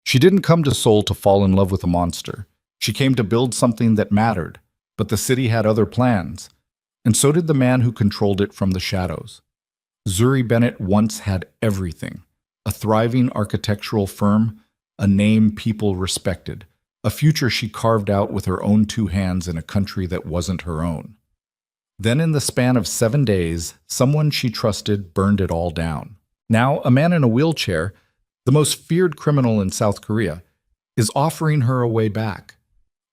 She didn't come to Seoul to fall in love with a monster. She came to build something that mattered, but the city had other plans, and so did the man who controlled it from the shadows. Zuri Bennett once had everything: a thriving architectural firm, a name people respected, a future she carved out with her own two hands in a country that wasn't her own. Then in the span of 7 days, someone she trusted burned it all down. Now, a man in a wheelchair, the most feared criminal in South Korea, is offering her a way back.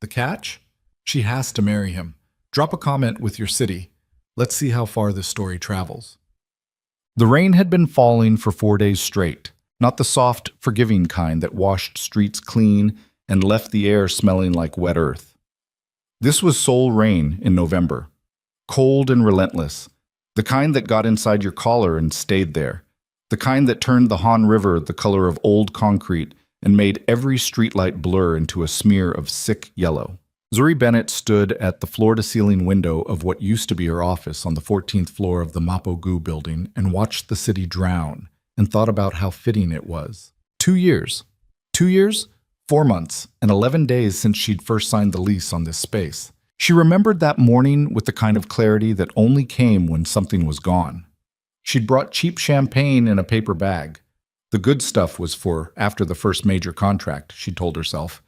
The catch? She has to marry him. Drop a comment with your city. Let's see how far this story travels. The rain had been falling for 4 days straight, not the soft, forgiving kind that washed streets clean and left the air smelling like wet earth. This was Seoul rain in November. Cold and relentless, the kind that got inside your collar and stayed there, the kind that turned the Han River the color of old concrete and made every streetlight blur into a smear of sick yellow. Zuri Bennett stood at the floor-to-ceiling window of what used to be her office on the 14th floor of the AMBW building and watched the city drown and thought about how fitting it was. 2 years. 2 years? 4 months and 11 days since she'd first signed the lease on this space. She remembered that morning with the kind of clarity that only came when something was gone. She'd brought cheap champagne in a paper bag. The good stuff was for after the first major contract, she'd told herself.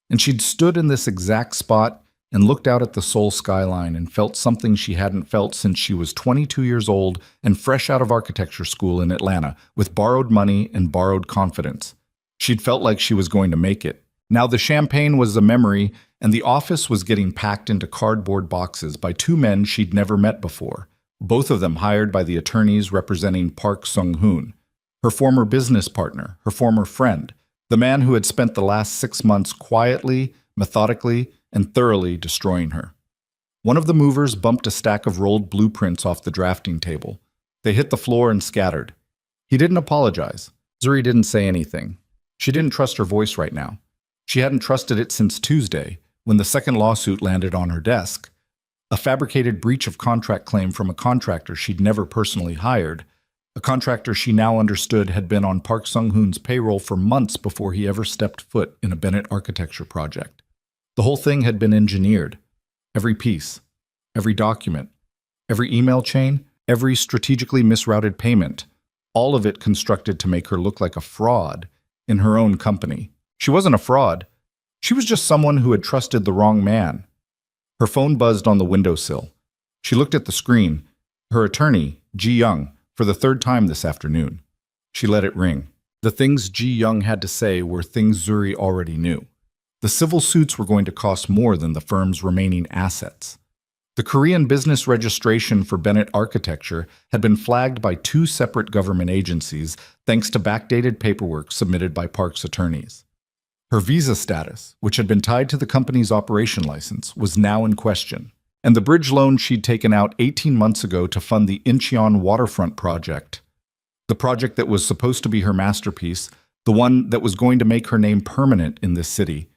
And she'd stood in this exact spot and looked out at the Seoul skyline and felt something she hadn't felt since she was 22 years old and fresh out of architecture school in Atlanta with borrowed money and borrowed confidence. She'd felt like she was going to make it. Now the champagne was a memory, and the office was getting packed into cardboard boxes by 2 men she'd never met before, both of them hired by the attorneys representing Park Sung-hoon, her former business partner, her former friend, the man who had spent the last 6 months quietly, methodically, and thoroughly destroying her. One of the movers bumped a stack of rolled blueprints off the drafting table. They hit the floor and scattered. He didn't apologize. Zuri didn't say anything. She didn't trust her voice right now. She hadn't trusted it since Tuesday, when the second lawsuit landed on her desk. A fabricated breach of contract claim from a contractor she'd never personally hired, a contractor she now understood had been on Park Sung-hoon's payroll for months before he ever stepped foot in a Bennett architecture project. The whole thing had been engineered. Every piece, every document, every email chain, every strategically misrouted payment, all of it constructed to make her look like a fraud in her own company. She wasn't a fraud. She was just someone who had trusted the wrong man. Her phone buzzed on the windowsill. She looked at the screen. Her attorney, Ji Young, for the 3rd time this afternoon. She let it ring. The things Ji Young had to say were things Zuri already knew. The civil suits were going to cost more than the firm's remaining assets. The Korean business registration for Bennett Architecture had been flagged by 2 separate government agencies thanks to backdated paperwork submitted by Park's attorneys. Her visa status, which had been tied to the company's operation license, was now in question, and the bridge loan she'd taken out 18 months ago to fund the Incheon waterfront project, the project that was supposed to be her masterpiece, the one that was going to make her name permanent in this city,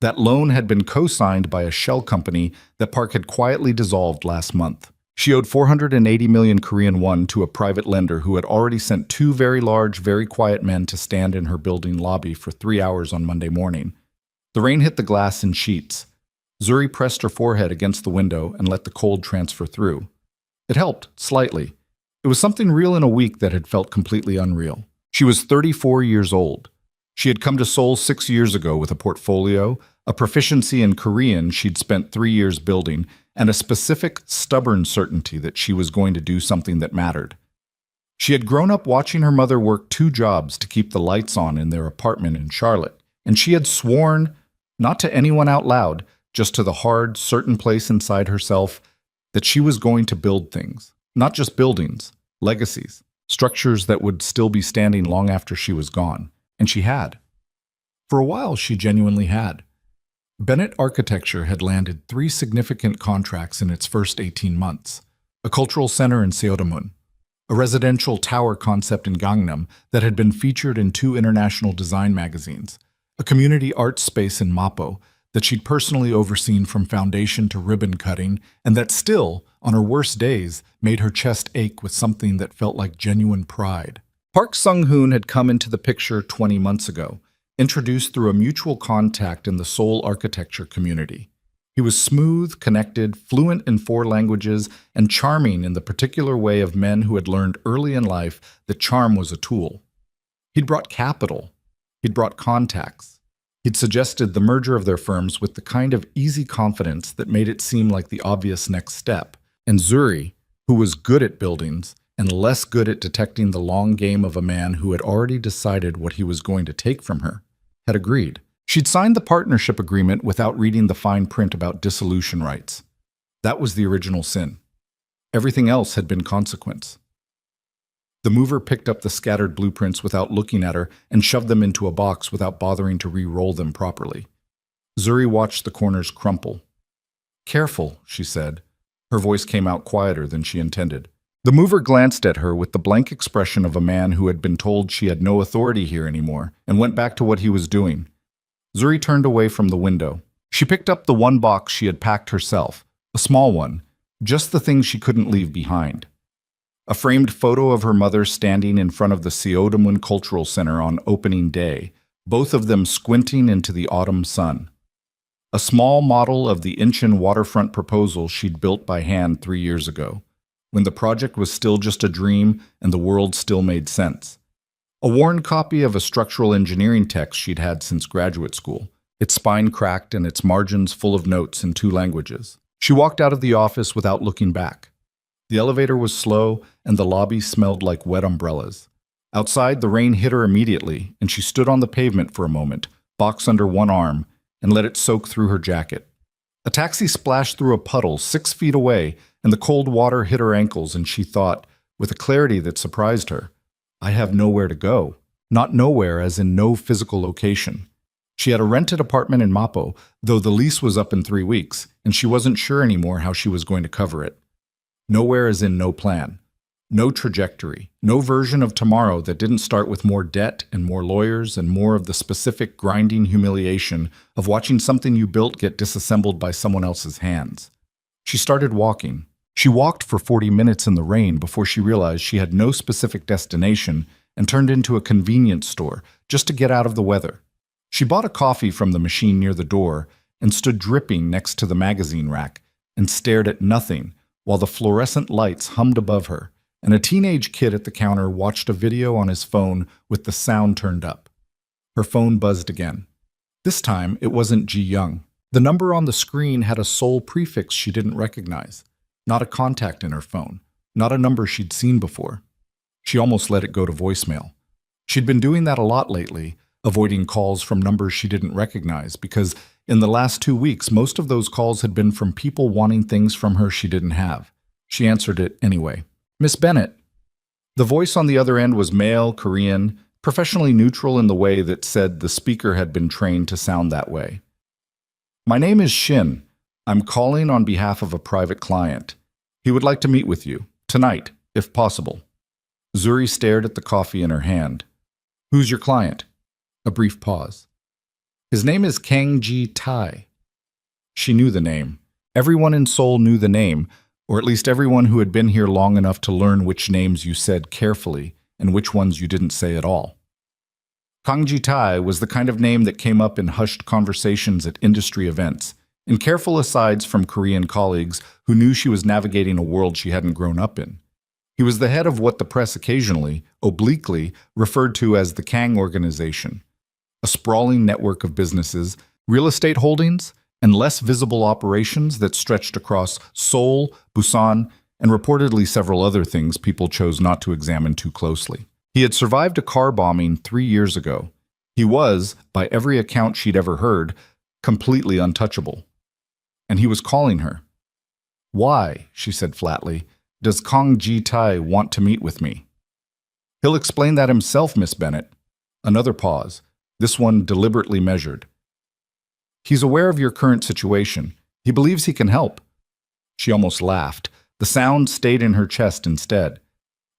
that loan had been co-signed by a shell company that Park had quietly dissolved last month. She owed 480 million Korean won to a private lender who had already sent 2 very large, very quiet men to stand in her building lobby for 3 hours on Monday morning. The rain hit the glass in sheets. Zuri pressed her forehead against the window and let the cold transfer through. It helped, slightly. It was something real in a week that had felt completely unreal. She was 34 years old. She had come to Seoul 6 years ago with a portfolio, a proficiency in Korean she'd spent 3 years building, and a specific, stubborn certainty that she was going to do something that mattered. She had grown up watching her mother work 2 jobs to keep the lights on in their apartment in Charlotte, and she had sworn, not to anyone out loud, just to the hard, certain place inside herself, that she was going to build things. Not just buildings, legacies, structures that would still be standing long after she was gone. And she had. For a while, she genuinely had. Bennett Architecture had landed 3 significant contracts in its first 18 months. A cultural center in Seoul, a residential tower concept in Gangnam that had been featured in 2 international design magazines, a community arts space in Mapo that she'd personally overseen from foundation to ribbon cutting, and that still, on her worst days, made her chest ache with something that felt like genuine pride. Park Sung-hoon had come into the picture 20 months ago, introduced through a mutual contact in the Seoul architecture community. He was smooth, connected, fluent in 4 languages, and charming in the particular way of men who had learned early in life that charm was a tool. He'd brought capital. He'd brought contacts. He'd suggested the merger of their firms with the kind of easy confidence that made it seem like the obvious next step. And Zuri, who was good at buildings and less good at detecting the long game of a man who had already decided what he was going to take from her, had agreed. She'd signed the partnership agreement without reading the fine print about dissolution rights. That was the original sin. Everything else had been consequence. The mover picked up the scattered blueprints without looking at her and shoved them into a box without bothering to re-roll them properly. Zuri watched the corners crumple. "Careful," she said. Her voice came out quieter than she intended. The mover glanced at her with the blank expression of a man who had been told she had no authority here anymore and went back to what he was doing. Zuri turned away from the window. She picked up the one box she had packed herself, a small one, just the thing she couldn't leave behind. A framed photo of her mother standing in front of the Seoul Cultural Center on opening day, both of them squinting into the autumn sun. A small model of the Incheon waterfront proposal she'd built by hand 3 years ago, when the project was still just a dream and the world still made sense. A worn copy of a structural engineering text she'd had since graduate school, its spine cracked and its margins full of notes in 2 languages. She walked out of the office without looking back. The elevator was slow, and the lobby smelled like wet umbrellas. Outside, the rain hit her immediately, and she stood on the pavement for a moment, box under one arm, and let it soak through her jacket. A taxi splashed through a puddle 6 feet away, and the cold water hit her ankles, and she thought, with a clarity that surprised her, "I have nowhere to go." Not nowhere as in no physical location. She had a rented apartment in Mapo, though the lease was up in 3 weeks, and she wasn't sure anymore how she was going to cover it. Nowhere as in no plan. No trajectory. No version of tomorrow that didn't start with more debt and more lawyers and more of the specific grinding humiliation of watching something you built get disassembled by someone else's hands. She started walking. She walked for 40 minutes in the rain before she realized she had no specific destination and turned into a convenience store just to get out of the weather. She bought a coffee from the machine near the door and stood dripping next to the magazine rack and stared at nothing while the fluorescent lights hummed above her, and a teenage kid at the counter watched a video on his phone with the sound turned up. Her phone buzzed again. This time, it wasn't Ji Young. The number on the screen had a Seoul prefix she didn't recognize. Not a contact in her phone. Not a number she'd seen before. She almost let it go to voicemail. She'd been doing that a lot lately, avoiding calls from numbers she didn't recognize, because in the last 2 weeks, most of those calls had been from people wanting things from her she didn't have. She answered it anyway. "Miss Bennett." The voice on the other end was male, Korean, professionally neutral in the way that said the speaker had been trained to sound that way. "My name is Shin. I'm calling on behalf of a private client. He would like to meet with you, tonight, if possible." Zuri stared at the coffee in her hand. "Who's your client?" A brief pause. "His name is Kang Ji Tai." She knew the name. Everyone in Seoul knew the name, or at least everyone who had been here long enough to learn which names you said carefully and which ones you didn't say at all. Kang Ji Tai was the kind of name that came up in hushed conversations at industry events, in careful asides from Korean colleagues who knew she was navigating a world she hadn't grown up in. He was the head of what the press occasionally, obliquely, referred to as the Kang Organization, a sprawling network of businesses, real estate holdings, and less visible operations that stretched across Seoul, Busan, and reportedly several other things people chose not to examine too closely. He had survived a car bombing 3 years ago. He was, by every account she'd ever heard, completely untouchable. And he was calling her. "Why," she said flatly, "does Kang Ji Tai want to meet with me?" "He'll explain that himself, Miss Bennett." Another pause. This one deliberately measured. "He's aware of your current situation. He believes he can help." She almost laughed. The sound stayed in her chest instead.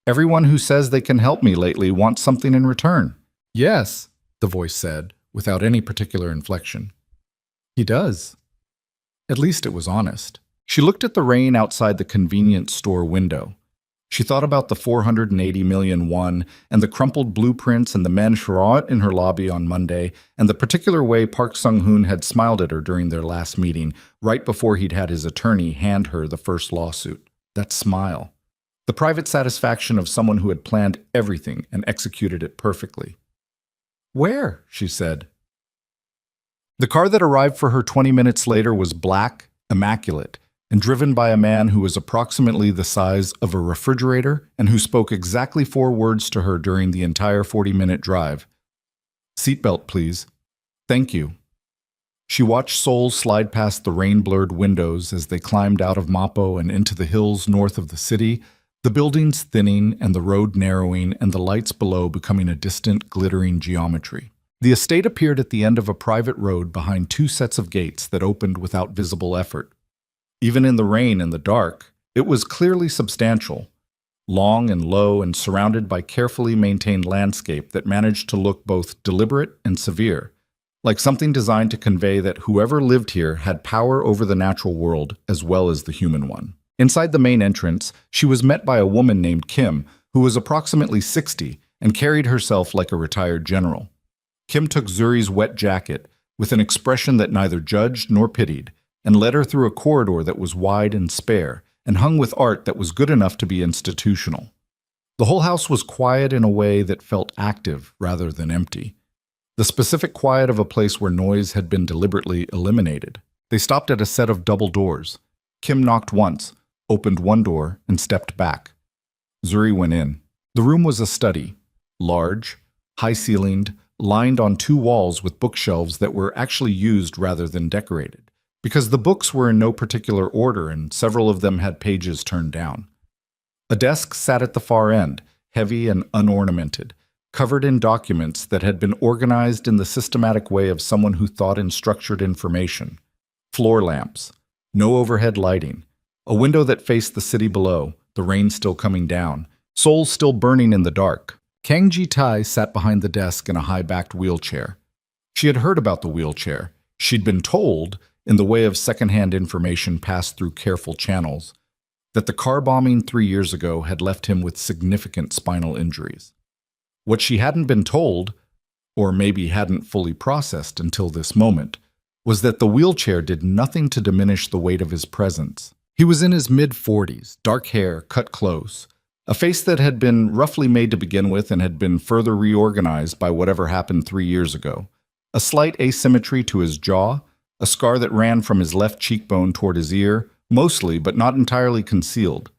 "Everyone who says they can help me lately wants something in return." "Yes," the voice said, without any particular inflection. "He does." At least it was honest. She looked at the rain outside the convenience store window. She thought about the 480 million won and the crumpled blueprints and the men charot in her lobby on Monday and the particular way Park Sung-hoon had smiled at her during their last meeting, right before he'd had his attorney hand her the first lawsuit. That smile. The private satisfaction of someone who had planned everything and executed it perfectly. "Where?" she said. The car that arrived for her 20 minutes later was black, immaculate, and driven by a man who was approximately the size of a refrigerator and who spoke exactly 4 words to her during the entire 40-minute drive. "Seatbelt, please." "Thank you." She watched Seoul slide past the rain-blurred windows as they climbed out of Mapo and into the hills north of the city, the buildings thinning and the road narrowing and the lights below becoming a distant, glittering geometry. The estate appeared at the end of a private road behind 2 sets of gates that opened without visible effort. Even in the rain and the dark, it was clearly substantial, long and low and surrounded by carefully maintained landscape that managed to look both deliberate and severe, like something designed to convey that whoever lived here had power over the natural world as well as the human one. Inside the main entrance, she was met by a woman named Kim, who was approximately 60 and carried herself like a retired general. Kim took Zuri's wet jacket with an expression that neither judged nor pitied, and led her through a corridor that was wide and spare, and hung with art that was good enough to be institutional. The whole house was quiet in a way that felt active rather than empty. The specific quiet of a place where noise had been deliberately eliminated. They stopped at a set of double doors. Kim knocked once, opened one door, and stepped back. Zuri went in. The room was a study, large, high-ceilinged, lined on 2 walls with bookshelves that were actually used rather than decorated, because the books were in no particular order and several of them had pages turned down. A desk sat at the far end, heavy and unornamented, covered in documents that had been organized in the systematic way of someone who thought in structured information. Floor lamps, no overhead lighting, a window that faced the city below, the rain still coming down, Seoul still burning in the dark. Kang Ji-tae sat behind the desk in a high-backed wheelchair. She had heard about the wheelchair. She'd been told, in the way of second-hand information passed through careful channels, that the car bombing 3 years ago had left him with significant spinal injuries. What she hadn't been told, or maybe hadn't fully processed until this moment, was that the wheelchair did nothing to diminish the weight of his presence. He was in his mid-40s, dark hair, cut close, a face that had been roughly made to begin with and had been further reorganized by whatever happened 3 years ago, a slight asymmetry to his jaw, a scar that ran from his left cheekbone toward his ear, mostly but not entirely concealed.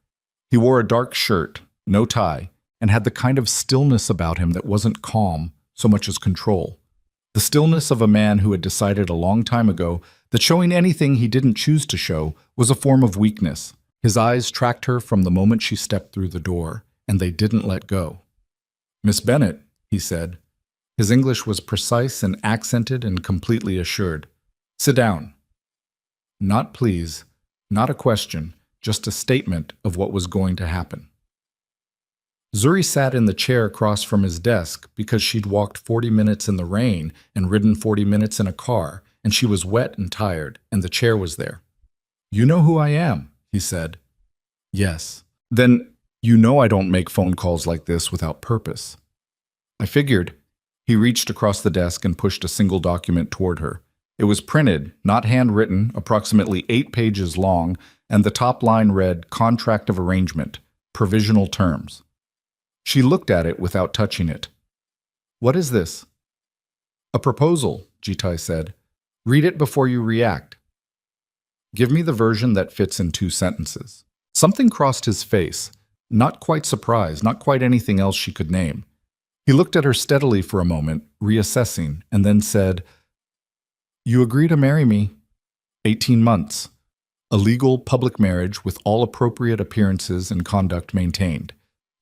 He wore a dark shirt, no tie, and had the kind of stillness about him that wasn't calm so much as control. The stillness of a man who had decided a long time ago that showing anything he didn't choose to show was a form of weakness. His eyes tracked her from the moment she stepped through the door, and they didn't let go. "Miss Bennett," he said. His English was precise and accented and completely assured. "Sit down." Not please, not a question, just a statement of what was going to happen. Zuri sat in the chair across from his desk because she'd walked 40 minutes in the rain and ridden 40 minutes in a car, and she was wet and tired, and the chair was there. "You know who I am," he said. "Yes." "Then you know I don't make phone calls like this without purpose." "I figured." He reached across the desk and pushed a single document toward her. It was printed, not handwritten, approximately 8 pages long, and the top line read, "Contract of Arrangement, Provisional Terms." She looked at it without touching it. "What is this?" "A proposal," Ji-tae said. "Read it before you react." "Give me the version that fits in 2 sentences." Something crossed his face, not quite surprise, not quite anything else she could name. He looked at her steadily for a moment, reassessing, and then said, "You agree to marry me. 18 months. A legal public marriage with all appropriate appearances and conduct maintained.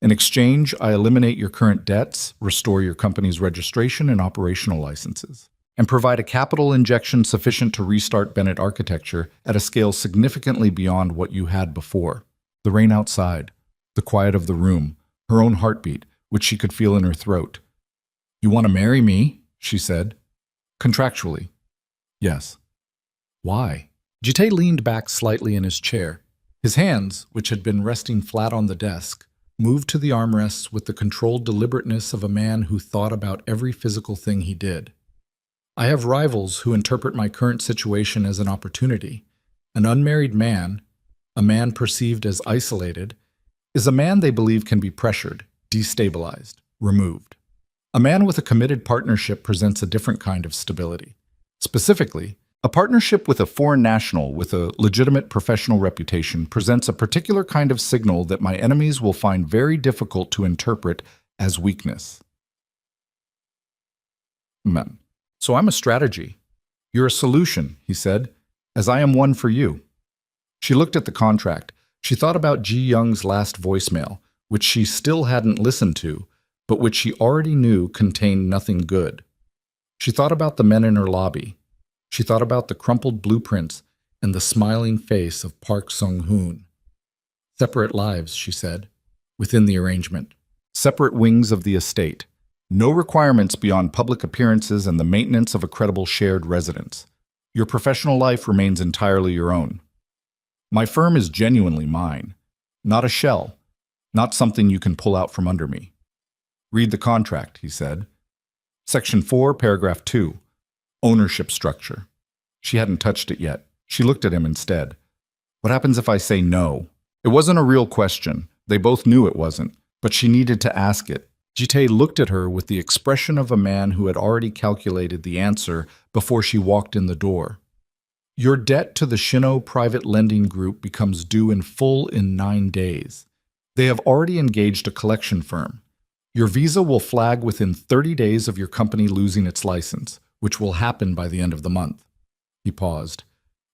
In exchange, I eliminate your current debts, restore your company's registration and operational licenses, and provide a capital injection sufficient to restart Bennett architecture at a scale significantly beyond what you had before." The rain outside, the quiet of the room, her own heartbeat, which she could feel in her throat. "You want to marry me?" she said. "Contractually." "Yes." "Why?" Ji-tae leaned back slightly in his chair. His hands, which had been resting flat on the desk, moved to the armrests with the controlled deliberateness of a man who thought about every physical thing he did. I have rivals who interpret my current situation as an opportunity. An unmarried man, a man perceived as isolated, is a man they believe can be pressured, destabilized, removed. A man with a committed partnership presents a different kind of stability. Specifically, a partnership with a foreign national with a legitimate professional reputation presents a particular kind of signal that my enemies will find very difficult to interpret as weakness. So I'm a strategy. You're a solution, he said, as I am one for you. She looked at the contract. She thought about Ji Young's last voicemail, which she still hadn't listened to, but which she already knew contained nothing good. She thought about the men in her lobby. She thought about the crumpled blueprints and the smiling face of Park Sung-hoon. Separate lives, she said, within the arrangement. Separate wings of the estate. No requirements beyond public appearances and the maintenance of a credible shared residence. Your professional life remains entirely your own. My firm is genuinely mine, not a shell, not something you can pull out from under me. Read the contract, he said. Section 4, paragraph 2. Ownership structure. She hadn't touched it yet. She looked at him instead. What happens if I say no? It wasn't a real question. They both knew it wasn't, but she needed to ask it. Jitae looked at her with the expression of a man who had already calculated the answer before she walked in the door. Your debt to the Shino Private Lending Group becomes due in full in 9 days. They have already engaged a collection firm. Your visa will flag within 30 days of your company losing its license, which will happen by the end of the month. He paused.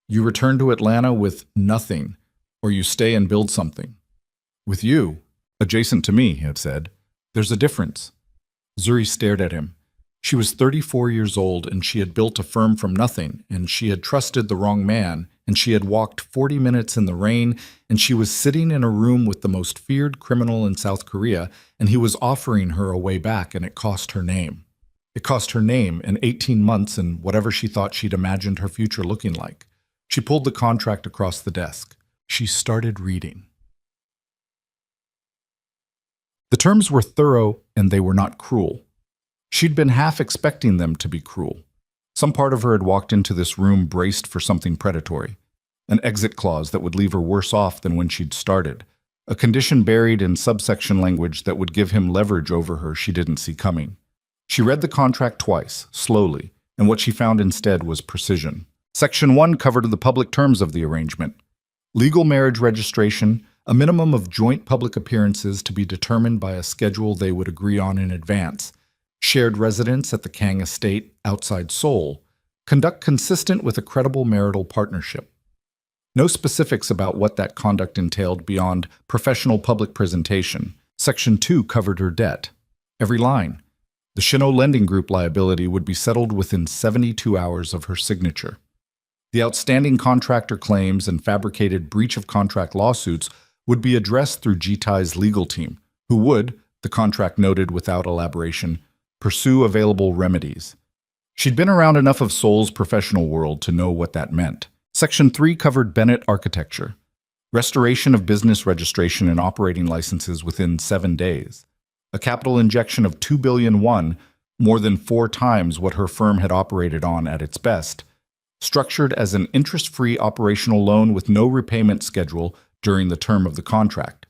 You return to Atlanta with nothing, or you stay and build something. With you, adjacent to me, he had said. There's a difference. Zuri stared at him. She was 34 years old, and she had built a firm from nothing, and she had trusted the wrong man, and she had walked 40 minutes in the rain, and she was sitting in a room with the most feared criminal in South Korea, and he was offering her a way back, and it cost her name. It cost her name and 18 months and whatever she thought she'd imagined her future looking like. She pulled the contract across the desk. She started reading. The terms were thorough, and they were not cruel. She'd been half expecting them to be cruel. Some part of her had walked into this room braced for something predatory. An exit clause that would leave her worse off than when she'd started. A condition buried in subsection language that would give him leverage over her she didn't see coming. She read the contract twice, slowly, and what she found instead was precision. Section 1 covered the public terms of the arrangement. Legal marriage registration, a minimum of joint public appearances to be determined by a schedule they would agree on in advance, shared residence at the Kang estate outside Seoul, conduct consistent with a credible marital partnership. No specifics about what that conduct entailed beyond professional public presentation. Section 2 covered her debt. Every line. The Shino Lending Group liability would be settled within 72 hours of her signature. The outstanding contractor claims and fabricated breach of contract lawsuits would be addressed through Jitai's legal team, who would, the contract noted without elaboration, pursue available remedies. She'd been around enough of Seoul's professional world to know what that meant. Section 3 covered Bennett architecture. Restoration of business registration and operating licenses within 7 days. A capital injection of 2 billion won, more than 4 times what her firm had operated on at its best. Structured as an interest-free operational loan with no repayment schedule during the term of the contract.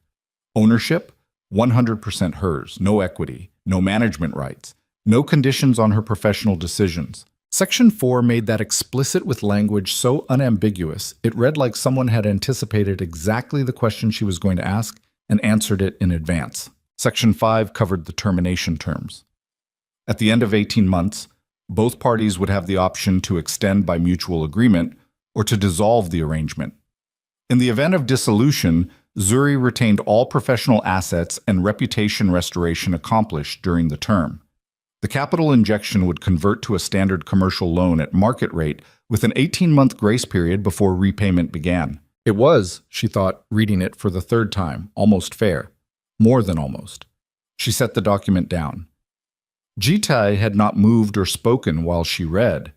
Ownership, 100% hers, no equity, no management rights, no conditions on her professional decisions. Section 4 made that explicit with language so unambiguous, it read like someone had anticipated exactly the question she was going to ask and answered it in advance. Section 5 covered the termination terms. At the end of 18 months, both parties would have the option to extend by mutual agreement or to dissolve the arrangement. In the event of dissolution, Zuri retained all professional assets and reputation restoration accomplished during the term. The capital injection would convert to a standard commercial loan at market rate with an 18-month grace period before repayment began. It was, she thought, reading it for the 3rd time, almost fair. More than almost. She set the document down. Jitai had not moved or spoken while she read.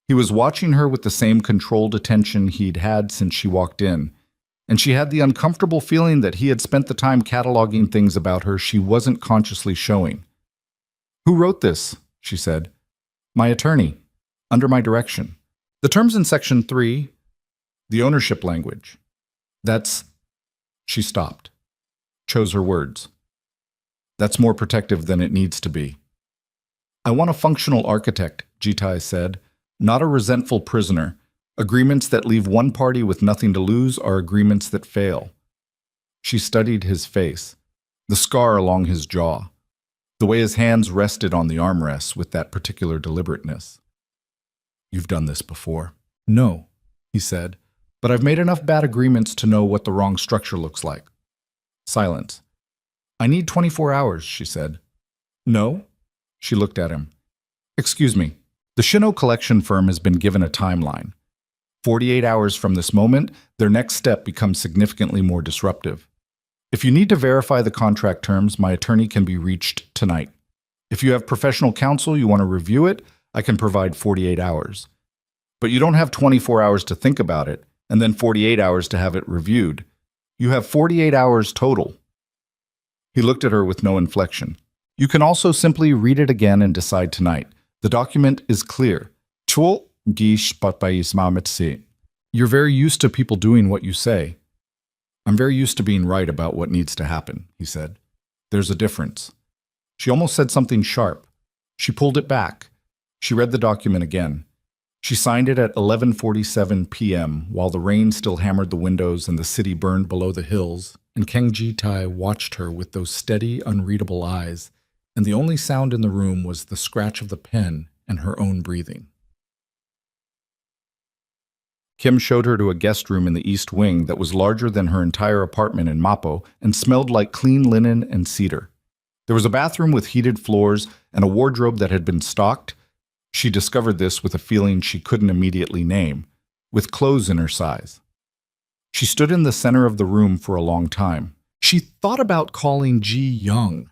He was watching her with the same controlled attention he'd had since she walked in. and she had the uncomfortable feeling that he had spent the time cataloging things about her she wasn't consciously showing. "Who wrote this?" she said. "My attorney, under my direction. The terms in Section 3, the ownership language. That's—" She stopped, chose her words. "That's more protective than it needs to be." "I want a functional architect," Jitai said, "not a resentful prisoner. Agreements that leave one party with nothing to lose are agreements that fail." She studied his face, the scar along his jaw, the way his hands rested on the armrests with that particular deliberateness. "You've done this before." "No," he said, "but I've made enough bad agreements to know what the wrong structure looks like." Silence. "I need 24 hours, she said. "No?" She looked at him. "Excuse me. The Shino collection firm has been given a timeline. 48 hours from this moment, their next step becomes significantly more disruptive. If you need to verify the contract terms, my attorney can be reached tonight. If you have professional counsel you want to review it, I can provide 48 hours. But you don't have 24 hours to think about it, and then 48 hours to have it reviewed. You have 48 hours total." He looked at her with no inflection. "You can also simply read it again and decide tonight. The document is clear. You're very used to people doing what you say." "I'm very used to being right about what needs to happen," he said. "There's a difference." She almost said something sharp. She pulled it back. She read the document again. She signed it at 11:47 p.m. while the rain still hammered the windows and the city burned below the hills, and Kang Ji-tai watched her with those steady, unreadable eyes, and the only sound in the room was the scratch of the pen and her own breathing. Kim showed her to a guest room in the east wing that was larger than her entire apartment in Mappo and smelled like clean linen and cedar. There was a bathroom with heated floors and a wardrobe that had been stocked. She discovered this with a feeling she couldn't immediately name, with clothes in her size. She stood in the center of the room for a long time. She thought about calling Ji young.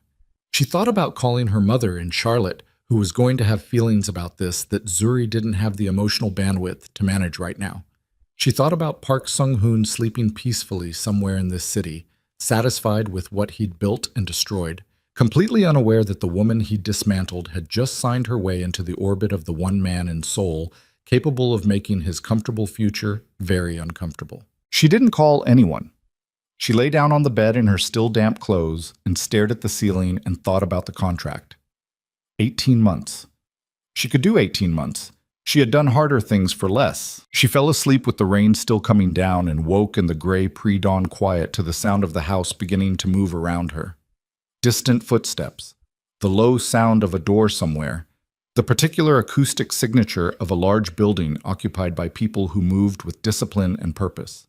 She thought about calling her mother in Charlotte, who was going to have feelings about this that Zuri didn't have the emotional bandwidth to manage right now. She thought about Park Sung-hoon sleeping peacefully somewhere in this city, satisfied with what he'd built and destroyed, completely unaware that the woman he'd dismantled had just signed her way into the orbit of the one man in Seoul, capable of making his comfortable future very uncomfortable. She didn't call anyone. She lay down on the bed in her still damp clothes and stared at the ceiling and thought about the contract. 18 months. She could do 18 months. She had done harder things for less. She fell asleep with the rain still coming down and woke in the gray pre-dawn quiet to the sound of the house beginning to move around her. Distant footsteps, the low sound of a door somewhere, the particular acoustic signature of a large building occupied by people who moved with discipline and purpose.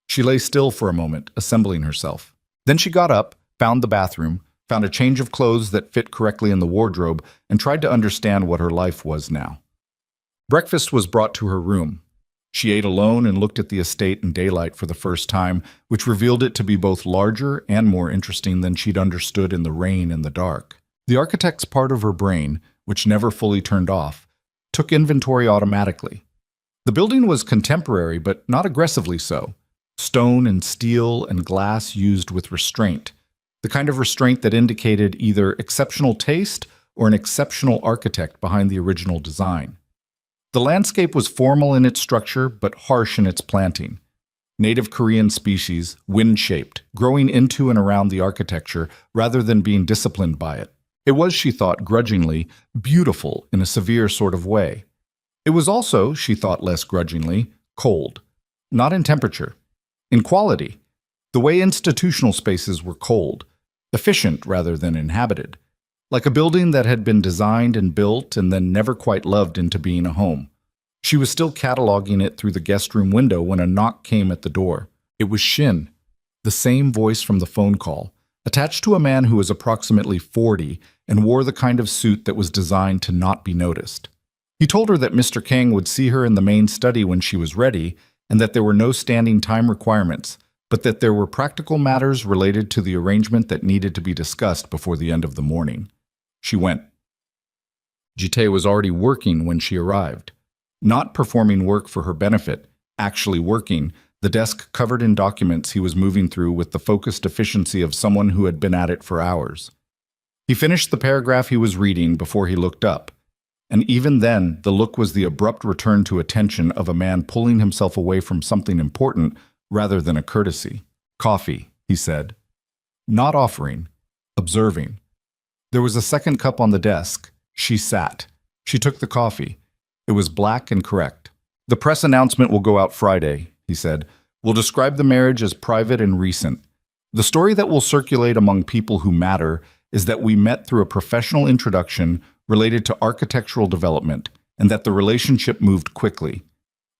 She lay still for a moment, assembling herself. Then she got up, found the bathroom, found a change of clothes that fit correctly in the wardrobe, and tried to understand what her life was now. Breakfast was brought to her room. She ate alone and looked at the estate in daylight for the first time, which revealed it to be both larger and more interesting than she'd understood in the rain and the dark. The architect's part of her brain, which never fully turned off, took inventory automatically. The building was contemporary, but not aggressively so. Stone and steel and glass used with restraint, the kind of restraint that indicated either exceptional taste or an exceptional architect behind the original design. The landscape was formal in its structure, but harsh in its planting. Native Korean species, wind-shaped, growing into and around the architecture rather than being disciplined by it. It was, she thought grudgingly, beautiful in a severe sort of way. It was also, she thought less grudgingly, cold. Not in temperature. In quality. The way institutional spaces were cold. Efficient rather than inhabited. Like a building that had been designed and built and then never quite loved into being a home. She was still cataloging it through the guest room window when a knock came at the door. It was Shin, the same voice from the phone call, attached to a man who was approximately 40 and wore the kind of suit that was designed to not be noticed. He told her that Mr. Kang would see her in the main study when she was ready and that there were no standing time requirements, but that there were practical matters related to the arrangement that needed to be discussed before the end of the morning. She went. Jitae was already working when she arrived. Not performing work for her benefit, actually working, the desk covered in documents he was moving through with the focused efficiency of someone who had been at it for hours. He finished the paragraph he was reading before he looked up, and even then the look was the abrupt return to attention of a man pulling himself away from something important rather than a courtesy. "Coffee," he said. Not offering, observing. There was a second cup on the desk. She sat. She took the coffee. It was black and correct. "The press announcement will go out Friday," he said. "We'll describe the marriage as private and recent. The story that will circulate among people who matter is that we met through a professional introduction related to architectural development, and that the relationship moved quickly.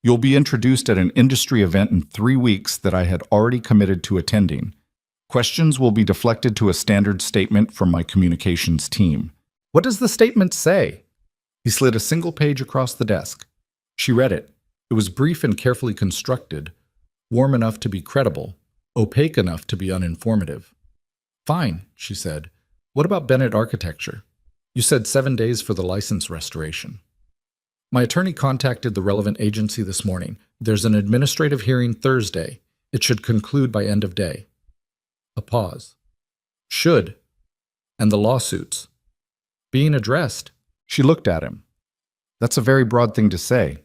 You'll be introduced at an industry event in 3 weeks that I had already committed to attending. Questions will be deflected to a standard statement from my communications team." "What does the statement say?" He slid a single page across the desk. She read it. It was brief and carefully constructed, warm enough to be credible, opaque enough to be uninformative. "Fine," she said. "What about Bennett Architecture? You said 7 days for the license restoration." "My attorney contacted the relevant agency this morning. There's an administrative hearing Thursday. It should conclude by end of day." A pause. "Should. And the lawsuits being addressed." She looked at him. "That's a very broad thing to say."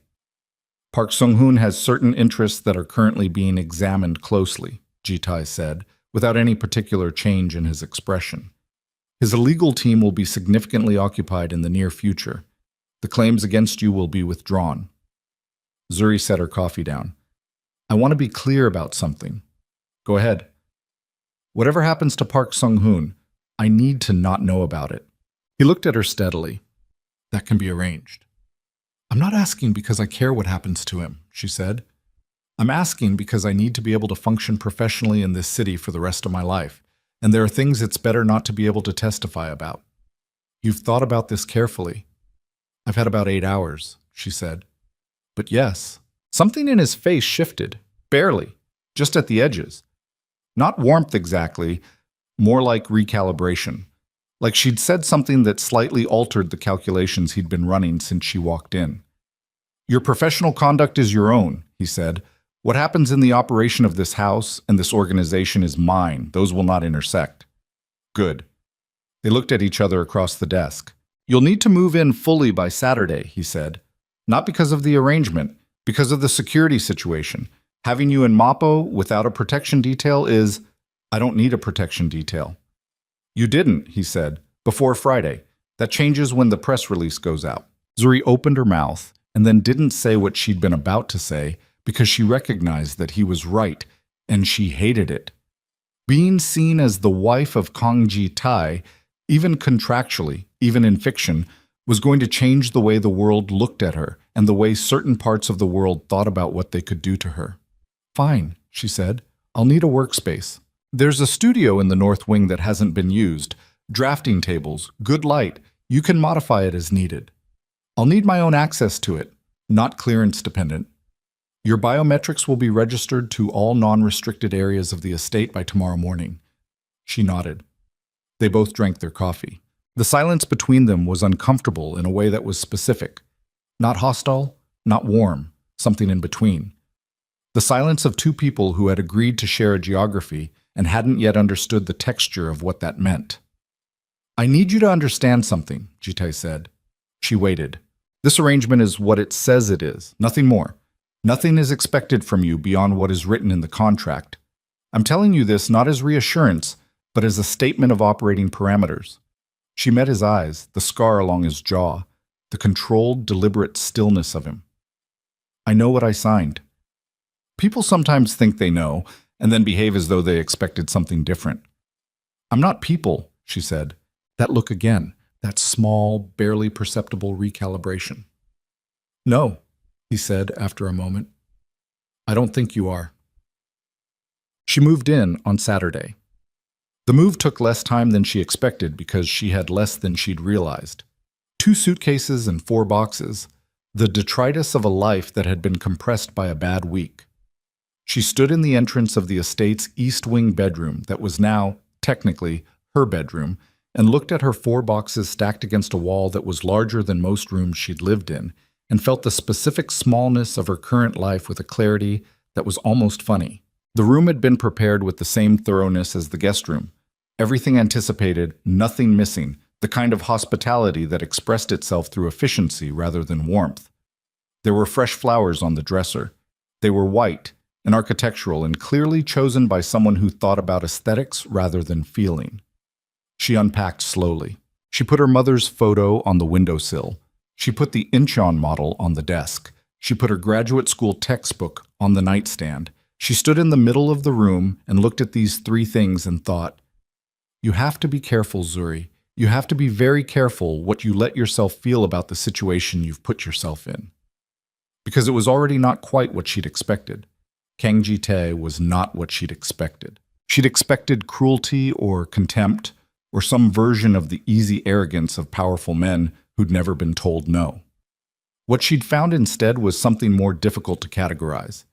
"Park Sung-hoon has certain interests that are currently being examined closely," Ji-tae said, without any particular change in his expression. "His legal team will be significantly occupied in the near future. The claims against you will be withdrawn." Zuri set her coffee down. "I want to be clear about something." "Go ahead." "Whatever happens to Park Sung-hoon, I need to not know about it." He looked at her steadily. "That can be arranged." "I'm not asking because I care what happens to him," she said. "I'm asking because I need to be able to function professionally in this city for the rest of my life, and there are things it's better not to be able to testify about." "You've thought about this carefully." "I've had about 8 hours," she said. "But yes." Something in his face shifted, barely, just at the edges. Not warmth exactly, more like recalibration. Like she'd said something that slightly altered the calculations he'd been running since she walked in. "Your professional conduct is your own," he said. "What happens in the operation of this house and this organization is mine. Those will not intersect." "Good." They looked at each other across the desk. "You'll need to move in fully by Saturday," he said. "Not because of the arrangement, because of the security situation. Having you in Mappo without a protection detail is... I don't need a protection detail." "You didn't," he said, "before Friday. That changes when the press release goes out." Zuri opened her mouth and then didn't say what she'd been about to say because she recognized that he was right, and she hated it. Being seen as the wife of Kang Ji-tae, even contractually, even in fiction, was going to change the way the world looked at her and the way certain parts of the world thought about what they could do to her. "Fine," she said. "I'll need a workspace. There's a studio in the north wing that hasn't been used. Drafting tables, good light. You can modify it as needed. I'll need my own access to it, not clearance dependent. Your biometrics will be registered to all non-restricted areas of the estate by tomorrow morning." She nodded. They both drank their coffee. The silence between them was uncomfortable in a way that was specific. Not hostile, not warm, something in between. The silence of two people who had agreed to share a geography and hadn't yet understood the texture of what that meant. "I need you to understand something," Ji-tae said. She waited. "This arrangement is what it says it is, nothing more. Nothing is expected from you beyond what is written in the contract. I'm telling you this not as reassurance, but as a statement of operating parameters." She met his eyes, the scar along his jaw, the controlled, deliberate stillness of him. "I know what I signed." People sometimes think they know, and then behave as though they expected something different. "I'm not people," she said. That look again, that small, barely perceptible recalibration. "No," he said after a moment. "I don't think you are." She moved in on Saturday. The move took less time than she expected because she had less than she'd realized. 2 suitcases and 4 boxes, the detritus of a life that had been compressed by a bad week. She stood in the entrance of the estate's east wing bedroom that was now, technically, her bedroom, and looked at her 4 boxes stacked against a wall that was larger than most rooms she'd lived in, and felt the specific smallness of her current life with a clarity that was almost funny. The room had been prepared with the same thoroughness as the guest room. Everything anticipated, nothing missing, the kind of hospitality that expressed itself through efficiency rather than warmth. There were fresh flowers on the dresser. They were white and architectural and clearly chosen by someone who thought about aesthetics rather than feeling. She unpacked slowly. She put her mother's photo on the windowsill. She put the Incheon model on the desk. She put her graduate school textbook on the nightstand. She stood in the middle of the room and looked at these three things and thought, "You have to be careful, Zuri. You have to be very careful what you let yourself feel about the situation you've put yourself in." Because it was already not quite what she'd expected. Kang Ji-tae was not what she'd expected. She'd expected cruelty or contempt or some version of the easy arrogance of powerful men who'd never been told no. What she'd found instead was something more difficult to categorize.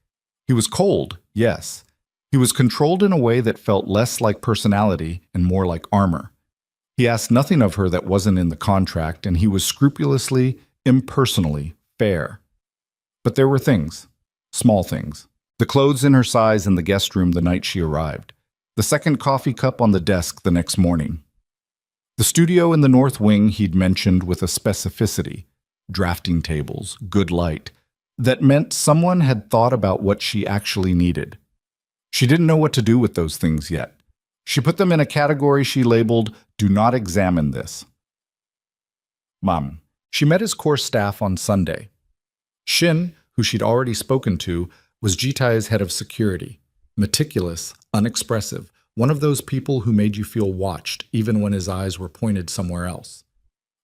He was cold, yes. He was controlled in a way that felt less like personality and more like armor. He asked nothing of her that wasn't in the contract, and he was scrupulously, impersonally fair. But there were things, small things. The clothes in her size in the guest room the night she arrived. The second coffee cup on the desk the next morning. The studio in the north wing he'd mentioned with a specificity, drafting tables, good light, that meant someone had thought about what she actually needed. She didn't know what to do with those things yet. She put them in a category she labeled, "Do not examine this." Mom. She met his core staff on Sunday. Shin, who she'd already spoken to, was Jitae's head of security. Meticulous, unexpressive, one of those people who made you feel watched even when his eyes were pointed somewhere else.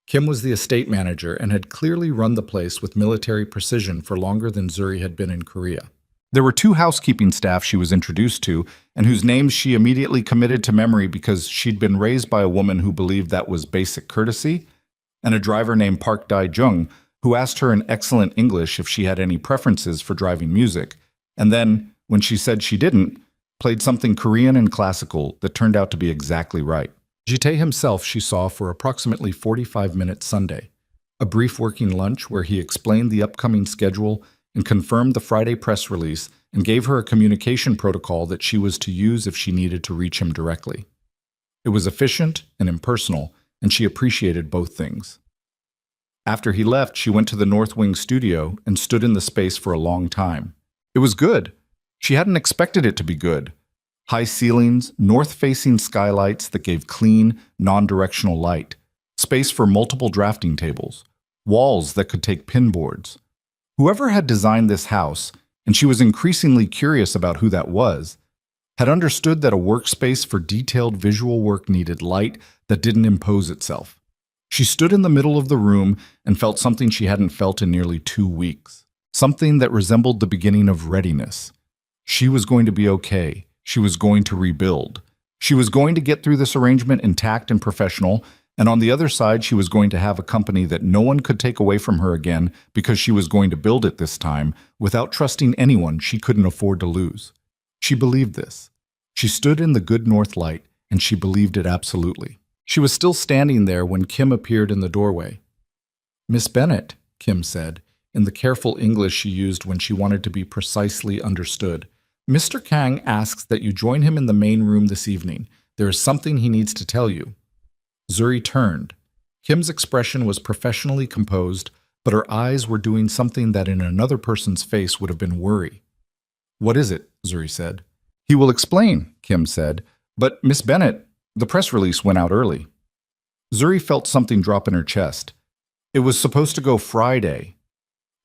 Kim was the estate manager and had clearly run the place with military precision for longer than Zuri had been in Korea. There were two housekeeping staff she was introduced to, and whose names she immediately committed to memory because she'd been raised by a woman who believed that was basic courtesy, and a driver named Park Dae-jung, who asked her in excellent English if she had any preferences for driving music, and then, when she said she didn't, played something Korean and classical that turned out to be exactly right. Jitae himself she saw for approximately 45 minutes Sunday, a brief working lunch where he explained the upcoming schedule and confirmed the Friday press release and gave her a communication protocol that she was to use if she needed to reach him directly. It was efficient and impersonal, and she appreciated both things. After he left, she went to the North Wing studio and stood in the space for a long time. It was good. She hadn't expected it to be good. High ceilings, north-facing skylights that gave clean, non-directional light, space for multiple drafting tables, walls that could take pinboards. Whoever had designed this house, and she was increasingly curious about who that was, had understood that a workspace for detailed visual work needed light that didn't impose itself. She stood in the middle of the room and felt something she hadn't felt in nearly 2 weeks, something that resembled the beginning of readiness. She was going to be okay. She was going to rebuild. She was going to get through this arrangement intact and professional, and on the other side, she was going to have a company that no one could take away from her again because she was going to build it this time without trusting anyone she couldn't afford to lose. She believed this. She stood in the good north light, and she believed it absolutely. She was still standing there when Kim appeared in the doorway. "Miss Bennett," Kim said, in the careful English she used when she wanted to be precisely understood. "Mr. Kang asks that you join him in the main room this evening. There is something he needs to tell you." Zuri turned. Kim's expression was professionally composed, but her eyes were doing something that in another person's face would have been worry. "What is it?" Zuri said. "He will explain," Kim said. "But, Miss Bennett, the press release went out early." Zuri felt something drop in her chest. "It was supposed to go Friday."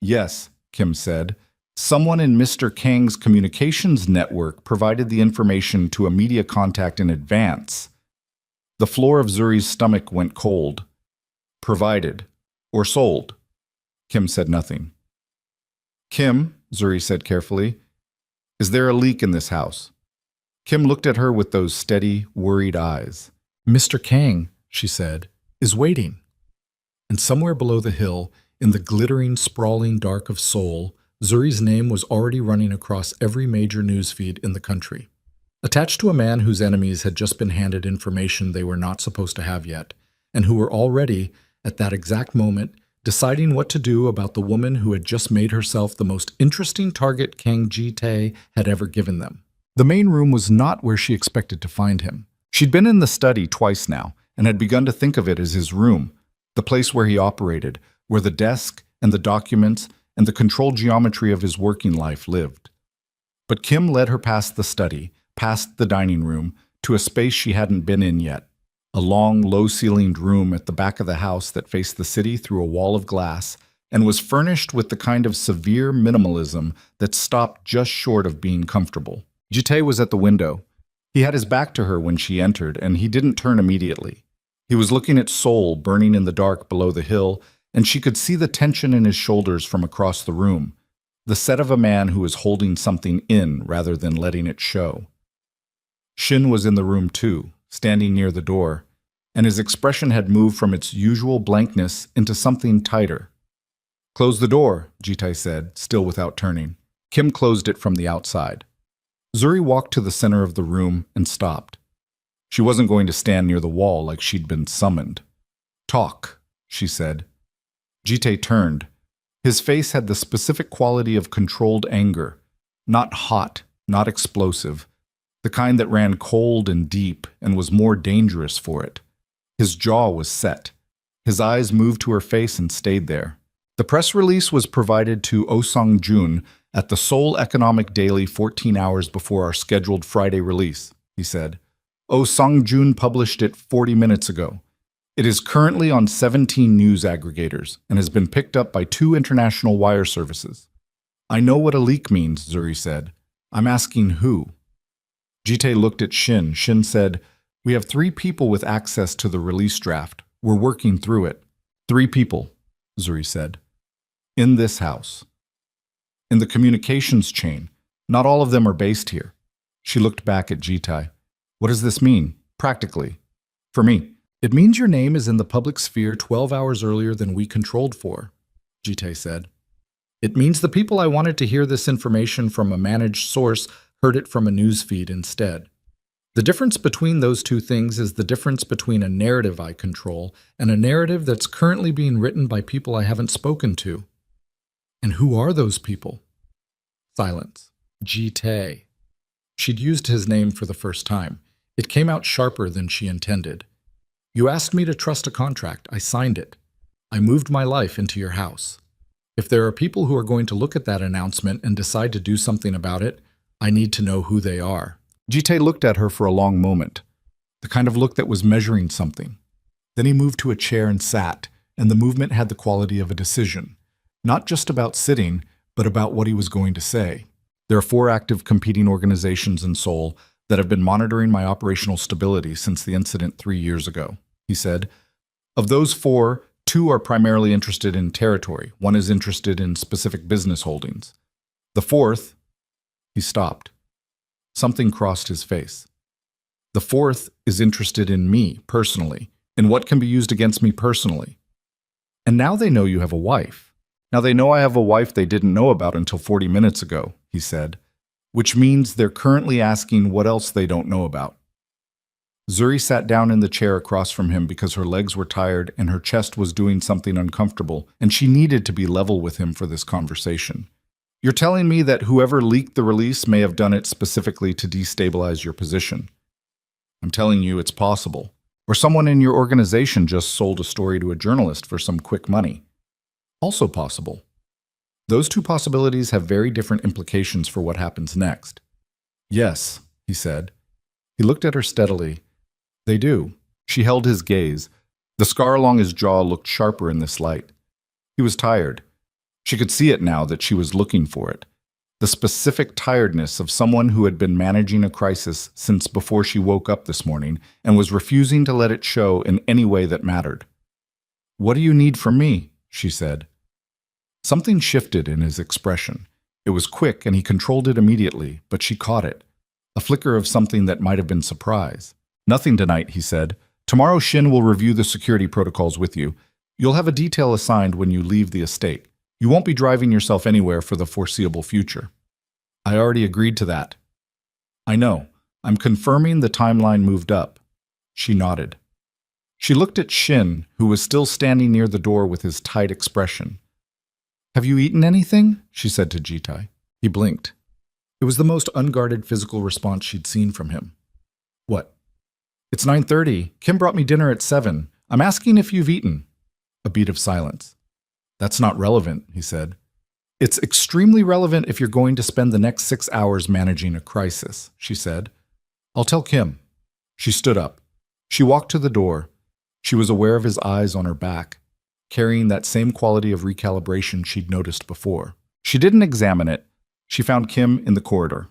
"Yes," Kim said. "Someone in Mr. Kang's communications network provided the information to a media contact in advance." The floor of Zuri's stomach went cold. "Provided. Or sold." Kim said nothing. "Kim," Zuri said carefully, "is there a leak in this house?" Kim looked at her with those steady, worried eyes. "Mr. Kang," she said, "is waiting." And somewhere below the hill, in the glittering, sprawling dark of Seoul, Zuri's name was already running across every major newsfeed in the country. Attached to a man whose enemies had just been handed information they were not supposed to have yet, and who were already, at that exact moment, deciding what to do about the woman who had just made herself the most interesting target Kang Ji-tae had ever given them. The main room was not where she expected to find him. She'd been in the study twice now and had begun to think of it as his room, the place where he operated, where the desk and the documents and the controlled geometry of his working life lived. But Kim led her past the study, past the dining room, to a space she hadn't been in yet. A long, low-ceilinged room at the back of the house that faced the city through a wall of glass and was furnished with the kind of severe minimalism that stopped just short of being comfortable. Ji-tae was at the window. He had his back to her when she entered, and he didn't turn immediately. He was looking at Seoul burning in the dark below the hill, and she could see the tension in his shoulders from across the room, the set of a man who is holding something in rather than letting it show. Shin was in the room too, standing near the door, and his expression had moved from its usual blankness into something tighter. "Close the door," Ji-tae said, still without turning. Kim closed it from the outside. Zuri walked to the center of the room and stopped. She wasn't going to stand near the wall like she'd been summoned. "Talk," she said. Ji-tae turned. His face had the specific quality of controlled anger, not hot, not explosive, the kind that ran cold and deep and was more dangerous for it. His jaw was set. His eyes moved to her face and stayed there. The press release was provided to Oh Sung-jun at the Seoul Economic Daily 14 hours before our scheduled Friday release, he said. Oh Sung-jun published it 40 minutes ago. It is currently on 17 news aggregators and has been picked up by 2 international wire services. "I know what a leak means," Zuri said. "I'm asking who." Ji-tae looked at Shin. Shin said, "We have 3 people with access to the release draft. We're working through it." 3 people, Zuri said. "In this house. In the communications chain. Not all of them are based here." She looked back at Ji-tae. "What does this mean, practically? For me?" "It means your name is in the public sphere 12 hours earlier than we controlled for," Ji-tae said. "It means the people I wanted to hear this information from a managed source heard it from a news feed instead. The difference between those 2 things is the difference between a narrative I control and a narrative that's currently being written by people I haven't spoken to." "And who are those people?" Silence. Ji-tae. She'd used his name for the first time. It came out sharper than she intended. "You asked me to trust a contract. I signed it. I moved my life into your house. If there are people who are going to look at that announcement and decide to do something about it, I need to know who they are." Ji-tae looked at her for a long moment, the kind of look that was measuring something. Then he moved to a chair and sat, and the movement had the quality of a decision, not just about sitting, but about what he was going to say. "There are 4 active competing organizations in Seoul that have been monitoring my operational stability since the incident 3 years ago," he said. "Of those 4, 2 are primarily interested in territory. 1 is interested in specific business holdings. The 4th..." He stopped. Something crossed his face. "The 4th is interested in me, personally, in what can be used against me personally. And now they know you have a wife. Now they know I have a wife they didn't know about until 40 minutes ago," he said, "which means they're currently asking what else they don't know about." Zuri sat down in the chair across from him because her legs were tired and her chest was doing something uncomfortable, and she needed to be level with him for this conversation. "You're telling me that whoever leaked the release may have done it specifically to destabilize your position. I'm telling you it's possible. Or someone in your organization just sold a story to a journalist for some quick money. Also possible. Those 2 possibilities have very different implications for what happens next." "Yes," he said. He looked at her steadily. "They do." She held his gaze. The scar along his jaw looked sharper in this light. He was tired. She could see it now that she was looking for it. The specific tiredness of someone who had been managing a crisis since before she woke up this morning and was refusing to let it show in any way that mattered. "What do you need from me?" she said. Something shifted in his expression. It was quick and he controlled it immediately, but she caught it. A flicker of something that might have been surprise. "Nothing tonight," he said. "Tomorrow Shin will review the security protocols with you. You'll have a detail assigned when you leave the estate. You won't be driving yourself anywhere for the foreseeable future." "I already agreed to that." "I know. I'm confirming the timeline moved up." She nodded. She looked at Shin, who was still standing near the door with his tight expression. "Have you eaten anything?" she said to Jitai. He blinked. It was the most unguarded physical response she'd seen from him. "What?" "It's 9:30. Kim brought me dinner at 7. I'm asking if you've eaten." A beat of silence. "That's not relevant," he said. "It's extremely relevant if you're going to spend the next 6 hours managing a crisis," she said. "I'll tell Kim." She stood up. She walked to the door. She was aware of his eyes on her back, carrying that same quality of recalibration she'd noticed before. She didn't examine it. She found Kim in the corridor.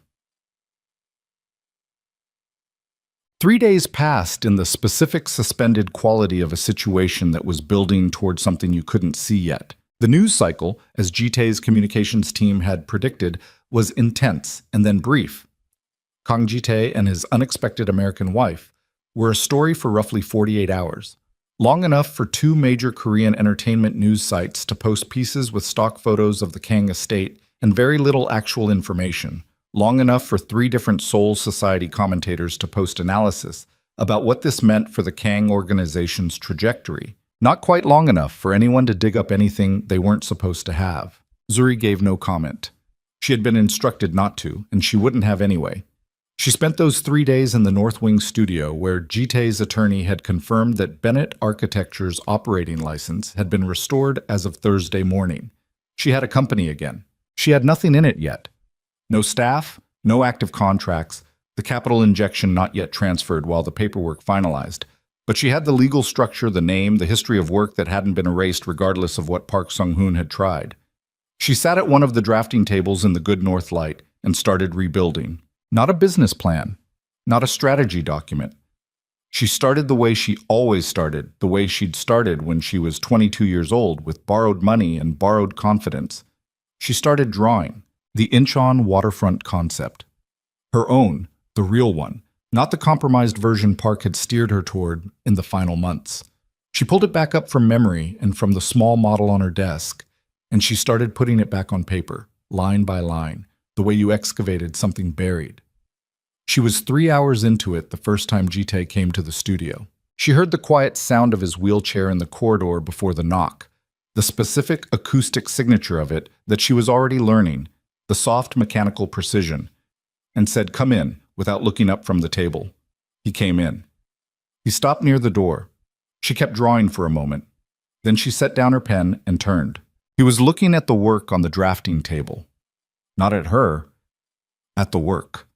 3 days passed in the specific suspended quality of a situation that was building toward something you couldn't see yet. The news cycle, as Jitae's communications team had predicted, was intense and then brief. Kang Jitae and his unexpected American wife were a story for roughly 48 hours, long enough for 2 major Korean entertainment news sites to post pieces with stock photos of the Kang estate and very little actual information, long enough for 3 different Seoul society commentators to post analysis about what this meant for the Kang organization's trajectory. Not quite long enough for anyone to dig up anything they weren't supposed to have. Zuri gave no comment. She had been instructed not to, and she wouldn't have anyway. She spent those 3 days in the North Wing studio where Jitae's attorney had confirmed that Bennett Architecture's operating license had been restored as of Thursday morning. She had a company again. She had nothing in it yet. No staff, no active contracts, the capital injection not yet transferred while the paperwork finalized. But she had the legal structure, the name, the history of work that hadn't been erased regardless of what Park Sung-hoon had tried. She sat at one of the drafting tables in the good north light and started rebuilding. Not a business plan, not a strategy document. She started the way she always started, the way she'd started when she was 22 years old with borrowed money and borrowed confidence. She started drawing the Incheon waterfront concept. Her own, the real one, not the compromised version Park had steered her toward in the final months. She pulled it back up from memory and from the small model on her desk, and she started putting it back on paper, line by line, the way you excavated something buried. She was 3 hours into it the first time Jitae came to the studio. She heard the quiet sound of his wheelchair in the corridor before the knock, the specific acoustic signature of it that she was already learning, the soft mechanical precision, and said, "Come in," without looking up from the table. He came in. He stopped near the door. She kept drawing for a moment. Then she set down her pen and turned. He was looking at the work on the drafting table. Not at her, at the work.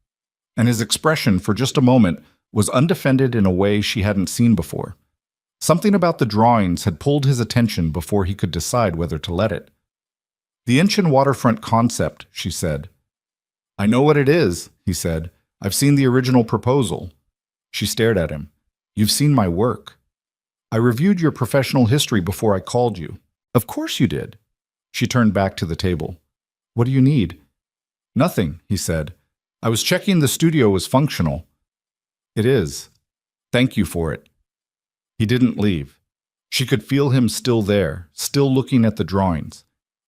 And his expression, for just a moment, was undefended in a way she hadn't seen before. Something about the drawings had pulled his attention before he could decide whether to let it. "The Incheon waterfront concept," she said. "I know what it is," he said. "I've seen the original proposal." She stared at him. "You've seen my work. I reviewed your professional history before I called you." "Of course you did." She turned back to the table. "What do you need?" "Nothing," he said. "I was checking the studio was functional." "It is. Thank you for it." He didn't leave. She could feel him still there, still looking at the drawings.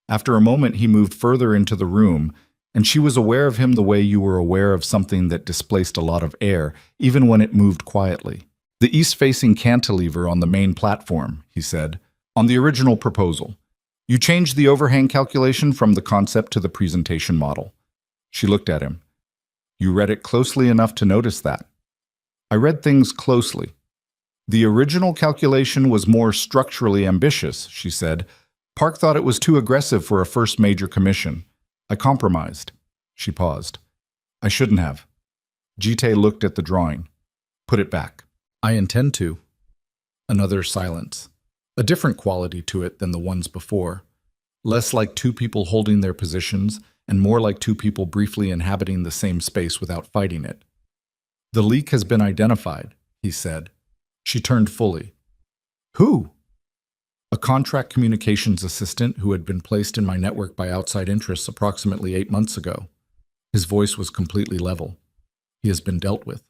After a moment, he moved further into the room, and she was aware of him the way you were aware of something that displaced a lot of air, even when it moved quietly. "The east-facing cantilever on the main platform," he said, "on the original proposal. You changed the overhang calculation from the concept to the presentation model." She looked at him. "You read it closely enough to notice that." "I read things closely." "The original calculation was more structurally ambitious," she said. "Park thought it was too aggressive for a first major commission. I compromised." She paused. "I shouldn't have." Jitae looked at the drawing. "Put it back." "I intend to." Another silence. A different quality to it than the ones before. Less like 2 people holding their positions, and more like 2 people briefly inhabiting the same space without fighting it. "The leak has been identified," he said. She turned fully. "Who?" "A contract communications assistant who had been placed in my network by outside interests approximately 8 months ago." His voice was completely level. "He has been dealt with."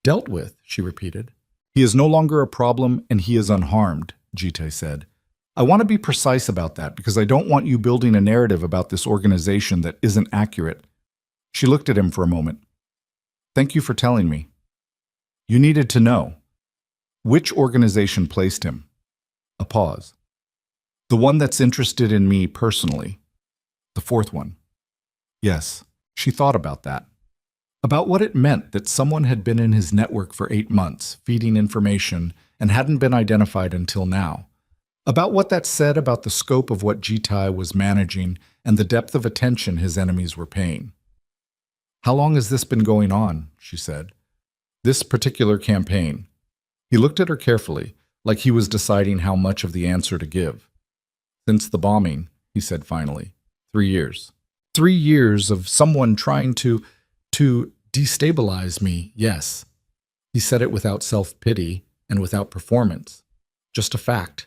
"Dealt with," she repeated. "He is no longer a problem and he is unharmed," Jitae said. "I want to be precise about that because I don't want you building a narrative about this organization that isn't accurate." She looked at him for a moment. "Thank you for telling me." "You needed to know." Which organization placed him? A pause. The one that's interested in me personally. The fourth one. Yes, she thought about that. About what it meant that someone had been in his network for 8 months, feeding information, and hadn't been identified until now. About what that said about the scope of what Jitai was managing and the depth of attention his enemies were paying. How long has this been going on? She said. This particular campaign. He looked at her carefully, like he was deciding how much of the answer to give. Since the bombing, he said finally. 3 years. 3 years of someone trying to destabilize me, yes. He said it without self-pity and without performance. Just a fact.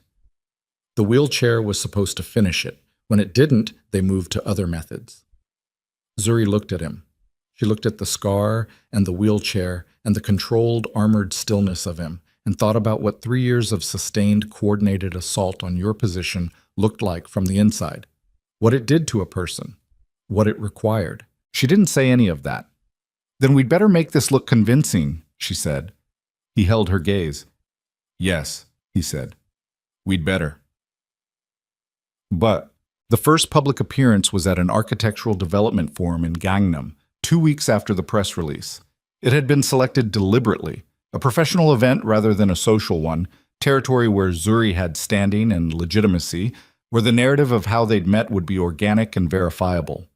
The wheelchair was supposed to finish it. When it didn't, they moved to other methods. Zuri looked at him. She looked at the scar and the wheelchair and the controlled, armored stillness of him and thought about what 3 years of sustained, coordinated assault on your position looked like from the inside. What it did to a person. What it required. She didn't say any of that. Then we'd better make this look convincing, she said. He held her gaze. Yes, he said. We'd better. But the first public appearance was at an architectural development forum in Gangnam, 2 weeks after the press release. It had been selected deliberately, a professional event rather than a social one, territory where Zuri had standing and legitimacy, where the narrative of how they'd met would be organic and verifiable.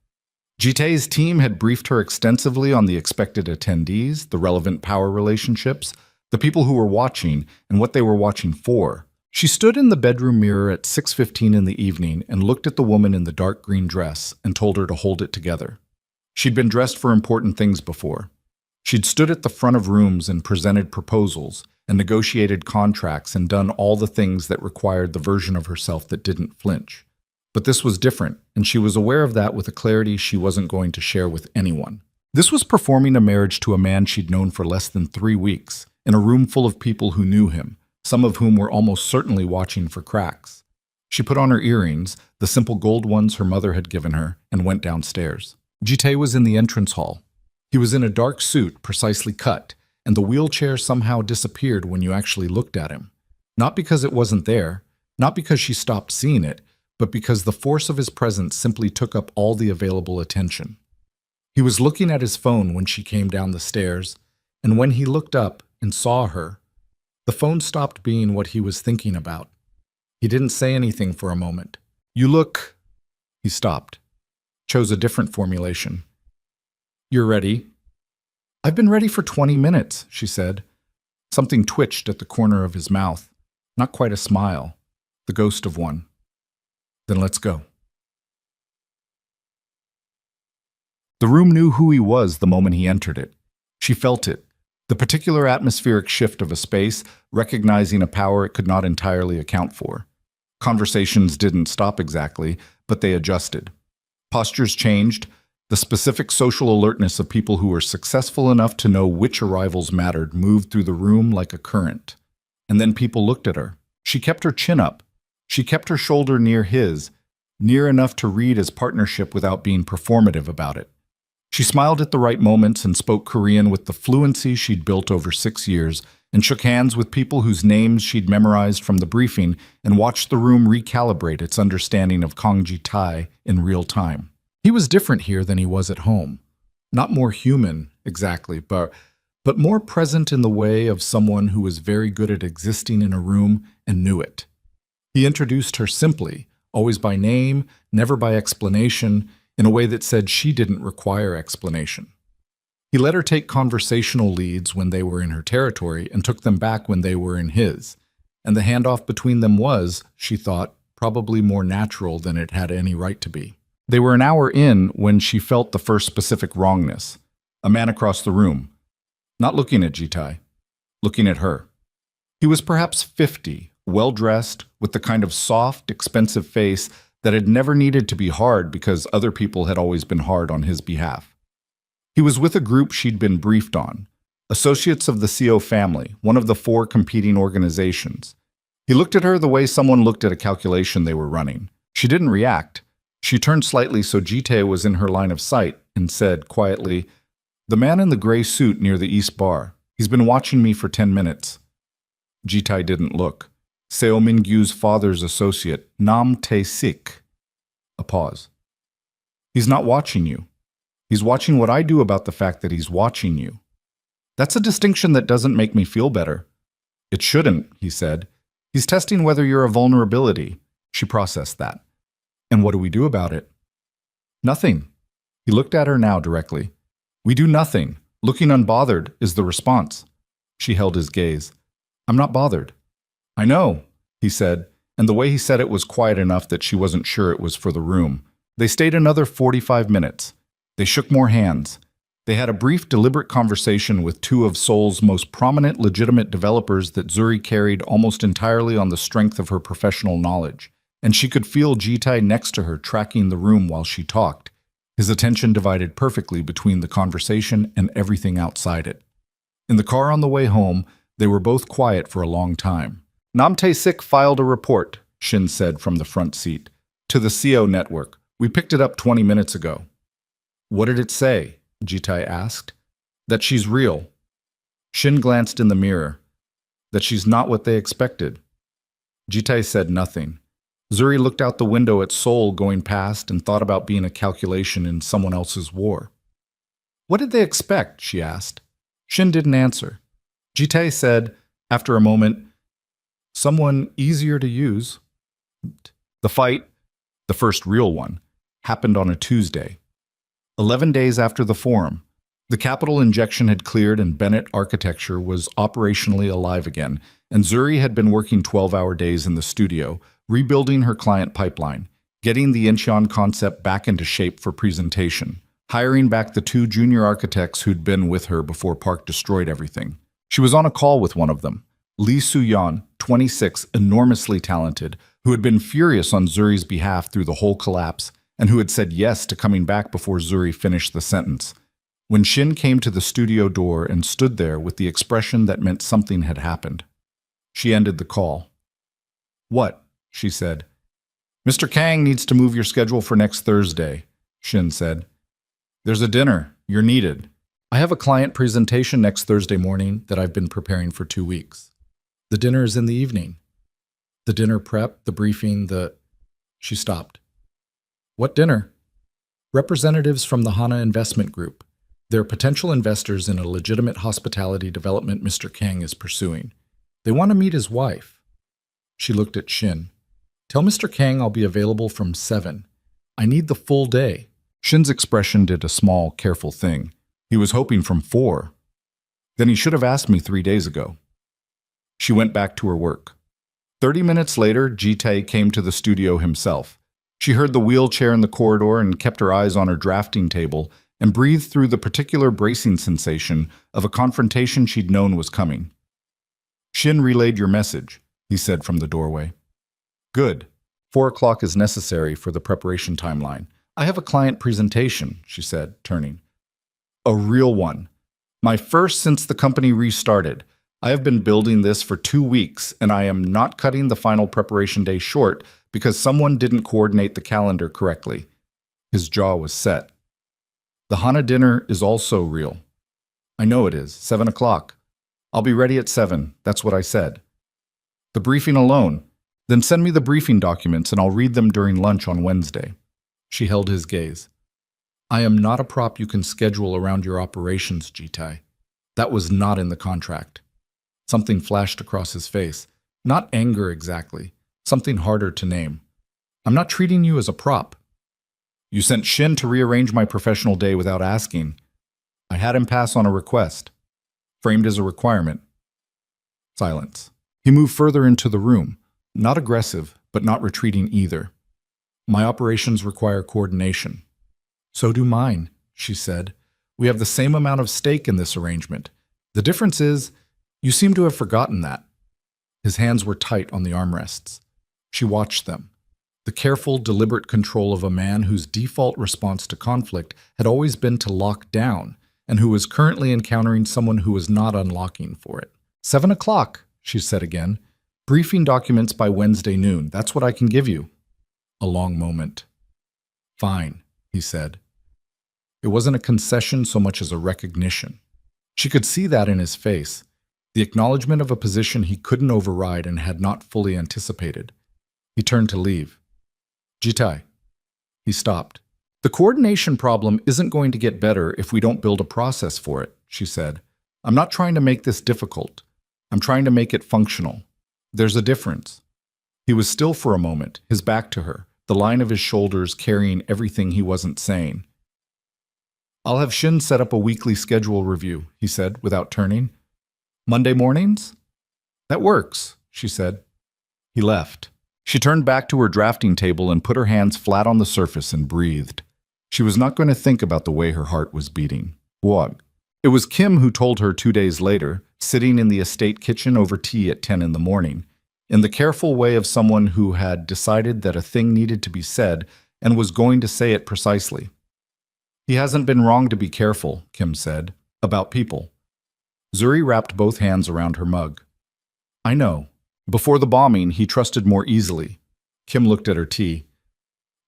Jitae's team had briefed her extensively on the expected attendees, the relevant power relationships, the people who were watching, and what they were watching for. She stood in the bedroom mirror at 6:15 in the evening and looked at the woman in the dark green dress and told her to hold it together. She'd been dressed for important things before. She'd stood at the front of rooms and presented proposals and negotiated contracts and done all the things that required the version of herself that didn't flinch. But this was different, and she was aware of that with a clarity she wasn't going to share with anyone. This was performing a marriage to a man she'd known for less than 3 weeks, in a room full of people who knew him, some of whom were almost certainly watching for cracks. She put on her earrings, the simple gold ones her mother had given her, and went downstairs. Jitae was in the entrance hall. He was in a dark suit, precisely cut, and the wheelchair somehow disappeared when you actually looked at him. Not because it wasn't there, not because she stopped seeing it, but because the force of his presence simply took up all the available attention. He was looking at his phone when she came down the stairs, and when he looked up and saw her, the phone stopped being what he was thinking about. He didn't say anything for a moment. You look... He stopped, chose a different formulation. You're ready? I've been ready for 20 minutes, she said. Something twitched at the corner of his mouth. Not quite a smile, the ghost of one. Then let's go. The room knew who he was the moment he entered it. She felt it, the particular atmospheric shift of a space, recognizing a power it could not entirely account for. Conversations didn't stop exactly, but they adjusted. Postures changed, the specific social alertness of people who were successful enough to know which arrivals mattered moved through the room like a current. And then people looked at her. She kept her chin up. She kept her shoulder near his, near enough to read as partnership without being performative about it. She smiled at the right moments and spoke Korean with the fluency she'd built over 6 years, and shook hands with people whose names she'd memorized from the briefing and watched the room recalibrate its understanding of Kang Ji-tae in real time. He was different here than he was at home. Not more human, exactly, but more present in the way of someone who was very good at existing in a room and knew it. He introduced her simply, always by name, never by explanation, in a way that said she didn't require explanation. He let her take conversational leads when they were in her territory and took them back when they were in his, and the handoff between them was, she thought, probably more natural than it had any right to be. They were an hour in when she felt the first specific wrongness. A man across the room, not looking at Jitai, looking at her. He was perhaps 50, well-dressed, with the kind of soft, expensive face that had never needed to be hard because other people had always been hard on his behalf. He was with a group she'd been briefed on, associates of the CO family, one of the 4 competing organizations. He looked at her the way someone looked at a calculation they were running. She didn't react. She turned slightly so Jitae was in her line of sight and said quietly, "The man in the gray suit near the East Bar. He's been watching me for 10 minutes. Jitai didn't look. Seo Mingyu's father's associate, Nam Tae-sik. A pause. He's not watching you. He's watching what I do about the fact that he's watching you. That's a distinction that doesn't make me feel better. It shouldn't, he said. He's testing whether you're a vulnerability. She processed that. And what do we do about it? Nothing. He looked at her now directly. We do nothing. Looking unbothered is the response. She held his gaze. I'm not bothered. I know, he said, and the way he said it was quiet enough that she wasn't sure it was for the room. They stayed another 45 minutes. They shook more hands. They had a brief, deliberate conversation with two of Seoul's most prominent legitimate developers that Zuri carried almost entirely on the strength of her professional knowledge, and she could feel Jitai next to her tracking the room while she talked, his attention divided perfectly between the conversation and everything outside it. In the car on the way home, they were both quiet for a long time. Nam Tae-sik filed a report, Shin said from the front seat, to the CO network. We picked it up 20 minutes ago. What did it say? Jitai asked. That she's real. Shin glanced in the mirror. That she's not what they expected. Jitai said nothing. Zuri looked out the window at Seoul going past and thought about being a calculation in someone else's war. What did they expect? She asked. Shin didn't answer. Jitai said, after a moment, someone easier to use. The fight, the first real one, happened on a Tuesday. 11 days after the forum, the capital injection had cleared and Bennett architecture was operationally alive again, and Zuri had been working 12-hour days in the studio, rebuilding her client pipeline, getting the Incheon concept back into shape for presentation, hiring back the two junior architects who'd been with her before Park destroyed everything. She was on a call with one of them, Lee Soo-yeon, 26, enormously talented, who had been furious on Zuri's behalf through the whole collapse, and who had said yes to coming back before Zuri finished the sentence. When Shin came to the studio door and stood there with the expression that meant something had happened, she ended the call. What? She said. Mr. Kang needs to move your schedule for next Thursday, Shin said. There's a dinner. You're needed. I have a client presentation next Thursday morning that I've been preparing for 2 weeks. The dinner is in the evening. The dinner prep, the briefing, She stopped. What dinner? Representatives from the Hana Investment Group. They're potential investors in a legitimate hospitality development Mr. Kang is pursuing. They want to meet his wife. She looked at Shin. Tell Mr. Kang I'll be available from 7. I need the full day. Shin's expression did a small, careful thing. He was hoping from 4. Then he should have asked me 3 days ago. She went back to her work. 30 minutes later, Jitai came to the studio himself. She heard the wheelchair in the corridor and kept her eyes on her drafting table and breathed through the particular bracing sensation of a confrontation she'd known was coming. Shin relayed your message, he said from the doorway. Good. 4 o'clock is necessary for the preparation timeline. I have a client presentation, she said, turning. A real one. My first since the company restarted. I have been building this for 2 weeks, and I am not cutting the final preparation day short because someone didn't coordinate the calendar correctly. His jaw was set. The Hana dinner is also real. I know it is. 7 o'clock. I'll be ready at 7. That's what I said. The briefing alone. Then send me the briefing documents and I'll read them during lunch on Wednesday. She held his gaze. I am not a prop you can schedule around your operations, Jitai. That was not in the contract. Something flashed across his face. Not anger exactly. Something harder to name. I'm not treating you as a prop. You sent Shin to rearrange my professional day without asking. I had him pass on a request. Framed as a requirement. Silence. He moved further into the room. Not aggressive, but not retreating either. My operations require coordination. So do mine, she said. We have the same amount of stake in this arrangement. The difference is, you seem to have forgotten that. His hands were tight on the armrests. She watched them. The careful, deliberate control of a man whose default response to conflict had always been to lock down, and who was currently encountering someone who was not unlocking for it. 7 o'clock, she said again. Briefing documents by Wednesday noon. That's what I can give you. A long moment. Fine, he said. It wasn't a concession so much as a recognition. She could see that in his face. the acknowledgement of a position he couldn't override and had not fully anticipated. He turned to leave. Jitai. He stopped. The coordination problem isn't going to get better if we don't build a process for it, she said. I'm not trying to make this difficult. I'm trying to make it functional. There's a difference. He was still for a moment, his back to her, the line of his shoulders carrying everything he wasn't saying. I'll have Shin set up a weekly schedule review, he said, without turning. Monday mornings? That works, she said. He left. She turned back to her drafting table and put her hands flat on the surface and breathed. She was not going to think about the way her heart was beating. What? It was Kim who told her 2 days later, sitting in the estate kitchen over tea at 10 in the morning, in the careful way of someone who had decided that a thing needed to be said and was going to say it precisely. He hasn't been wrong to be careful, Kim said, about people. Zuri wrapped both hands around her mug. I know. Before the bombing, he trusted more easily. Kim looked at her tea.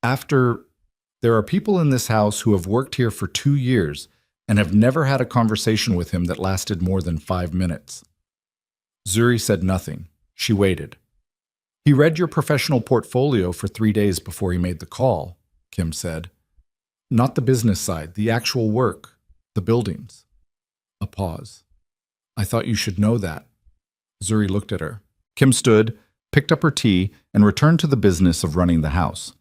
There are people in this house who have worked here for 2 years and have never had a conversation with him that lasted more than 5 minutes. Zuri said nothing. She waited. He read your professional portfolio for 3 days before he made the call, Kim said. Not the business side, the actual work, the buildings. A pause. I thought you should know that. Zuri looked at her. Kim stood, picked up her tea, and returned to the business of running the house.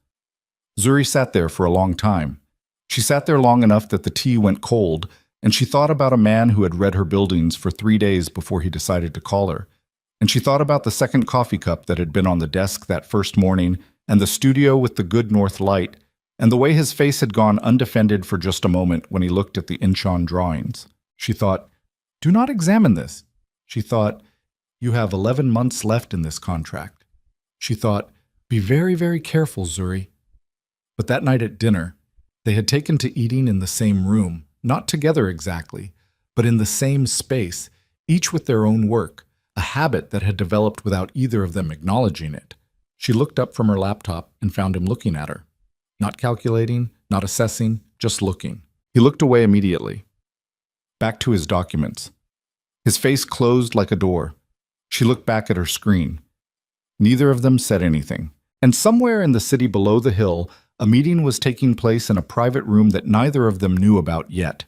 Zuri sat there for a long time. She sat there long enough that the tea went cold, and she thought about a man who had read her buildings for 3 days before he decided to call her. And she thought about the second coffee cup that had been on the desk that first morning, and the studio with the good north light, and the way his face had gone undefended for just a moment when he looked at the Incheon drawings. She thought, do not examine this. She thought, you have 11 months left in this contract. She thought, be very, very careful, Zuri. But that night at dinner, they had taken to eating in the same room, not together exactly, but in the same space, each with their own work, a habit that had developed without either of them acknowledging it. She looked up from her laptop and found him looking at her. Not calculating, not assessing, just looking. He looked away immediately. Back to his documents. His face closed like a door. She looked back at her screen. Neither of them said anything. And somewhere in the city below the hill, a meeting was taking place in a private room that neither of them knew about yet.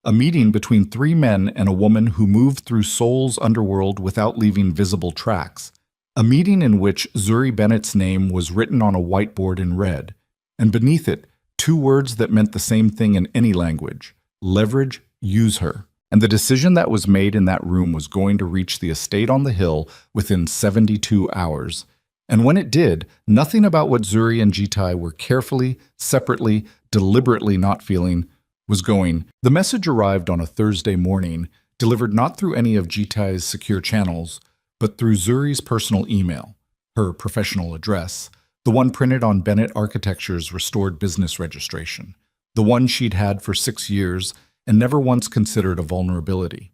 A meeting between 3 men and a woman who moved through Seoul's underworld without leaving visible tracks. A meeting in which Zuri Bennett's name was written on a whiteboard in red, and beneath it, 2 words that meant the same thing in any language: leverage, use her. And the decision that was made in that room was going to reach the estate on the hill within 72 hours. And when it did, nothing about what Zuri and Jitai were carefully, separately, deliberately not feeling was going. The message arrived on a Thursday morning, delivered not through any of Jitai's secure channels, but through Zuri's personal email, her professional address, the one printed on Bennett Architecture's restored business registration, the one she'd had for 6 years and never once considered a vulnerability.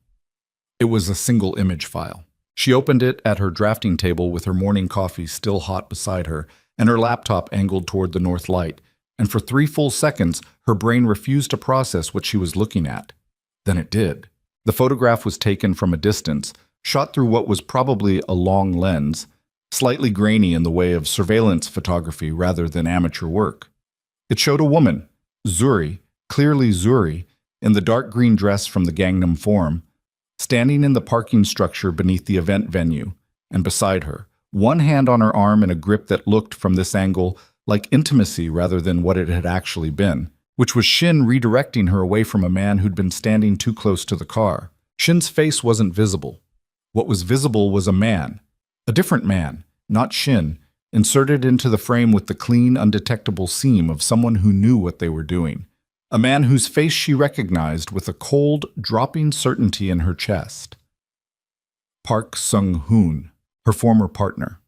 It was a single image file. She opened it at her drafting table with her morning coffee still hot beside her and her laptop angled toward the north light, and for 3 full seconds her brain refused to process what she was looking at. Then it did. The photograph was taken from a distance, shot through what was probably a long lens, slightly grainy in the way of surveillance photography rather than amateur work. It showed a woman, Zuri, clearly Zuri, in the dark green dress from the Gangnam Forum, standing in the parking structure beneath the event venue, and beside her, one hand on her arm in a grip that looked from this angle like intimacy rather than what it had actually been, which was Shin redirecting her away from a man who'd been standing too close to the car. Shin's face wasn't visible. What was visible was a man, a different man, not Shin, inserted into the frame with the clean, undetectable seam of someone who knew what they were doing. A man whose face she recognized with a cold, dropping certainty in her chest. Park Sung-hoon, her former partner.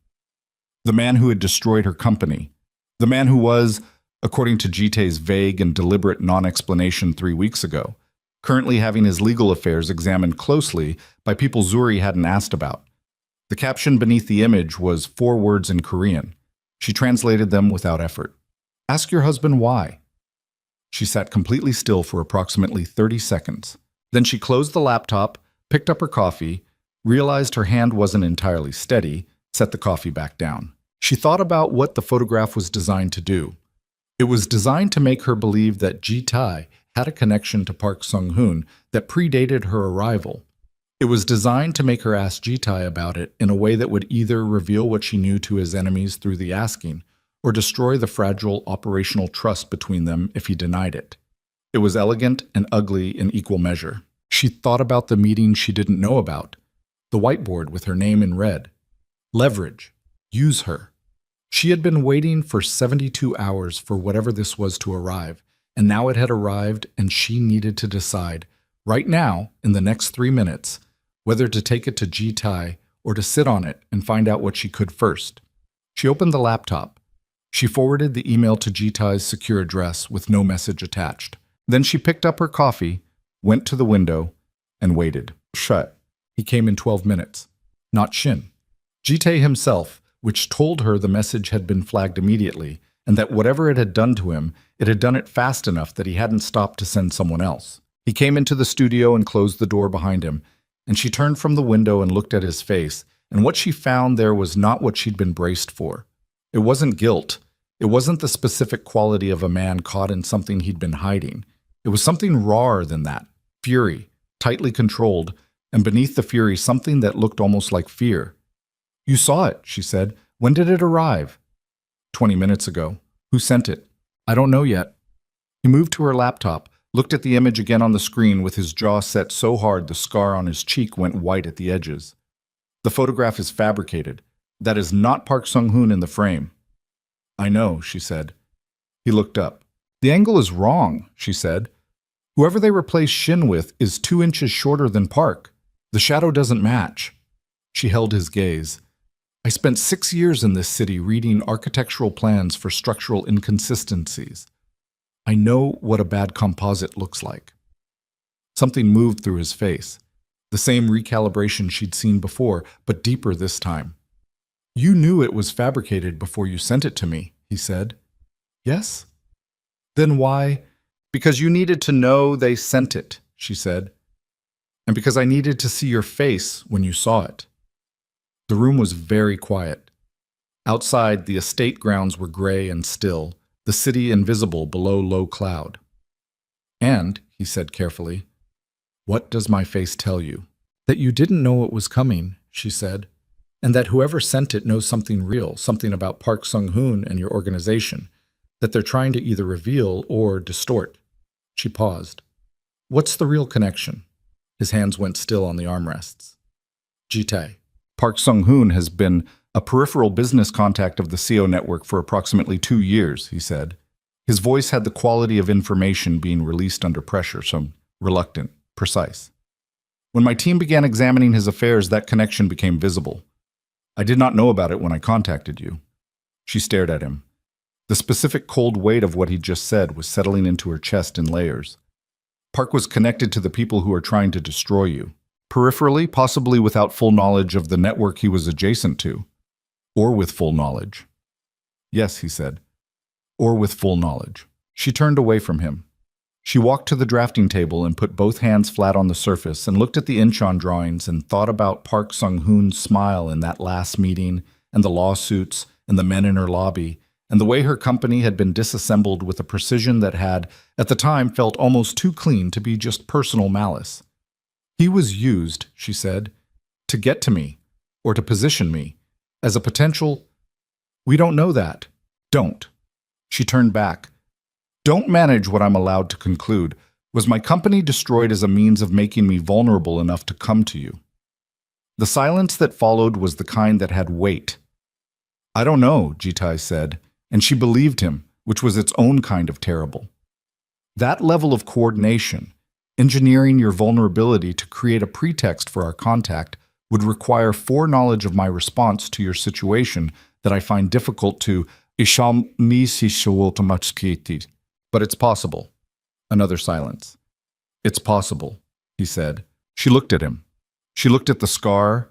The man who had destroyed her company. The man who was, according to Jitae's vague and deliberate non-explanation 3 weeks ago, currently having his legal affairs examined closely by people Zuri hadn't asked about. The caption beneath the image was 4 words in Korean. She translated them without effort. Ask your husband why. She sat completely still for approximately 30 seconds. Then she closed the laptop, picked up her coffee, realized her hand wasn't entirely steady, set the coffee back down. She thought about what the photograph was designed to do. It was designed to make her believe that Ji-tae had a connection to Park Sung-hoon that predated her arrival. It was designed to make her ask Ji-tae about it in a way that would either reveal what she knew to his enemies through the asking, or destroy the fragile operational trust between them if he denied it. It was elegant and ugly in equal measure. She thought about the meeting she didn't know about, the whiteboard with her name in red. Leverage. Use her. She had been waiting for 72 hours for whatever this was to arrive, and now it had arrived and she needed to decide, right now, in the next 3 minutes, whether to take it to Ji-tae or to sit on it and find out what she could first. She opened the laptop. She forwarded the email to Ji-tae's secure address with no message attached. Then she picked up her coffee, went to the window, and waited. Shut. He came in 12 minutes. Not Shin. Ji-tae himself, which told her the message had been flagged immediately, and that whatever it had done to him, it had done it fast enough that he hadn't stopped to send someone else. He came into the studio and closed the door behind him, and she turned from the window and looked at his face, and what she found there was not what she'd been braced for. It wasn't guilt. It wasn't the specific quality of a man caught in something he'd been hiding. It was something rawer than that. Fury, tightly controlled, and beneath the fury something that looked almost like fear. "You saw it," she said. "When did it arrive?" 20 minutes ago. "Who sent it?" "I don't know yet." He moved to her laptop, looked at the image again on the screen with his jaw set so hard the scar on his cheek went white at the edges. "The photograph is fabricated. That is not Park Sung-hoon in the frame." "I know," she said. He looked up. "The angle is wrong," she said. "Whoever they replaced Shin with is 2 inches shorter than Park. The shadow doesn't match." She held his gaze. "I spent 6 years in this city reading architectural plans for structural inconsistencies. I know what a bad composite looks like." Something moved through his face. The same recalibration she'd seen before, but deeper this time. "You knew it was fabricated before you sent it to me," he said. "Yes?" "Then why?" "Because you needed to know they sent it," she said. "And because I needed to see your face when you saw it." The room was very quiet. Outside, the estate grounds were gray and still, the city invisible below low cloud. "And," he said carefully, "what does my face tell you?" "That you didn't know it was coming," she said, "and that whoever sent it knows something real, something about Park Sung-hoon and your organization, that they're trying to either reveal or distort." She paused. "What's the real connection?" His hands went still on the armrests. "Ji-tae. Park Sung-hoon has been a peripheral business contact of the CO network for approximately 2 years," he said. His voice had the quality of information being released under pressure, so reluctant, precise. "When my team began examining his affairs, that connection became visible. I did not know about it when I contacted you." She stared at him. The specific cold weight of what he'd just said was settling into her chest in layers. "Park was connected to the people who are trying to destroy you. Peripherally, possibly without full knowledge of the network he was adjacent to. Or with full knowledge." "Yes," he said. "Or with full knowledge." She turned away from him. She walked to the drafting table and put both hands flat on the surface and looked at the Incheon drawings and thought about Park Sung-hoon's smile in that last meeting and the lawsuits and the men in her lobby and the way her company had been disassembled with a precision that had, at the time, felt almost too clean to be just personal malice. "He was used," she said, "to get to me, or to position me, as a potential—" "We don't know that." "Don't." She turned back. "Don't manage what I'm allowed to conclude. Was my company destroyed as a means of making me vulnerable enough to come to you?" The silence that followed was the kind that had weight. "I don't know," Ji-tae said, and she believed him, which was its own kind of terrible. That level of coordination, engineering your vulnerability to create a pretext for our contact, would require foreknowledge of my response to your situation that I find difficult to but it's possible. Another silence. "It's possible," he said. She looked at him. She looked at the scar,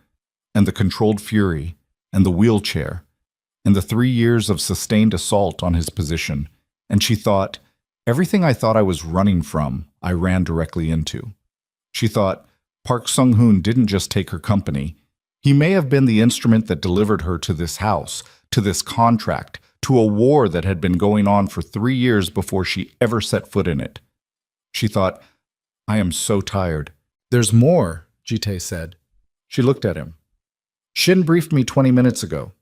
and the controlled fury, and the wheelchair, and the 3 years of sustained assault on his position, and she thought, everything I thought I was running from, I ran directly into. She thought, Park Sung-hoon didn't just take her company. He may have been the instrument that delivered her to this house, to this contract, to a war that had been going on for 3 years before she ever set foot in it. She thought, I am so tired. There's more, Ji-tae said. She looked at him. Shin briefed me 20 minutes ago.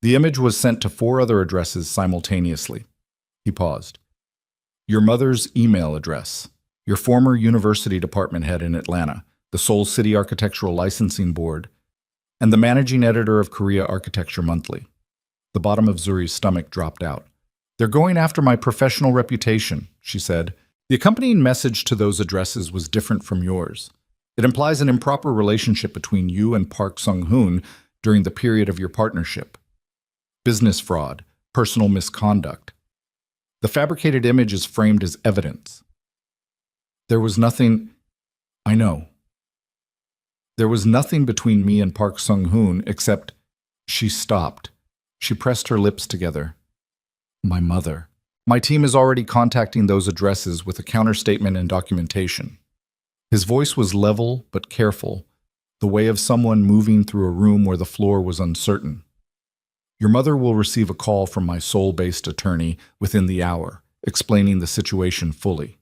The image was sent to 4 other addresses simultaneously. He paused. Your mother's email address, your former university department head in Atlanta, the Seoul City Architectural Licensing Board, and the managing editor of Korea Architecture Monthly. The bottom of Zuri's stomach dropped out. They're going after my professional reputation, she said. The accompanying message to those addresses was different from yours. It implies an improper relationship between you and Park Sung-hoon during the period of your partnership. Business fraud, personal misconduct. The fabricated image is framed as evidence. There was nothing... I know. There was nothing between me and Park Sung-hoon except... She stopped. She pressed her lips together. My mother. My team is already contacting those addresses with a counterstatement and documentation. His voice was level but careful, the way of someone moving through a room where the floor was uncertain. Your mother will receive a call from my Seoul-based attorney within the hour, explaining the situation fully.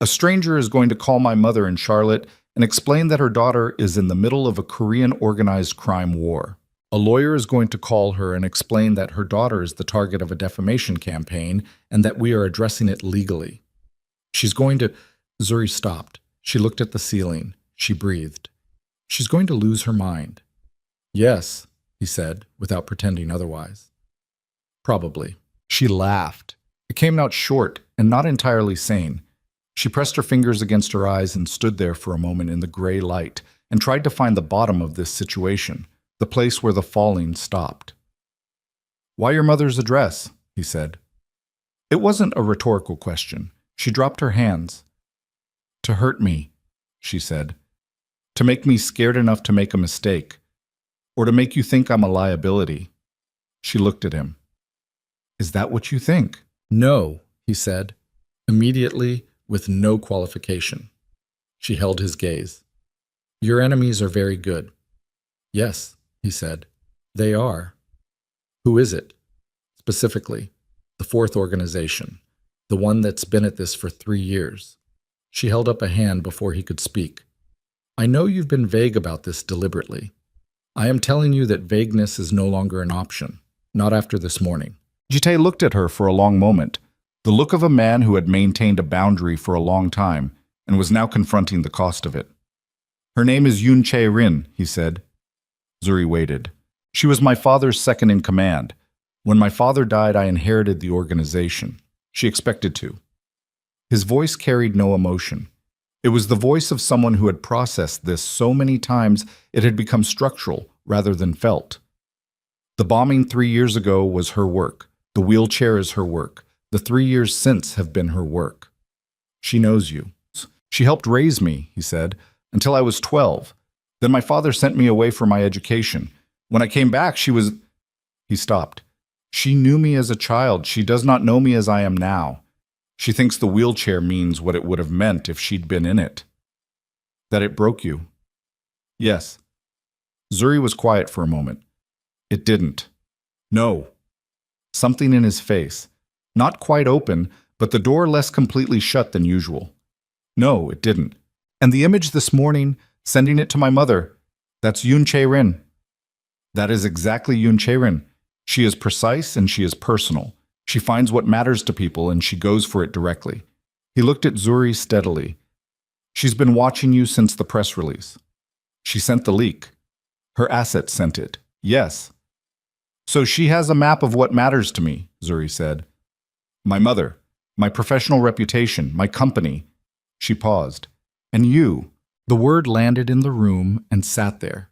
A stranger is going to call my mother in Charlotte and explain that her daughter is in the middle of a Korean organized crime war. A lawyer is going to call her and explain that her daughter is the target of a defamation campaign and that we are addressing it legally. She's going to... Zuri stopped. She looked at the ceiling. She breathed. She's going to lose her mind. Yes, he said, without pretending otherwise. Probably. She laughed. It came out short and not entirely sane. She pressed her fingers against her eyes and stood there for a moment in the gray light and tried to find the bottom of this situation, the place where the falling stopped. Why your mother's address? He said. It wasn't a rhetorical question. She dropped her hands. To hurt me, she said. To make me scared enough to make a mistake. Or to make you think I'm a liability. She looked at him. Is that what you think? No, he said, immediately, with no qualification. She held his gaze. Your enemies are very good. Yes, he said. They are. Who is it? Specifically, the 4th organization, the one that's been at this for 3 years. She held up a hand before he could speak. I know you've been vague about this deliberately. I am telling you that vagueness is no longer an option, not after this morning. Ji-tae looked at her for a long moment, the look of a man who had maintained a boundary for a long time and was now confronting the cost of it. Her name is Yoon Chae-rin, he said. Zuri waited. She was my father's second in command. When my father died, I inherited the organization. She expected to. His voice carried no emotion. It was the voice of someone who had processed this so many times it had become structural rather than felt. The bombing 3 years ago was her work. The wheelchair is her work. The 3 years since have been her work. She knows you. She helped raise me, he said, until I was 12. Then my father sent me away for my education. When I came back, she was... He stopped. She knew me as a child. She does not know me as I am now. She thinks the wheelchair means what it would have meant if she'd been in it. That it broke you. Yes. Zuri was quiet for a moment. It didn't. No. Something in his face. Not quite open, but the door less completely shut than usual. No, it didn't. And the image this morning, sending it to my mother, that's Yoon Chae-rin. That is exactly Yoon Chae-rin. She is precise and she is personal. She finds what matters to people and she goes for it directly. He looked at Zuri steadily. She's been watching you since the press release. She sent the leak. Her assets sent it. Yes. So she has a map of what matters to me, Zuri said. My mother, my professional reputation, my company. She paused. And you. The word landed in the room and sat there.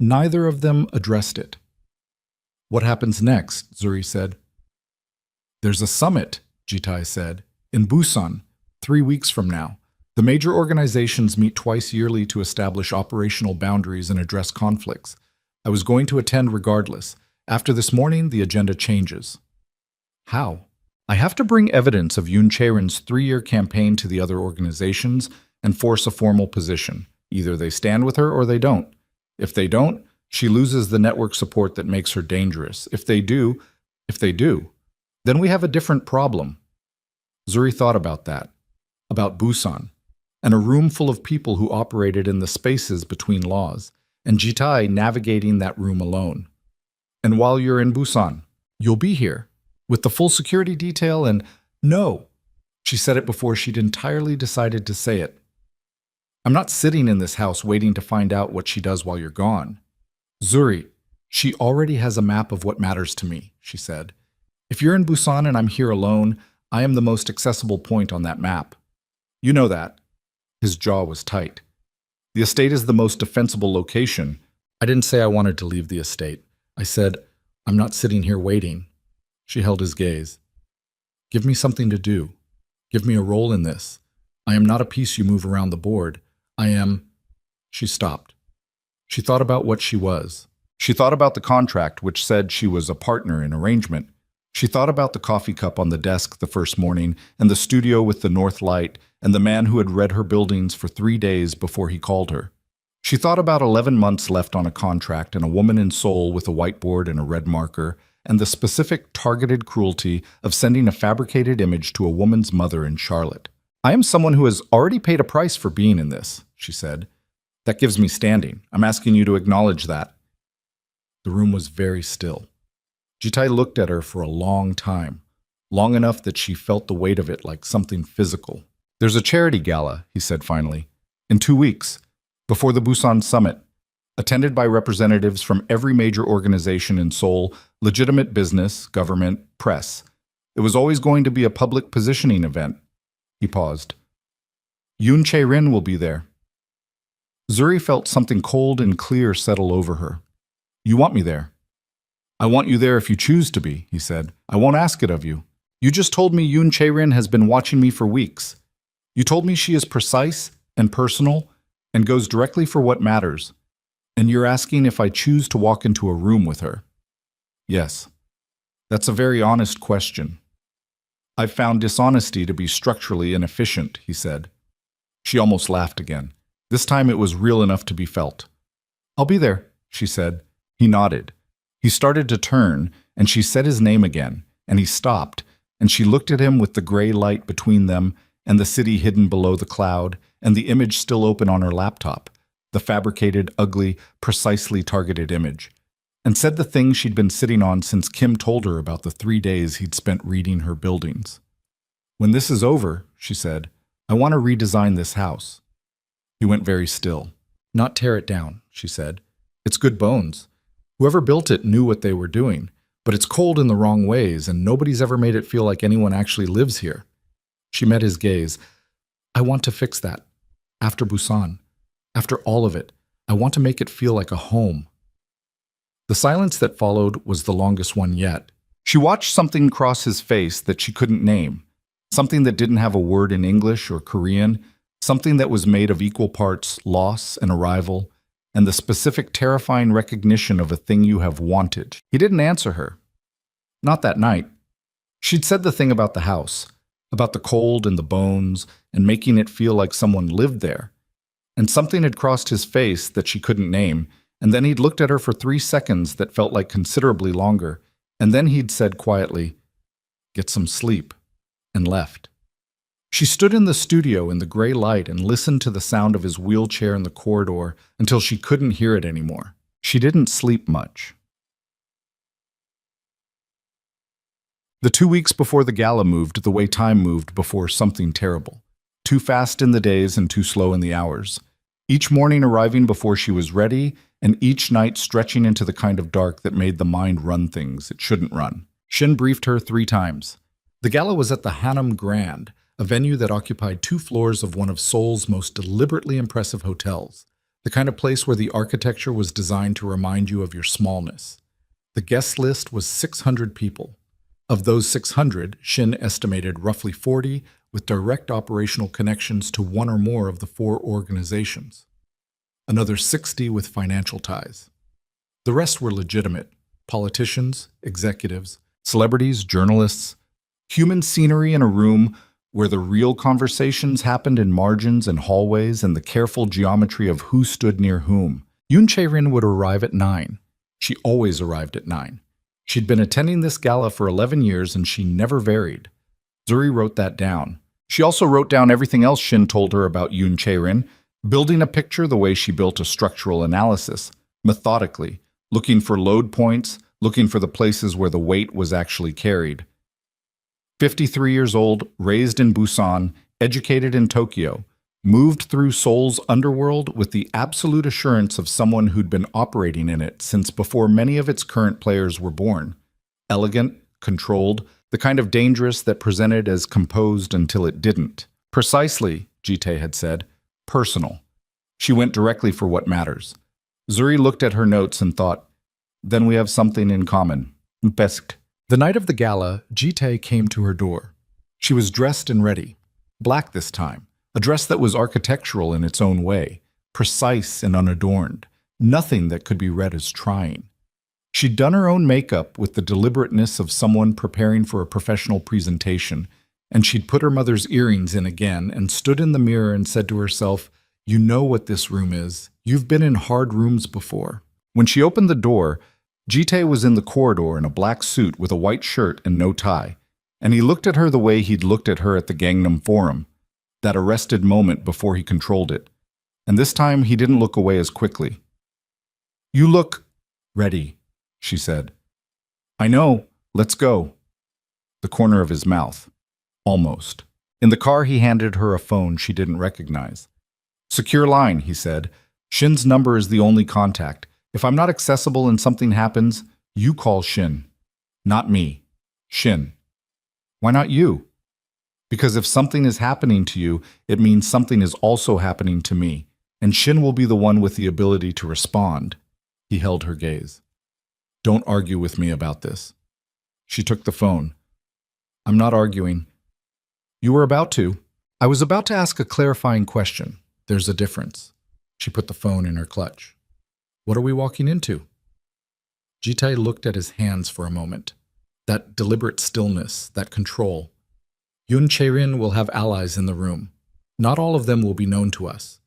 Neither of them addressed it. What happens next? Zuri said. There's a summit, Ji-tae said, in Busan, 3 weeks from now. The major organizations meet twice yearly to establish operational boundaries and address conflicts. I was going to attend regardless. After this morning, the agenda changes. How? I have to bring evidence of Yoon Chae-rin's 3-year campaign to the other organizations and force a formal position. Either they stand with her or they don't. If they don't, she loses the network support that makes her dangerous. If they do, then we have a different problem. Zuri thought about that, about Busan, and a room full of people who operated in the spaces between laws, and Jitai navigating that room alone. And while you're in Busan, you'll be here, with the full security detail and no. She said it before she'd entirely decided to say it. I'm not sitting in this house waiting to find out what she does while you're gone. Zuri, she already has a map of what matters to me, she said. If you're in Busan and I'm here alone, I am the most accessible point on that map. You know that. His jaw was tight. The estate is the most defensible location. I didn't say I wanted to leave the estate. I said, I'm not sitting here waiting. She held his gaze. Give me something to do. Give me a role in this. I am not a piece you move around the board. I am... She stopped. She thought about what she was. She thought about the contract which said she was a partner in arrangement. She thought about the coffee cup on the desk the first morning, and the studio with the north light, and the man who had read her buildings for 3 days before he called her. She thought about 11 months left on a contract and a woman in Seoul with a whiteboard and a red marker, and the specific targeted cruelty of sending a fabricated image to a woman's mother in Charlotte. I am someone who has already paid a price for being in this, she said. That gives me standing. I'm asking you to acknowledge that. The room was very still. Jitai looked at her for a long time, long enough that she felt the weight of it like something physical. There's a charity gala, he said finally, in 2 weeks, before the Busan Summit, attended by representatives from every major organization in Seoul, legitimate business, government, press. It was always going to be a public positioning event. He paused. Yoon Chae-rin will be there. Zuri felt something cold and clear settle over her. You want me there? I want you there if you choose to be, he said. I won't ask it of you. You just told me Yoon Chae-rin has been watching me for weeks. You told me she is precise and personal and goes directly for what matters. And you're asking if I choose to walk into a room with her. Yes. That's a very honest question. I've found dishonesty to be structurally inefficient, he said. She almost laughed again. This time it was real enough to be felt. I'll be there, she said. He nodded. He started to turn, and she said his name again, and he stopped, and she looked at him with the gray light between them and the city hidden below the cloud and the image still open on her laptop, the fabricated, ugly, precisely targeted image, and said the thing she'd been sitting on since Kim told her about the 3 days he'd spent reading her buildings. When this is over, she said, I want to redesign this house. He went very still. Not tear it down, she said. It's good bones. Whoever built it knew what they were doing, but it's cold in the wrong ways, and nobody's ever made it feel like anyone actually lives here. She met his gaze. I want to fix that. After Busan. After all of it. I want to make it feel like a home. The silence that followed was the longest one yet. She watched something cross his face that she couldn't name, something that didn't have a word in English or Korean, something that was made of equal parts loss and arrival, and the specific terrifying recognition of a thing you have wanted. He didn't answer her. Not that night. She'd said the thing about the house, about the cold and the bones, and making it feel like someone lived there. And something had crossed his face that she couldn't name, and then he'd looked at her for 3 seconds that felt like considerably longer, and then he'd said quietly, "Get some sleep," and left. She stood in the studio in the gray light and listened to the sound of his wheelchair in the corridor until she couldn't hear it anymore. She didn't sleep much. The 2 weeks before the gala moved the way time moved before something terrible. Too fast in the days and too slow in the hours. Each morning arriving before she was ready, and each night stretching into the kind of dark that made the mind run things it shouldn't run. Shin briefed her 3 times. The gala was at the Hanam Grand, a venue that occupied 2 floors of one of Seoul's most deliberately impressive hotels, the kind of place where the architecture was designed to remind you of your smallness. The guest list was 600 people. Of those 600, Shin estimated roughly 40 with direct operational connections to one or more of the 4 organizations. Another 60 with financial ties. The rest were legitimate: politicians, executives, celebrities, journalists. Human scenery in a room where the real conversations happened in margins and hallways and the careful geometry of who stood near whom. Yoon Chae-rin would arrive at 9. She always arrived at 9. She'd been attending this gala for 11 years and she never varied. Zuri wrote that down. She also wrote down everything else Shin told her about Yoon Chae-rin, building a picture the way she built a structural analysis, methodically, looking for load points, looking for the places where the weight was actually carried. 53 years old, raised in Busan, educated in Tokyo, moved through Seoul's underworld with the absolute assurance of someone who'd been operating in it since before many of its current players were born. Elegant, controlled, the kind of dangerous that presented as composed until it didn't. Precisely, Jitae had said, personal. She went directly for what matters. Zuri looked at her notes and thought, then we have something in common. Pesk. The night of the gala, Jitae came to her door. She was dressed and ready. Black this time. A dress that was architectural in its own way, precise and unadorned, nothing that could be read as trying. She'd done her own makeup with the deliberateness of someone preparing for a professional presentation, and she'd put her mother's earrings in again and stood in the mirror and said to herself, "You know what this room is. You've been in hard rooms before." When she opened the door, Jitae was in the corridor in a black suit with a white shirt and no tie, and he looked at her the way he'd looked at her at the Gangnam Forum, that arrested moment before he controlled it. And this time he didn't look away as quickly. "You look ready," she said. "I know. Let's go." The corner of his mouth. Almost. In the car he handed her a phone she didn't recognize. "Secure line," he said. "Shin's number is the only contact. If I'm not accessible and something happens, you call Shin. Not me. Shin." "Why not you?" "Because if something is happening to you, it means something is also happening to me, and Shin will be the one with the ability to respond." He held her gaze. "Don't argue with me about this." She took the phone. "I'm not arguing." "You were about to." "I was about to ask a clarifying question. There's a difference." She put the phone in her clutch. "What are we walking into?" Jitae looked at his hands for a moment. That deliberate stillness, that control. Yoon Chae-rin will have allies in the room. Not all of them will be known to us.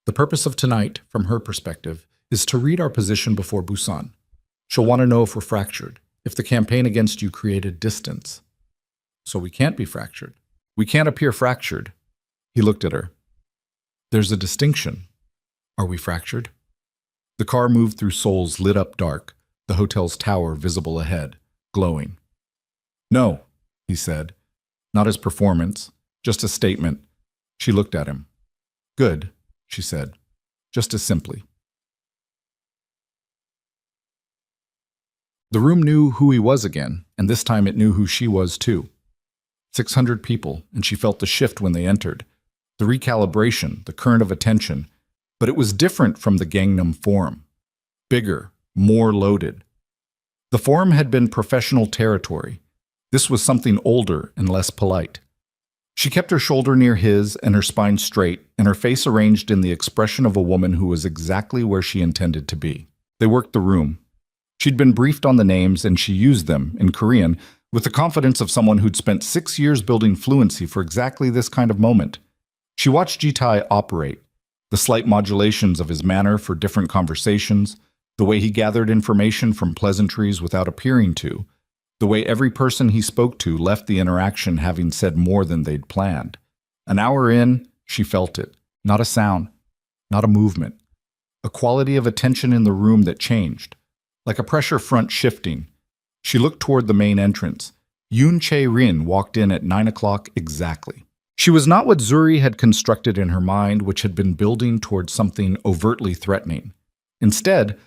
The purpose of tonight, from her perspective, is to read our position before Busan. She'll want to know if we're fractured, if the campaign against you created distance. So we can't be fractured. We can't appear fractured. He looked at her. There's a distinction. Are we fractured? The car moved through Seoul's lit-up dark, the hotel's tower visible ahead, glowing. "No," he said. Not his performance, just a statement. She looked at him. "Good," she said, just as simply. The room knew who he was again, and this time it knew who she was too. 600 people, and she felt the shift when they entered. The recalibration, the current of attention. But it was different from the Gangnam Forum. Bigger, more loaded. The Forum had been professional territory. This was something older and less polite. She kept her shoulder near his and her spine straight, and her face arranged in the expression of a woman who was exactly where she intended to be. They worked the room. She'd been briefed on the names, and she used them, in Korean, with the confidence of someone who'd spent 6 years building fluency for exactly this kind of moment. She watched Jitae operate, the slight modulations of his manner for different conversations, the way he gathered information from pleasantries without appearing to, the way every person he spoke to left the interaction having said more than they'd planned. An hour in, she felt it. Not a sound, not a movement. A quality of attention in the room that changed, like a pressure front shifting. She looked toward the main entrance. Yoon Chae-rin walked in at 9 o'clock exactly. She was not what Zuri had constructed in her mind, which had been building toward something overtly threatening. Instead,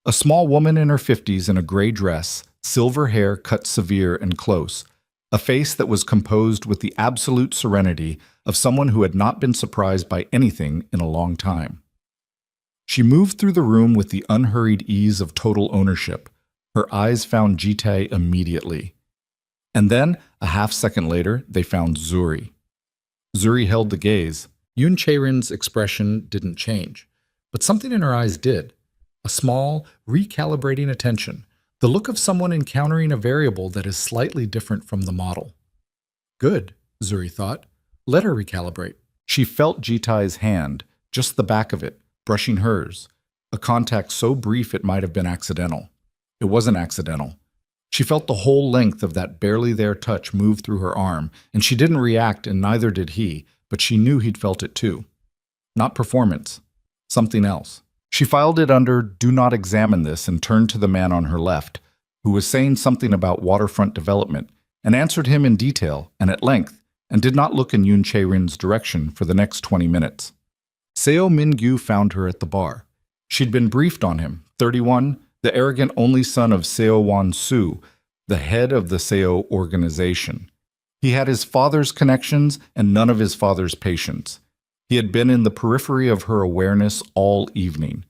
a small woman in her 50s in a gray dress, silver hair cut severe and close, a face that was composed with the absolute serenity of someone who had not been surprised by anything in a long time. She moved through the room with the unhurried ease of total ownership. Her eyes found Jitae immediately. And then, a half-second later, they found Zuri. Zuri held the gaze. Yoon Chae-rin's expression didn't change, but something in her eyes did. A small, recalibrating attention, the look of someone encountering a variable that is slightly different from the model. Good, Zuri thought. Let her recalibrate. She felt Jitai's hand, just the back of it, brushing hers, a contact so brief it might have been accidental. It wasn't accidental. She felt the whole length of that barely there touch move through her arm, and she didn't react and neither did he, but she knew he'd felt it too. Not performance. Something else. She filed it under "Do not examine this" and turned to the man on her left, who was saying something about waterfront development, and answered him in detail and at length, and did not look in Yoon Chae-rin's direction for the next 20 minutes. Seo Min-gyu found her at the bar. She'd been briefed on him, 31, the arrogant only son of Seo Won-soo, the head of the Seo organization. He had his father's connections and none of his father's patience. He had been in the periphery of her awareness all evening.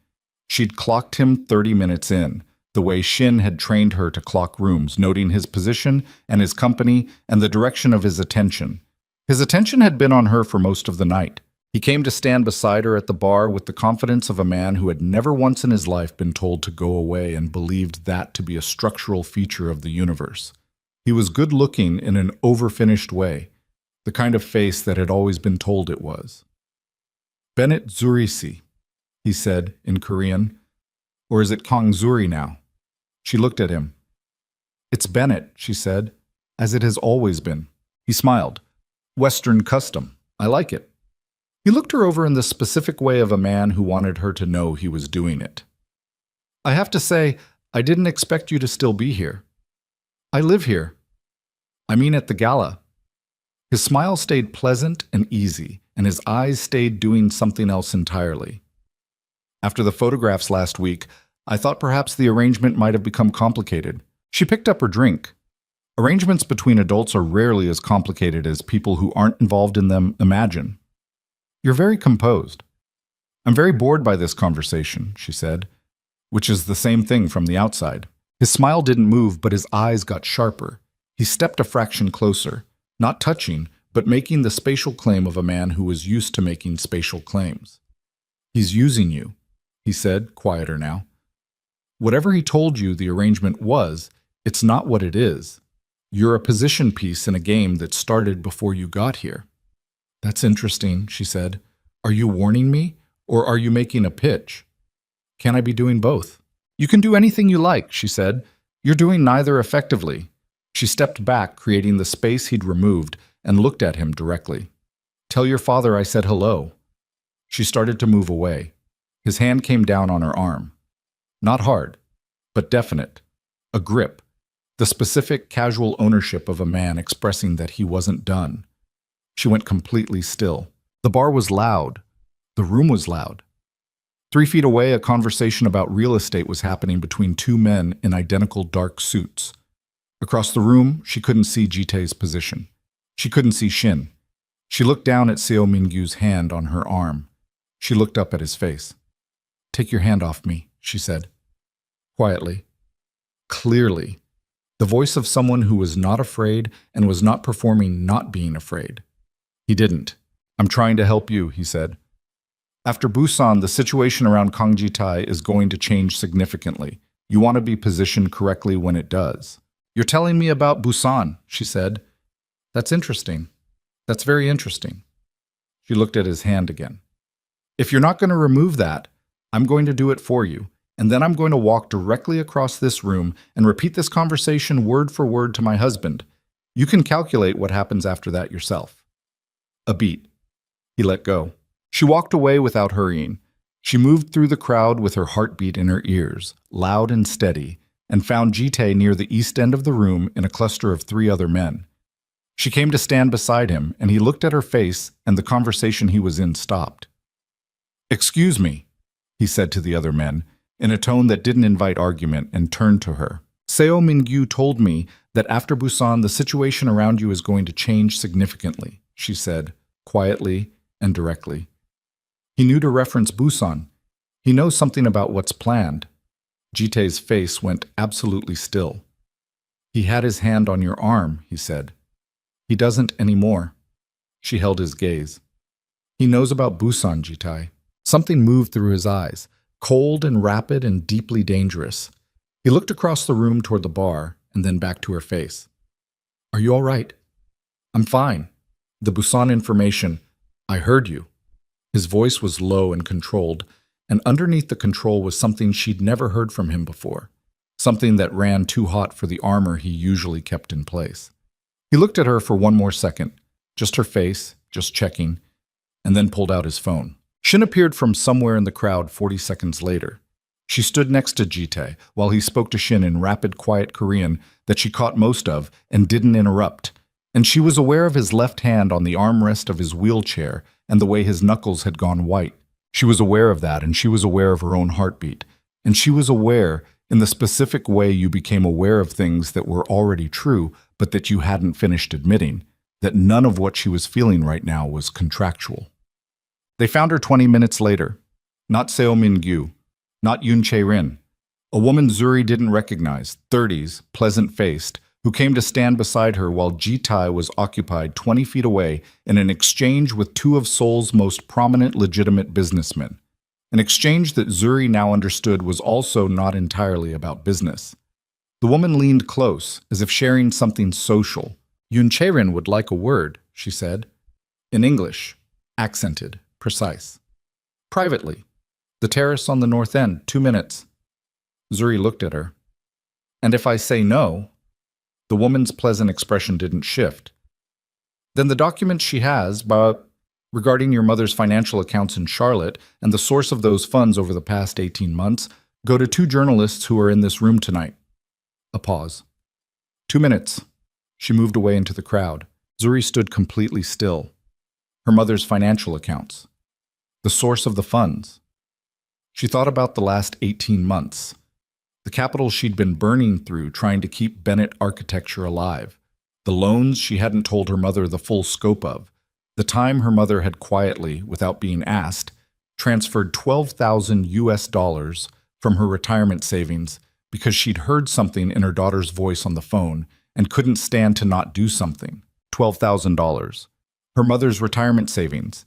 She'd clocked him 30 minutes in, the way Shin had trained her to clock rooms, noting his position and his company and the direction of his attention. His attention had been on her for most of the night. He came to stand beside her at the bar with the confidence of a man who had never once in his life been told to go away and believed that to be a structural feature of the universe. He was good-looking in an overfinished way, the kind of face that had always been told it was. "Bennett Zuri-si," he said in Korean. "Or is it Kong Zuri now?" She looked at him. "It's Bennett," she said, "as it has always been." He smiled. "Western custom. I like it." He looked her over in the specific way of a man who wanted her to know he was doing it. "I have to say, I didn't expect you to still be here. I live here. I mean at the gala." His smile stayed pleasant and easy, and his eyes stayed doing something else entirely. "After the photographs last week, I thought perhaps the arrangement might have become complicated." She picked up her drink. Arrangements between adults are rarely as complicated as people who aren't involved in them imagine. "You're very composed." "I'm very bored by this conversation," she said, which is the same thing from the outside. His smile didn't move, but his eyes got sharper. He stepped a fraction closer, not touching, but making the spatial claim of a man who was used to making spatial claims. "He's using you," he said, quieter now. "Whatever he told you the arrangement was, it's not what it is. You're a position piece in a game that started before you got here." "That's interesting," she said. "Are you warning me, or are you making a pitch? Can I be doing both?" "You can do anything you like," she said. "You're doing neither effectively." She stepped back, creating the space he'd removed, and looked at him directly. "Tell your father I said hello." She started to move away. His hand came down on her arm. Not hard, but definite. A grip. The specific, casual ownership of a man expressing that he wasn't done. She went completely still. The bar was loud. The room was loud. 3 feet away, a conversation about real estate was happening between two men in identical dark suits. Across the room, she couldn't see Jitae's position. She couldn't see Shin. She looked down at Seo Min-gyu's hand on her arm. She looked up at his face. "Take your hand off me," she said. Quietly. Clearly. The voice of someone who was not afraid and was not performing not being afraid. He didn't. "I'm trying to help you," he said. "After Busan, the situation around Kang Ji-tae is going to change significantly. You want to be positioned correctly when it does." "You're telling me about Busan," she said. "That's interesting. That's very interesting." She looked at his hand again. "If you're not going to remove that, I'm going to do it for you, and then I'm going to walk directly across this room and repeat this conversation word for word to my husband. You can calculate what happens after that yourself." A beat. He let go. She walked away without hurrying. She moved through the crowd with her heartbeat in her ears, loud and steady, and found Jitae near the east end of the room in a cluster of 3 other men. She came to stand beside him, and he looked at her face, and the conversation he was in stopped. "Excuse me," he said to the other men, in a tone that didn't invite argument, and turned to her. "Seo Min-gyu told me that after Busan, the situation around you is going to change significantly," she said, quietly and directly. He knew to reference Busan. He knows something about what's planned. Jitae's face went absolutely still. "He had his hand on your arm," he said. "He doesn't anymore." She held his gaze. "He knows about Busan, Jitae." Something moved through his eyes, cold and rapid and deeply dangerous. He looked across the room toward the bar and then back to her face. "Are you all right?" "I'm fine." The Busan information. I heard you. His voice was low and controlled, and underneath the control was something she'd never heard from him before, something that ran too hot for the armor he usually kept in place. He looked at her for one more second, just her face, just checking, and then pulled out his phone. Shin appeared from somewhere in the crowd 40 seconds later. She stood next to Jitae while he spoke to Shin in rapid, quiet Korean that she caught most of and didn't interrupt, and she was aware of his left hand on the armrest of his wheelchair and the way his knuckles had gone white. She was aware of that, and she was aware of her own heartbeat, and she was aware in the specific way you became aware of things that were already true but that you hadn't finished admitting, that none of what she was feeling right now was contractual. They found her 20 minutes later. Not Seo Min-gyu, not Yoon Chae-rin. A woman Zuri didn't recognize, 30s, pleasant-faced, who came to stand beside her while Ji-tae was occupied 20 feet away in an exchange with two of Seoul's most prominent legitimate businessmen. An exchange that Zuri now understood was also not entirely about business. The woman leaned close, as if sharing something social. Yoon Chae-rin would like a word, she said. In English, accented, precise. Privately. The terrace on the north end, 2 minutes. Zuri looked at her. And if I say no? The woman's pleasant expression didn't shift. Then the documents she has, regarding your mother's financial accounts in Charlotte and the source of those funds over the past 18 months, go to 2 journalists who are in this room tonight. A pause. 2 minutes. She moved away into the crowd. Zuri stood completely still. Her mother's financial accounts. The source of the funds. She thought about the last 18 months. The capital she'd been burning through trying to keep Bennett architecture alive. The loans she hadn't told her mother the full scope of. The time her mother had quietly, without being asked, transferred $12,000 from her retirement savings because she'd heard something in her daughter's voice on the phone and couldn't stand to not do something. $12,000. Her mother's retirement savings.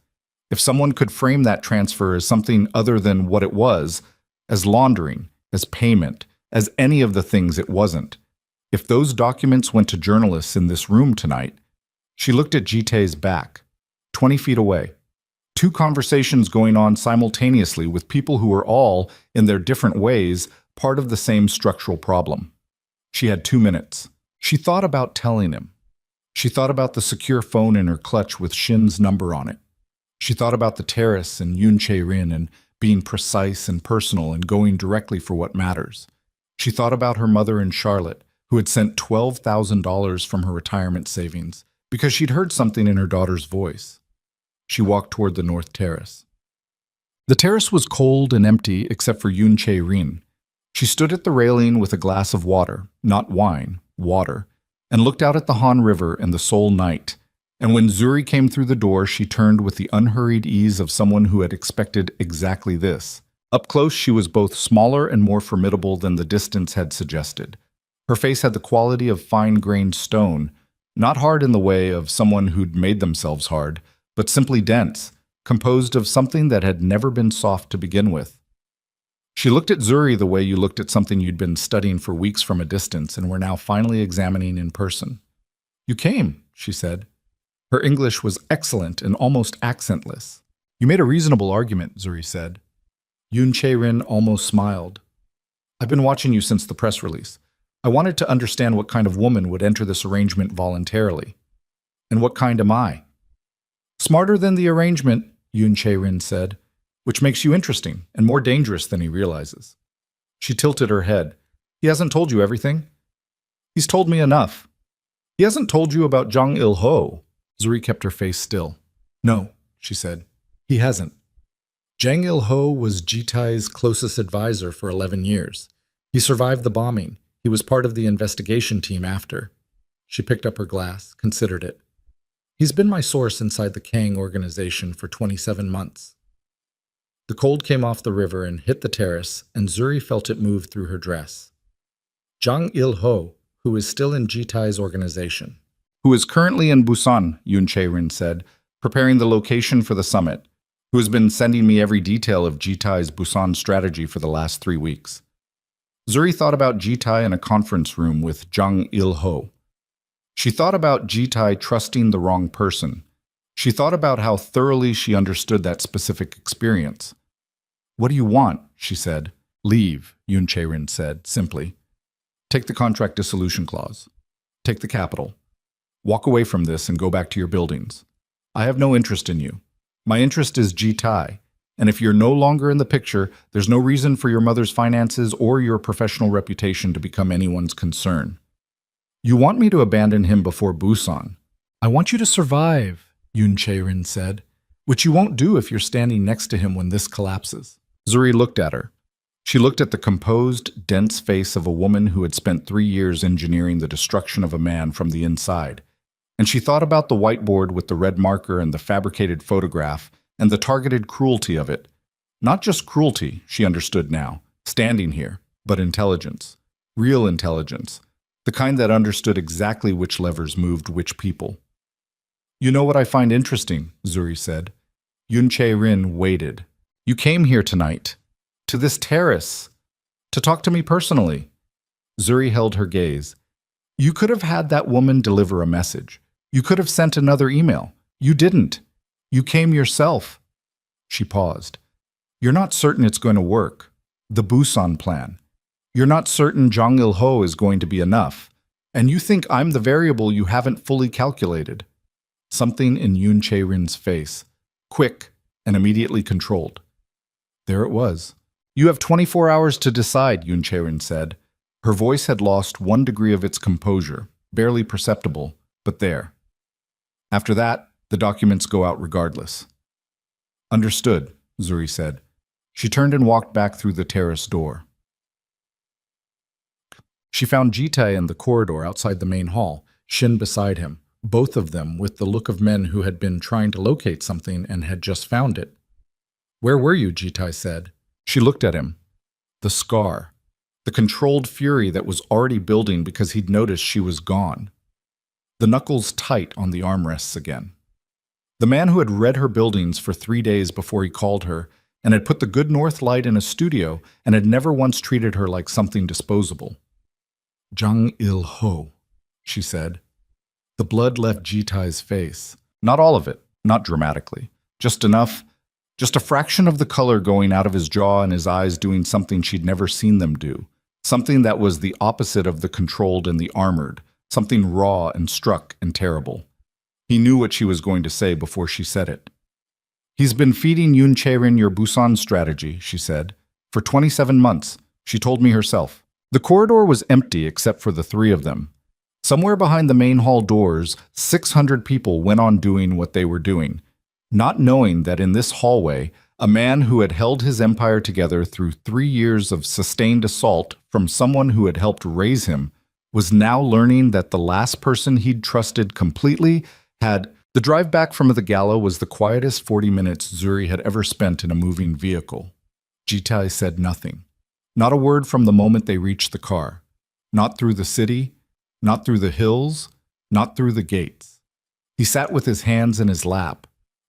If someone could frame that transfer as something other than what it was, as laundering, as payment, as any of the things it wasn't. If those documents went to journalists in this room tonight, she looked at Jitae's back, 20 feet away. 2 conversations going on simultaneously with people who were all, in their different ways, part of the same structural problem. She had 2 minutes. She thought about telling him. She thought about the secure phone in her clutch with Shin's number on it. She thought about the terrace and Yoon Chae-rin and being precise and personal and going directly for what matters. She thought about her mother in Charlotte, who had sent $12,000 from her retirement savings because she'd heard something in her daughter's voice. She walked toward the north terrace. The terrace was cold and empty except for Yoon Chae-rin. She stood at the railing with a glass of water, not wine, water, and looked out at the Han River and the Seoul night. And when Zuri came through the door, she turned with the unhurried ease of someone who had expected exactly this. Up close, she was both smaller and more formidable than the distance had suggested. Her face had the quality of fine-grained stone, not hard in the way of someone who'd made themselves hard, but simply dense, composed of something that had never been soft to begin with. She looked at Zuri the way you looked at something you'd been studying for weeks from a distance and were now finally examining in person. "You came," she said. Her English was excellent and almost accentless. "You made a reasonable argument," Zuri said. Yoon Chae-rin almost smiled. "I've been watching you since the press release. I wanted to understand what kind of woman would enter this arrangement voluntarily. And what kind am I?" "Smarter than the arrangement," Yoon Chae-rin said, "which makes you interesting and more dangerous than he realizes." She tilted her head. "He hasn't told you everything?" "He's told me enough." "He hasn't told you about Jang Il-ho?" Zuri kept her face still. "No," she said. "He hasn't." Jang Il-ho was Jitae's closest advisor for 11 years. He survived the bombing. He was part of the investigation team after. She picked up her glass, considered it. "He's been my source inside the Kang organization for 27 months. The cold came off the river and hit the terrace, and Zuri felt it move through her dress. Jang Il-ho, who is still in Jitae's organization. "Who is currently in Busan," Yoon Chae-rin said, "preparing the location for the summit, who has been sending me every detail of Jitae's Busan strategy for the last 3 weeks. Zuri thought about Jitae in a conference room with Jang Il-ho. She thought about Jitae trusting the wrong person, She thought about how thoroughly she understood that specific experience. "What do you want?" she said. "Leave," Yoon Chae-rin said, simply. "Take the contract dissolution clause. Take the capital. Walk away from this and go back to your buildings. I have no interest in you. My interest is Ji-tae, and if you're no longer in the picture, there's no reason for your mother's finances or your professional reputation to become anyone's concern. You want me to abandon him before Busan. I want you to survive," Yoon Chae-rin said, "which you won't do if you're standing next to him when this collapses." Zuri looked at her. She looked at the composed, dense face of a woman who had spent 3 years engineering the destruction of a man from the inside. And she thought about the whiteboard with the red marker and the fabricated photograph and the targeted cruelty of it. Not just cruelty, she understood now, standing here, but intelligence. Real intelligence. The kind that understood exactly which levers moved which people. "You know what I find interesting," Zuri said. Yoon Chae-rin waited. "You came here tonight. To this terrace. To talk to me personally." Zuri held her gaze. "You could have had that woman deliver a message. You could have sent another email. You didn't. You came yourself." She paused. "You're not certain it's going to work. The Busan plan. You're not certain Jong Il-ho is going to be enough. And you think I'm the variable you haven't fully calculated." Something in Yoon Chae-rin's face. Quick and immediately controlled. There it was. "You have 24 hours to decide," Yoon Chae-rin said. Her voice had lost 1 degree of its composure, barely perceptible, but there. "After that, the documents go out regardless." "Understood," Zuri said. She turned and walked back through the terrace door. She found Ji-tae in the corridor outside the main hall, Shin beside him, both of them with the look of men who had been trying to locate something and had just found it. "Where were you?" Ji-tae said. She looked at him. The scar. The controlled fury that was already building because he'd noticed she was gone. The knuckles tight on the armrests again. The man who had read her buildings for 3 days before he called her and had put the Good North Light in a studio and had never once treated her like something disposable. "Jang Il-ho," she said. The blood left Ji-tae's face. Not all of it, not dramatically. Just enough, just a fraction of the color going out of his jaw and his eyes doing something she'd never seen them do. Something that was the opposite of the controlled and the armored. Something raw and struck and terrible. He knew what she was going to say before she said it. "He's been feeding Yoon Chae-rin your Busan strategy," she said. "For 27 months, she told me herself." The corridor was empty except for the 3 of them. Somewhere behind the main hall doors, 600 people went on doing what they were doing, not knowing that in this hallway, a man who had held his empire together through 3 years of sustained assault from someone who had helped raise him was now learning that the last person he'd trusted completely had... The drive back from the gala was the quietest 40 minutes Zuri had ever spent in a moving vehicle. Ji-tae said nothing. Not a word from the moment they reached the car. Not through the city, not through the hills, not through the gates. He sat with his hands in his lap,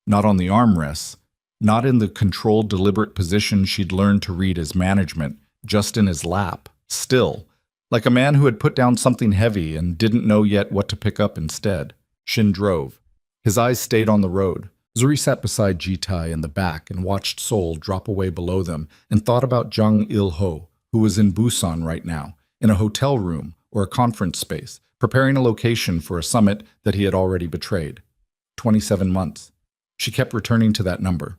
not on the armrests, not in the controlled, deliberate position she'd learned to read as management, just in his lap, still, like a man who had put down something heavy and didn't know yet what to pick up instead. Shin drove. His eyes stayed on the road. Zuri sat beside Ji-tae in the back and watched Seoul drop away below them and thought about Jang Il-ho, who was in Busan right now, in a hotel room or a conference space, preparing a location for a summit that he had already betrayed. 27 months. She kept returning to that number.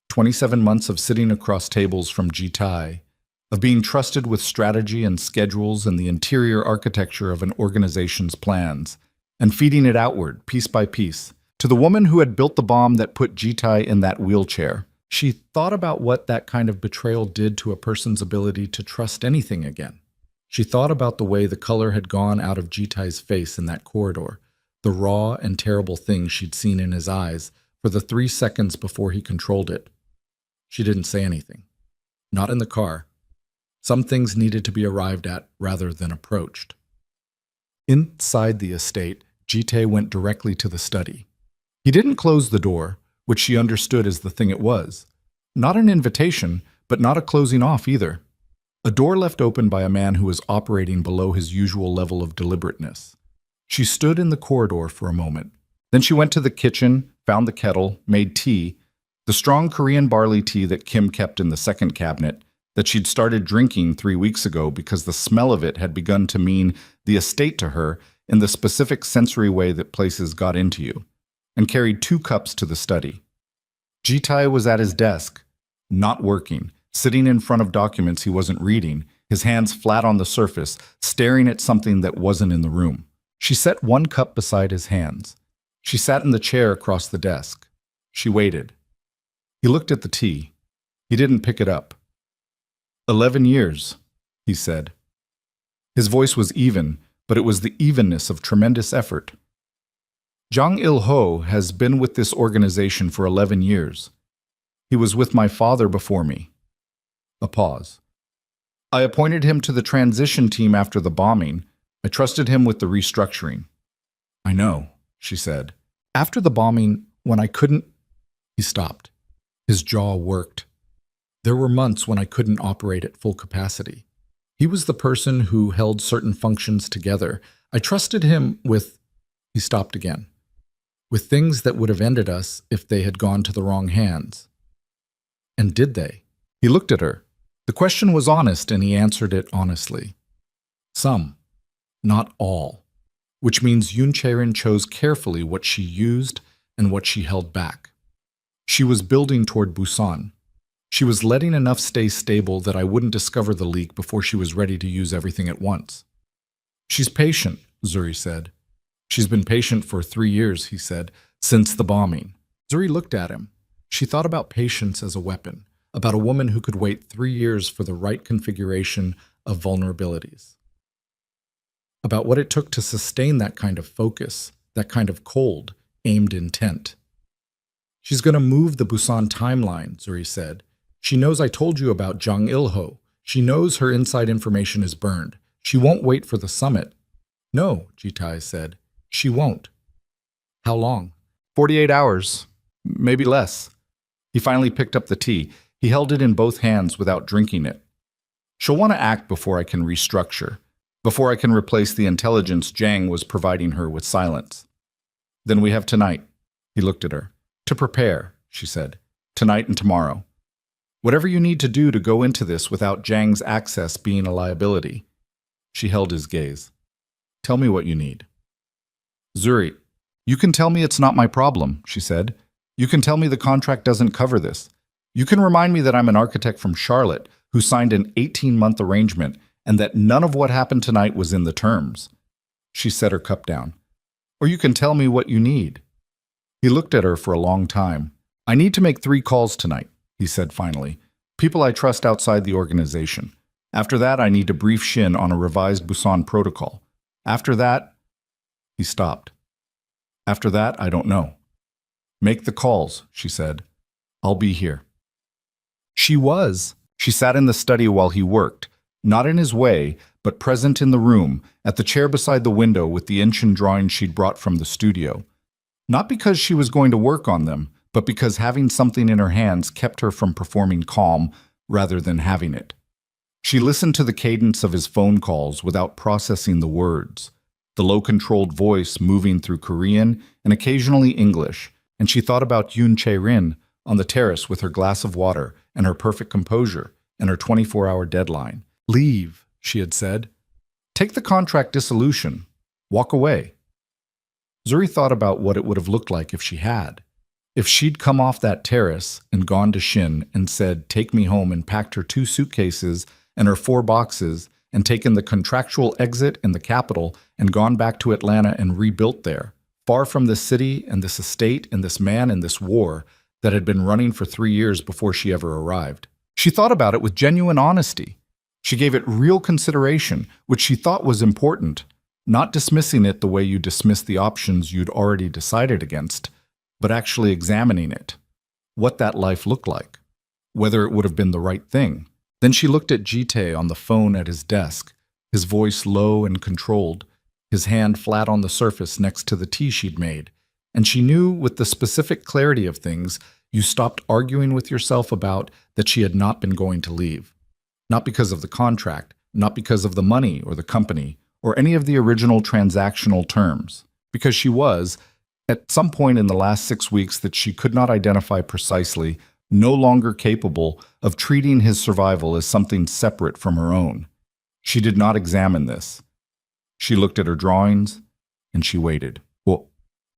27 months of sitting across tables from Ji-tae, of being trusted with strategy and schedules and the interior architecture of an organization's plans, and feeding it outward, piece by piece, to the woman who had built the bomb that put Ji-tae in that wheelchair. She thought about what that kind of betrayal did to a person's ability to trust anything again. She thought about the way the color had gone out of Ji-tae's face in that corridor, the raw and terrible thing she'd seen in his eyes for the 3 seconds before he controlled it. She didn't say anything. Not in the car. Some things needed to be arrived at rather than approached. Inside the estate, Ji-tae went directly to the study. He didn't close the door, which she understood as the thing it was. Not an invitation, but not a closing off either. A door left open by a man who was operating below his usual level of deliberateness. She stood in the corridor for a moment. Then she went to the kitchen, found the kettle, made tea, the strong Korean barley tea that Kim kept in the second cabinet, that she'd started drinking 3 weeks ago because the smell of it had begun to mean the estate to her in the specific sensory way that places got into you, and carried 2 cups to the study. Jitai was at his desk, not working, sitting in front of documents he wasn't reading, his hands flat on the surface, staring at something that wasn't in the room. She set 1 cup beside his hands. She sat in the chair across the desk. She waited. He looked at the tea. He didn't pick it up. 11 years, he said. His voice was even, but it was the evenness of tremendous effort. Jang Il-ho has been with this organization for 11 years. He was with my father before me. A pause. I appointed him to the transition team after the bombing. I trusted him with the restructuring. I know, she said. After the bombing, when I couldn't... He stopped. His jaw worked. There were months when I couldn't operate at full capacity. He was the person who held certain functions together. I trusted him with... He stopped again. With things that would have ended us if they had gone to the wrong hands. And did they? He looked at her. The question was honest, and he answered it honestly. Some, not all. Which means Yoon Chae-rin chose carefully what she used and what she held back. She was building toward Busan. She was letting enough stay stable that I wouldn't discover the leak before she was ready to use everything at once. She's patient, Zuri said. She's been patient for 3 years, he said, since the bombing. Zuri looked at him. She thought about patience as a weapon, about a woman who could wait 3 years for the right configuration of vulnerabilities. About what it took to sustain that kind of focus, that kind of cold, aimed intent. She's going to move the Busan timeline, Zuri said. She knows I told you about Jang Il-ho. She knows her inside information is burned. She won't wait for the summit. No, Jitai said. She won't. How long? 48 hours. Maybe less. He finally picked up the tea. He held it in both hands without drinking it. She'll want to act before I can restructure, before I can replace the intelligence Jang was providing her with silence. Then we have tonight. He looked at her. To prepare, she said. Tonight and tomorrow. Whatever you need to do to go into this without Jang's access being a liability. She held his gaze. Tell me what you need. Zuri, you can tell me it's not my problem, she said. You can tell me the contract doesn't cover this. You can remind me that I'm an architect from Charlotte who signed an 18-month arrangement and that none of what happened tonight was in the terms. She set her cup down. Or you can tell me what you need. He looked at her for a long time. I need to make 3 calls tonight, he said finally. People I trust outside the organization. After that, I need to brief Shin on a revised Busan protocol. After that, he stopped. After that, I don't know. Make the calls, she said. I'll be here. She was. She sat in the study while he worked, not in his way, but present in the room, at the chair beside the window with the ancient drawings she'd brought from the studio. Not because she was going to work on them, but because having something in her hands kept her from performing calm rather than having it. She listened to the cadence of his phone calls without processing the words, the low-controlled voice moving through Korean and occasionally English, and she thought about Yoon Chae-rin on the terrace with her glass of water and her perfect composure and her 24-hour deadline. Leave, she had said. Take the contract dissolution. Walk away. Zuri thought about what it would have looked like if she had. If she'd come off that terrace and gone to Shin and said, take me home, and packed her 2 suitcases and her 4 boxes and taken the contractual exit in the capital and gone back to Atlanta and rebuilt there, far from this city and this estate and this man and this war that had been running for 3 years before she ever arrived. She thought about it with genuine honesty. She gave it real consideration, which she thought was important, not dismissing it the way you dismiss the options you'd already decided against, but actually examining it, what that life looked like, whether it would have been the right thing. Then she looked at Jitae on the phone at his desk, his voice low and controlled, his hand flat on the surface next to the tea she'd made, and she knew with the specific clarity of things you stopped arguing with yourself about that she had not been going to leave. Not because of the contract, not because of the money or the company, or any of the original transactional terms, because she was, At some point in the last 6 weeks that she could not identify precisely, no longer capable of treating his survival as something separate from her own. She did not examine this. She looked at her drawings, and she waited. Well,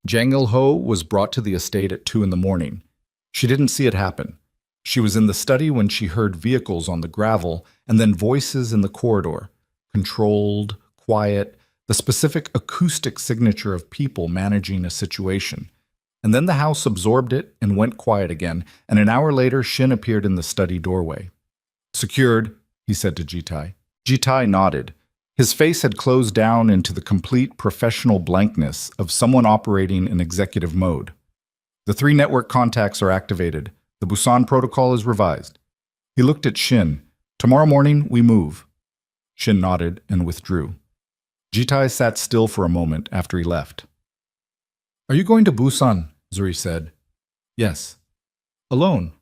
Jang Il-ho was brought to the estate at 2 in the morning. She didn't see it happen. She was in the study when she heard vehicles on the gravel and then voices in the corridor. Controlled, quiet, the specific acoustic signature of people managing a situation. And then the house absorbed it and went quiet again, and an hour later Shin appeared in the study doorway. "Secured," he said to Jitai. Jitai nodded. His face had closed down into the complete professional blankness of someone operating in executive mode. "The 3 network contacts are activated. The Busan protocol is revised." He looked at Shin. "Tomorrow morning, we move." Shin nodded and withdrew. Jitai sat still for a moment after he left. "Are you going to Busan?" Zuri said. "Yes." "Alone?"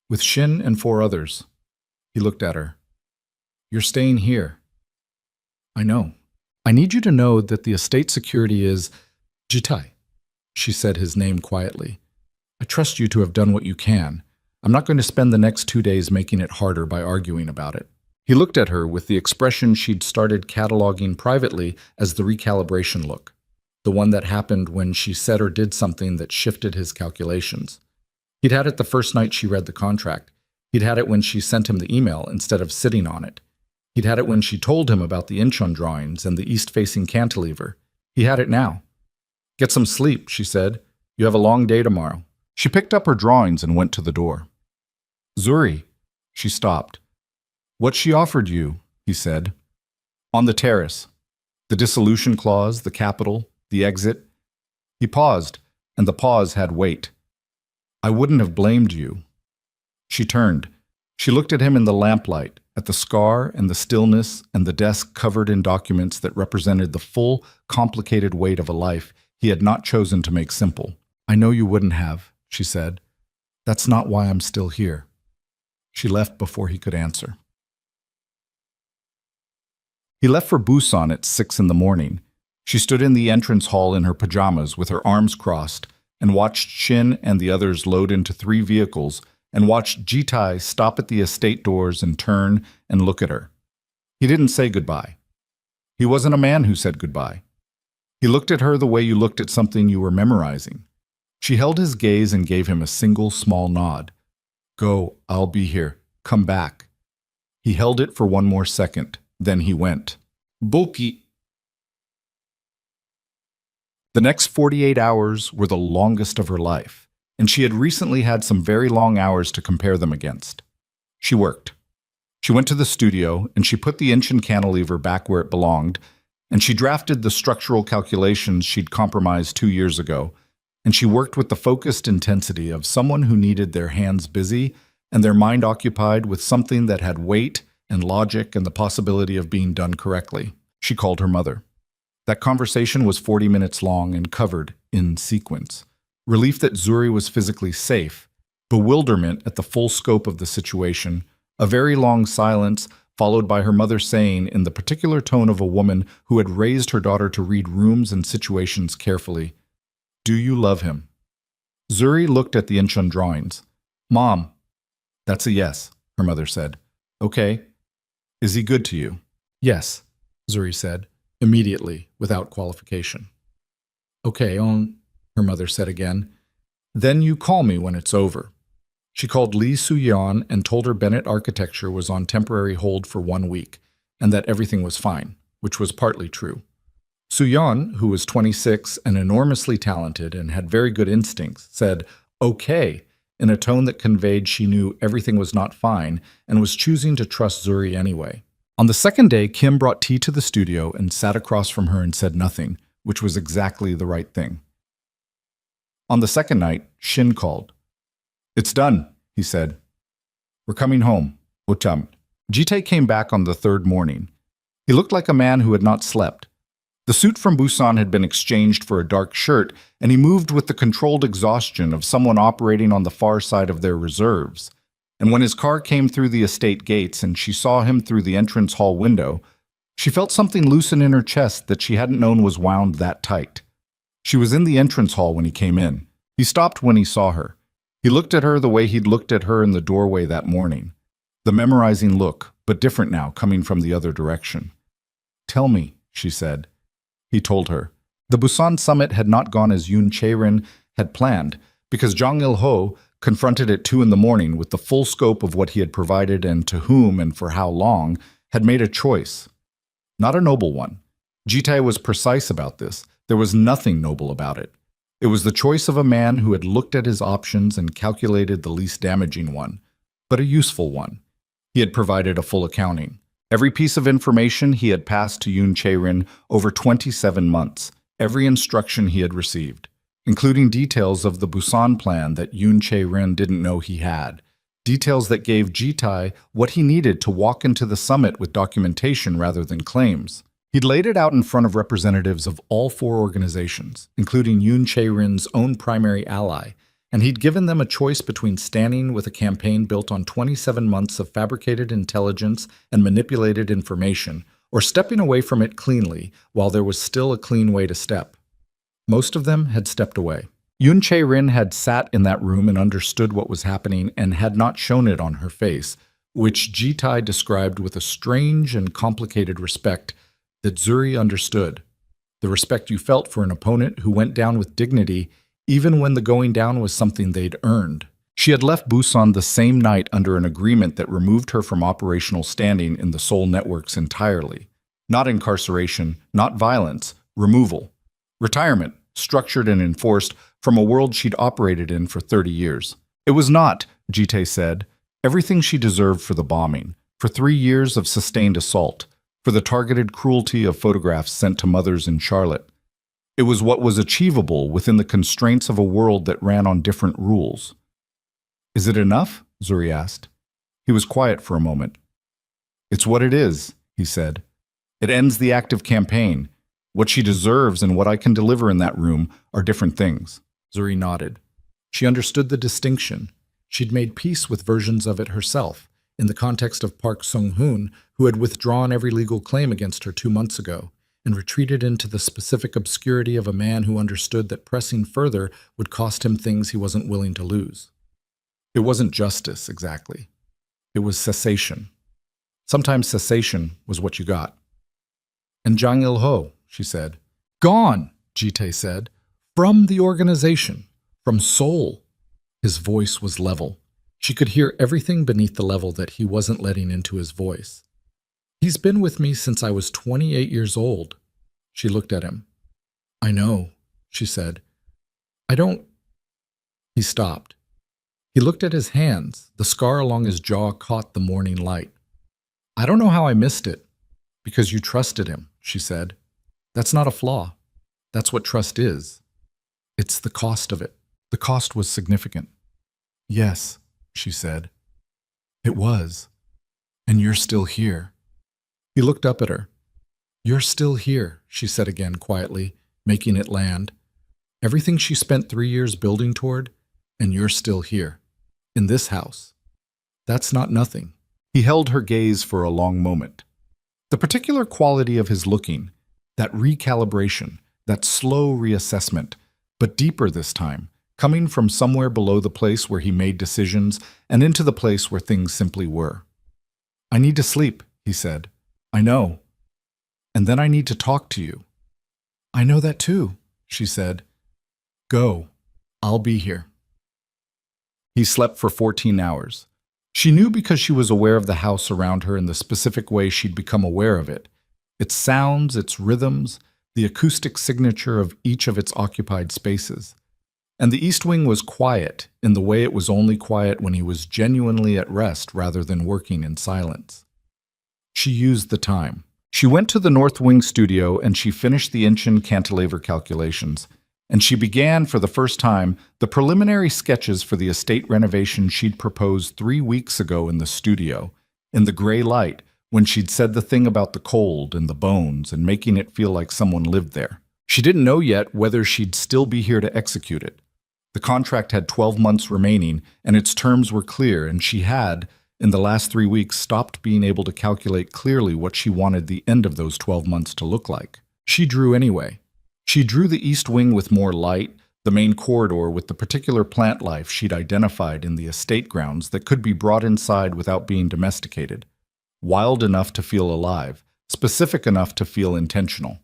"With Shin and 4 others." He looked at her. "You're staying here." "I know. I need you to know that the estate security is Jitai." She said his name quietly. "I trust you to have done what you can. I'm not going to spend the next 2 days making it harder by arguing about it." He looked at her with the expression she'd started cataloging privately as the recalibration look, the one that happened when she said or did something that shifted his calculations. He'd had it the first night she read the contract. He'd had it when she sent him the email instead of sitting on it. He'd had it when she told him about the Incheon drawings and the east-facing cantilever. He had it now. "Get some sleep," she said. "You have a long day tomorrow." She picked up her drawings and went to the door. "Zuri." She stopped. "What she offered you," he said. "On the terrace. The dissolution clause, the capital, the exit." He paused, and the pause had weight. "I wouldn't have blamed you." She turned. She looked at him in the lamplight, at the scar and the stillness and the desk covered in documents that represented the full, complicated weight of a life he had not chosen to make simple. "I know you wouldn't have," she said. "That's not why I'm still here." She left before he could answer. He left for Busan at 6 in the morning. She stood in the entrance hall in her pajamas with her arms crossed and watched Shin and the others load into 3 vehicles and watched Jitai stop at the estate doors and turn and look at her. He didn't say goodbye. He wasn't a man who said goodbye. He looked at her the way you looked at something you were memorizing. She held his gaze and gave him a single small nod. "Go, I'll be here. Come back." He held it for 1 more second. Then he went. Bulky. The next 48 hours were the longest of her life, and she had recently had some very long hours to compare them against. She worked. She went to the studio, and she put the Incheon cantilever back where it belonged, and she drafted the structural calculations she'd compromised 2 years ago, and she worked with the focused intensity of someone who needed their hands busy and their mind occupied with something that had weight and logic and the possibility of being done correctly. She called her mother. That conversation was 40 minutes long and covered in sequence. Relief that Zuri was physically safe, bewilderment at the full scope of the situation, a very long silence followed by her mother saying in the particular tone of a woman who had raised her daughter to read rooms and situations carefully, "Do you love him?" Zuri looked at the Incheon drawings. "Mom." "That's a yes," her mother said. "Okay. Is he good to you?" "Yes," Zuri said, immediately, without qualification. "Okay, her mother said again. "Then you call me when it's over." She called Lee Soo-yeon and told her Bennett Architecture was on temporary hold for 1 week, and that everything was fine, which was partly true. Soo-yeon, who was 26 and enormously talented and had very good instincts, said, "Okay," in a tone that conveyed she knew everything was not fine and was choosing to trust Zuri anyway. On the second day, Kim brought tea to the studio and sat across from her and said nothing, which was exactly the right thing. On the second night, Shin called. "It's done," he said. "We're coming home. Utam." Jitae came back on the 3rd morning. He looked like a man who had not slept. The suit from Busan had been exchanged for a dark shirt, and he moved with the controlled exhaustion of someone operating on the far side of their reserves. And when his car came through the estate gates and she saw him through the entrance hall window, she felt something loosen in her chest that she hadn't known was wound that tight. She was in the entrance hall when he came in. He stopped when he saw her. He looked at her the way he'd looked at her in the doorway that morning. The memorizing look, but different now, coming from the other direction. "Tell me," she said. He told her. The Busan summit had not gone as Yoon Chae-rin had planned, because Jang Il-ho confronted at 2 in the morning with the full scope of what he had provided and to whom and for how long, had made a choice. Not a noble one. Ji-tae was precise about this. There was nothing noble about it. It was the choice of a man who had looked at his options and calculated the least damaging one, but a useful one. He had provided a full accounting. Every piece of information he had passed to Yoon Chae-rin over 27 months, every instruction he had received, including details of the Busan plan that Yoon Chae-rin didn't know he had, details that gave Ji-tae what he needed to walk into the summit with documentation rather than claims. He'd laid it out in front of representatives of all 4 organizations, including Yoon Chae-rin's own primary ally, and he'd given them a choice between standing with a campaign built on 27 months of fabricated intelligence and manipulated information, or stepping away from it cleanly while there was still a clean way to step. Most of them had stepped away. Yoon Chae-rin had sat in that room and understood what was happening and had not shown it on her face, which Ji-tae described with a strange and complicated respect that Zuri understood. The respect you felt for an opponent who went down with dignity even when the going down was something they'd earned. She had left Busan the same night under an agreement that removed her from operational standing in the Seoul networks entirely. Not incarceration, not violence, removal. Retirement, structured and enforced from a world she'd operated in for 30 years. It was not, Ji-tae said, everything she deserved for the bombing, for 3 years of sustained assault, for the targeted cruelty of photographs sent to mothers in Charlotte. It was what was achievable within the constraints of a world that ran on different rules. "Is it enough?" Zuri asked. He was quiet for a moment. "It's what it is," he said. "It ends the active campaign. What she deserves and what I can deliver in that room are different things." Zuri nodded. She understood the distinction. She'd made peace with versions of it herself, in the context of Park Sung-hoon, who had withdrawn every legal claim against her 2 months ago, and retreated into the specific obscurity of a man who understood that pressing further would cost him things he wasn't willing to lose. It wasn't justice, exactly. It was cessation. Sometimes cessation was what you got. "And Jang Il-ho," she said. "Gone," Ji-tae said. "From the organization. From Seoul." His voice was level. She could hear everything beneath the level that he wasn't letting into his voice. "He's been with me since I was 28 years old." She looked at him. "I know," she said. "I don't—" He stopped. He looked at his hands. The scar along his jaw caught the morning light. "I don't know how I missed it." "Because you trusted him," she said. "That's not a flaw. That's what trust is. It's the cost of it." The cost was significant. "Yes," she said. "It was. And you're still here." He looked up at her. "You're still here," she said again quietly, making it land. "Everything she spent 3 years building toward, and you're still here. In this house. That's not nothing." He held her gaze for a long moment. The particular quality of his looking, that recalibration, that slow reassessment, but deeper this time, coming from somewhere below the place where he made decisions and into the place where things simply were. "I need to sleep," he said. "I know. And then I need to talk to you." "I know that too," she said. "Go. I'll be here." He slept for 14 hours. She knew because she was aware of the house around her in the specific way she'd become aware of it. Its sounds, its rhythms, the acoustic signature of each of its occupied spaces. And the East Wing was quiet in the way it was only quiet when he was genuinely at rest rather than working in silence. She used the time. She went to the North Wing studio and she finished the Incheon cantilever calculations. And she began, for the first time, the preliminary sketches for the estate renovation she'd proposed 3 weeks ago in the studio, in the gray light, when she'd said the thing about the cold and the bones and making it feel like someone lived there. She didn't know yet whether she'd still be here to execute it. The contract had 12 months remaining, and its terms were clear, and she had, in the last 3 weeks, stopped being able to calculate clearly what she wanted the end of those 12 months to look like. She drew anyway. She drew the east wing with more light, the main corridor with the particular plant life she'd identified in the estate grounds that could be brought inside without being domesticated. Wild enough to feel alive, specific enough to feel intentional.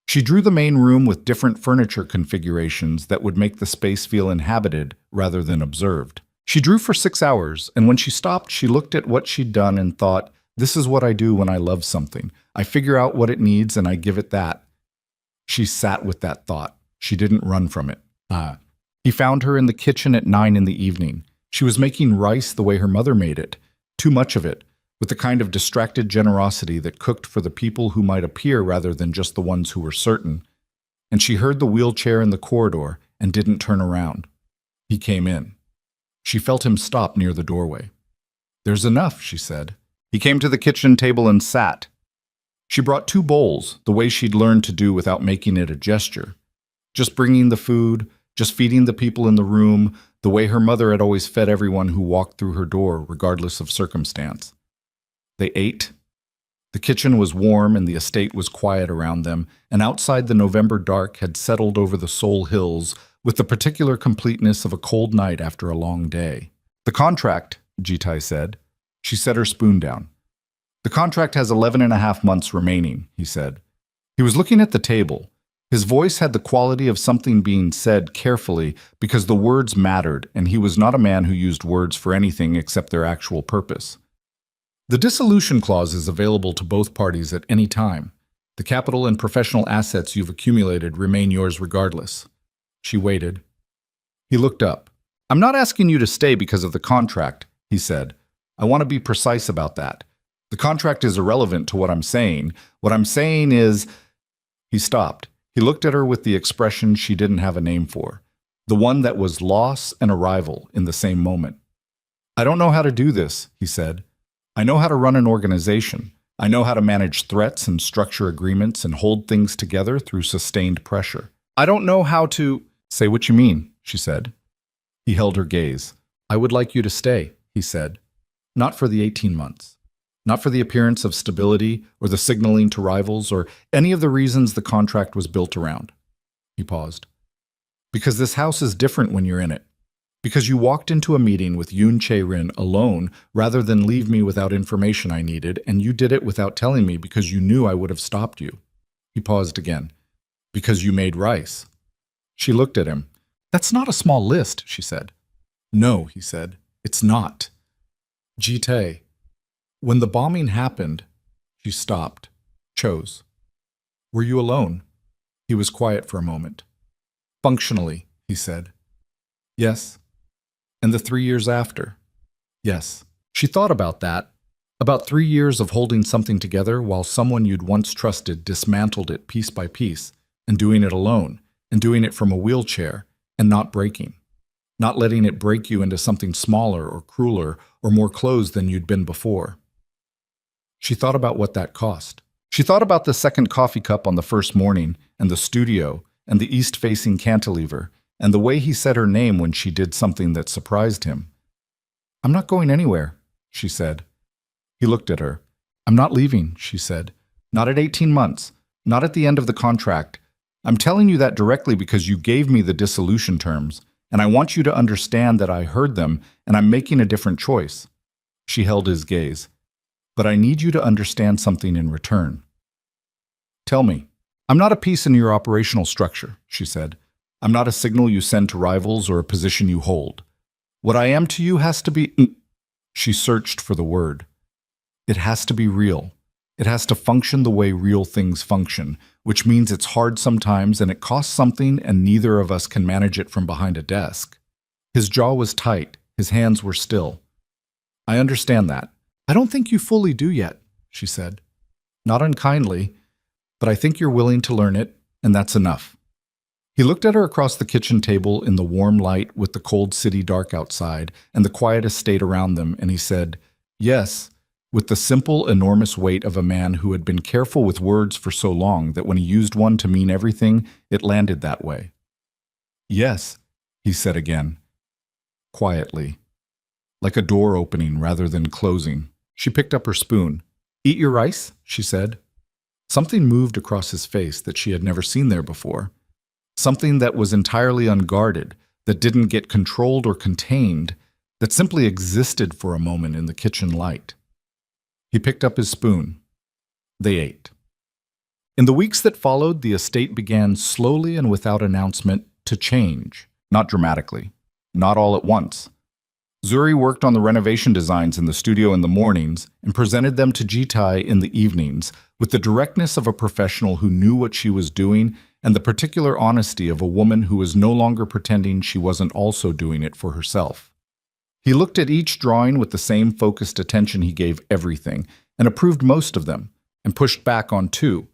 She drew the main room with different furniture configurations that would make the space feel inhabited rather than observed. She drew for 6 hours, and when she stopped, she looked at what she'd done and thought, this is what I do when I love something. I figure out what it needs and I give it that. She sat with that thought. She didn't run from it. He found her in the kitchen at 9 in the evening. She was making rice the way her mother made it, too much of it, with the kind of distracted generosity that cooked for the people who might appear rather than just the ones who were certain. And she heard the wheelchair in the corridor and didn't turn around. He came in. She felt him stop near the doorway. There's enough, she said. He came to the kitchen table and sat. She brought 2 bowls, the way she'd learned to do without making it a gesture. Just bringing the food, just feeding the people in the room, the way her mother had always fed everyone who walked through her door, regardless of circumstance. They ate. The kitchen was warm and the estate was quiet around them, and outside the November dark had settled over the Seoul hills with the particular completeness of a cold night after a long day. The contract, Jitai said. She set her spoon down. The contract has 11.5 months remaining, he said. He was looking at the table. His voice had the quality of something being said carefully because the words mattered, and he was not a man who used words for anything except their actual purpose. The dissolution clause is available to both parties at any time. The capital and professional assets you've accumulated remain yours regardless. She waited. He looked up. I'm not asking you to stay because of the contract, he said. I want to be precise about that. The contract is irrelevant to what I'm saying. What I'm saying is... He stopped. He looked at her with the expression she didn't have a name for, the one that was loss and arrival in the same moment. I don't know how to do this, he said. I know how to run an organization. I know how to manage threats and structure agreements and hold things together through sustained pressure. I don't know how to... Say what you mean, she said. He held her gaze. I would like you to stay, he said. Not for the 18 months. Not for the appearance of stability or the signaling to rivals or any of the reasons the contract was built around. He paused. Because this house is different when you're in it. Because you walked into a meeting with Yoon Chae-rin alone rather than leave me without information I needed, and you did it without telling me because you knew I would have stopped you. He paused again. Because you made rice. She looked at him. That's not a small list, she said. No, he said. It's not. Ji-tae. When the bombing happened, she stopped, chose. Were you alone? He was quiet for a moment. Functionally, he said. Yes. And the 3 years after? Yes. She thought about that. About 3 years of holding something together while someone you'd once trusted dismantled it piece by piece, and doing it alone, and doing it from a wheelchair, and not breaking. Not letting it break you into something smaller or crueler or more closed than you'd been before. She thought about what that cost. She thought about the second coffee cup on the first morning, and the studio, and the east-facing cantilever, and the way he said her name when she did something that surprised him. I'm not going anywhere, she said. He looked at her. I'm not leaving, she said. Not at 18 months. Not at the end of the contract. I'm telling you that directly because you gave me the dissolution terms, and I want you to understand that I heard them, and I'm making a different choice. She held his gaze. But I need you to understand something in return. Tell me. I'm not a piece in your operational structure, she said. I'm not a signal you send to rivals or a position you hold. What I am to you has to be... She searched for the word. It has to be real. It has to function the way real things function, which means it's hard sometimes and it costs something and neither of us can manage it from behind a desk. His jaw was tight. His hands were still. I understand that. I don't think you fully do yet, she said. Not unkindly, but I think you're willing to learn it, and that's enough. He looked at her across the kitchen table in the warm light with the cold city dark outside and the quiet estate around them, and he said, yes, with the simple, enormous weight of a man who had been careful with words for so long that when he used one to mean everything, it landed that way. Yes, he said again, quietly, like a door opening rather than closing. She picked up her spoon. Eat your rice, she said. Something moved across his face that she had never seen there before. Something that was entirely unguarded, that didn't get controlled or contained, that simply existed for a moment in the kitchen light. He picked up his spoon. They ate. In the weeks that followed, the estate began slowly and without announcement to change, not dramatically, not all at once. Zuri worked on the renovation designs in the studio in the mornings and presented them to Jitai in the evenings with the directness of a professional who knew what she was doing and the particular honesty of a woman who was no longer pretending she wasn't also doing it for herself. He looked at each drawing with the same focused attention he gave everything and approved most of them and pushed back on two,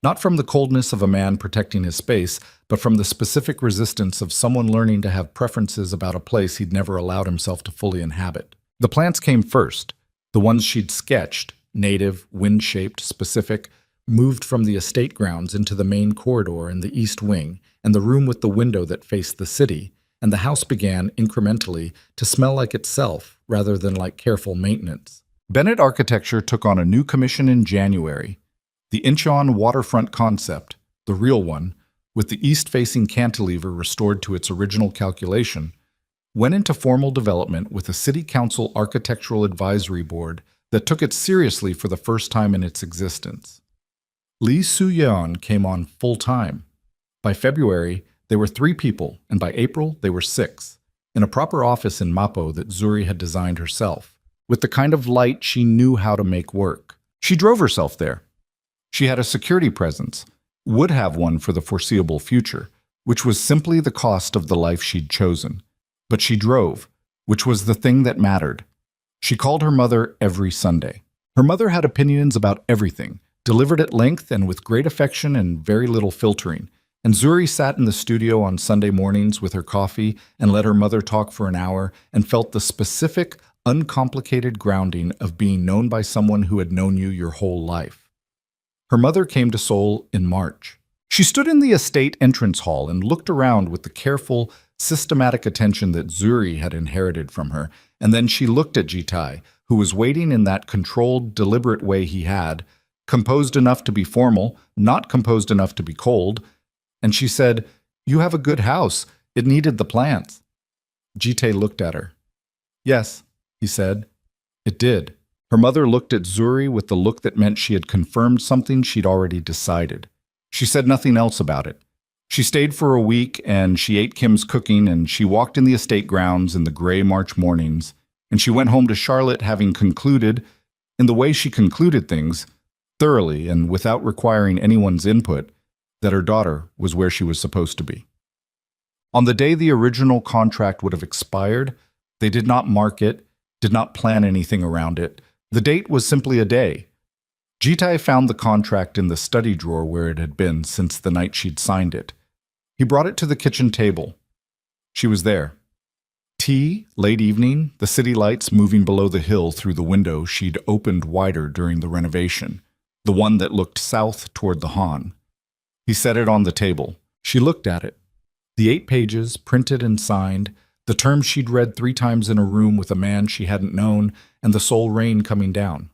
not from the coldness of a man protecting his space, but from the specific resistance of someone learning to have preferences about a place he'd never allowed himself to fully inhabit. The plants came first, the ones she'd sketched, native, wind-shaped, specific, moved from the estate grounds into the main corridor in the east wing and the room with the window that faced the city, and the house began, incrementally, to smell like itself rather than like careful maintenance. Bennett Architecture took on a new commission in January. The Incheon waterfront concept, the real one, with the east-facing cantilever restored to its original calculation, went into formal development with a City Council Architectural Advisory Board that took it seriously for the first time in its existence. Lee Soo-yeon came on full-time. By February, they were 3 people, and by April, they were 6, in a proper office in Mappo that Zuri had designed herself, with the kind of light she knew how to make work. She drove herself there. She had a security presence, would have one for the foreseeable future, which was simply the cost of the life she'd chosen. But she drove, which was the thing that mattered. She called her mother every Sunday. Her mother had opinions about everything, delivered at length and with great affection and very little filtering. And Zuri sat in the studio on Sunday mornings with her coffee and let her mother talk for an hour and felt the specific, uncomplicated grounding of being known by someone who had known you your whole life. Her mother came to Seoul in March. She stood in the estate entrance hall and looked around with the careful, systematic attention that Zuri had inherited from her, and then she looked at Jitai, who was waiting in that controlled, deliberate way he had, composed enough to be formal, not composed enough to be cold, and she said, "You have a good house. It needed the plants." Jitai looked at her. "Yes," he said. "It did." Her mother looked at Zuri with the look that meant she had confirmed something she'd already decided. She said nothing else about it. She stayed for a week, and she ate Kim's cooking, and she walked in the estate grounds in the gray March mornings, and she went home to Charlotte having concluded, in the way she concluded things, thoroughly and without requiring anyone's input, that her daughter was where she was supposed to be. On the day the original contract would have expired, they did not mark it, did not plan anything around it. The date was simply a day. Jitai found the contract in the study drawer where it had been since the night she'd signed it. He brought it to the kitchen table. She was there. Tea, late evening, the city lights moving below the hill through the window she'd opened wider during the renovation, the one that looked south toward the Han. He set it on the table. She looked at it. The 8 pages, printed and signed, the terms she'd read 3 times in a room with a man she hadn't known, and the Seoul rain coming down.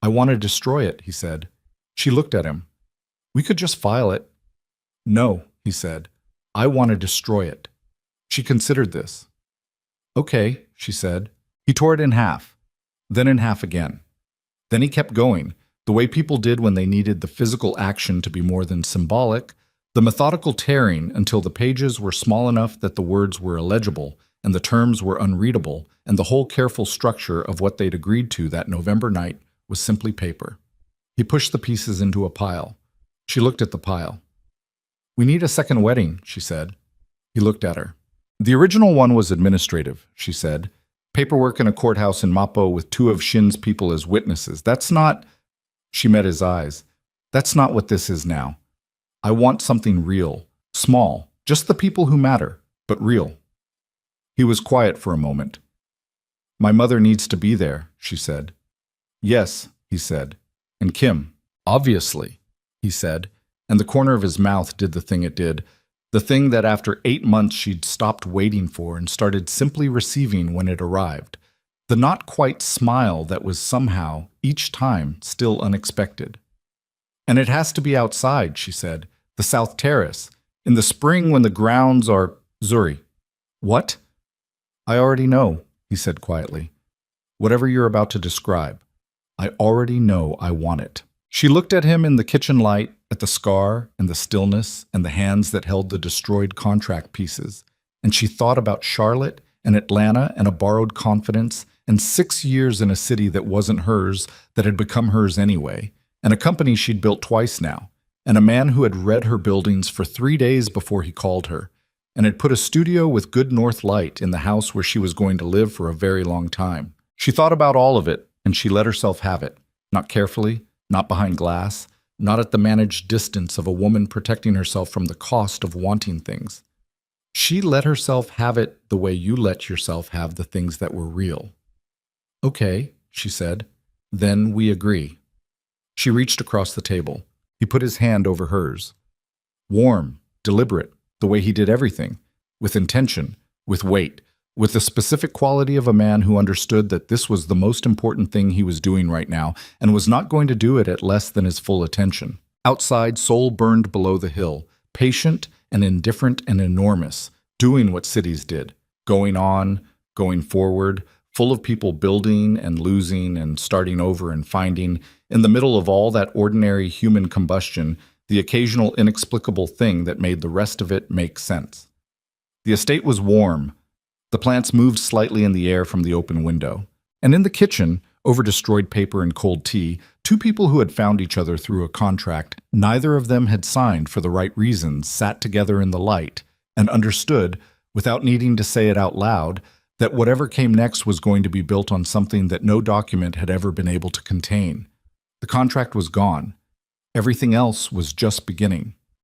"I want to destroy it," he said. She looked at him. "We could just file it." "No," he said. "I want to destroy it." She considered this. "Okay," she said. He tore it in half, then in half again. Then he kept going, the way people did when they needed the physical action to be more than symbolic, the methodical tearing until the pages were small enough that the words were illegible and the terms were unreadable, and the whole careful structure of what they'd agreed to that November night was simply paper. He pushed the pieces into a pile. She looked at the pile. "We need a second wedding," she said. He looked at her. "The original one was administrative," she said. "Paperwork in a courthouse in Mappo with 2 of Shin's people as witnesses. That's not—" She met his eyes. "That's not what this is now. I want something real, small, just the people who matter, but real." He was quiet for a moment. "My mother needs to be there," she said. "Yes," he said. "And Kim." "Obviously," he said, and the corner of his mouth did the thing it did, the thing that after 8 months she'd stopped waiting for and started simply receiving when it arrived, the not-quite smile that was somehow, each time, still unexpected. And it has to be outside, she said. The South Terrace. In the spring when the grounds are... Zuri. What? I already know, he said quietly. Whatever you're about to describe. I already know I want it. She looked at him in the kitchen light, at the scar and the stillness and the hands that held the destroyed contract pieces. And she thought about Charlotte and Atlanta and a borrowed confidence and 6 years in a city that wasn't hers, that had become hers anyway, and a company she'd built twice now, and a man who had read her buildings for 3 days before he called her, and had put a studio with good north light in the house where she was going to live for a very long time. She thought about all of it, and she let herself have it, not carefully, not behind glass, not at the managed distance of a woman protecting herself from the cost of wanting things. She let herself have it the way you let yourself have the things that were real. Okay, she said. Then we agree. She reached across the table. He put his hand over hers. Warm, deliberate, the way he did everything, with intention, with weight, with the specific quality of a man who understood that this was the most important thing he was doing right now and was not going to do it at less than his full attention. Outside, Seoul burned below the hill, patient and indifferent and enormous, doing what cities did, going on, going forward, full of people building and losing and starting over and finding, in the middle of all that ordinary human combustion, the occasional inexplicable thing that made the rest of it make sense. The estate was warm. The plants moved slightly in the air from the open window. And in the kitchen, over destroyed paper and cold tea, two people who had found each other through a contract neither of them had signed for the right reasons sat together in the light and understood, without needing to say it out loud, that whatever came next was going to be built on something that no document had ever been able to contain. The contract was gone. Everything else was just beginning.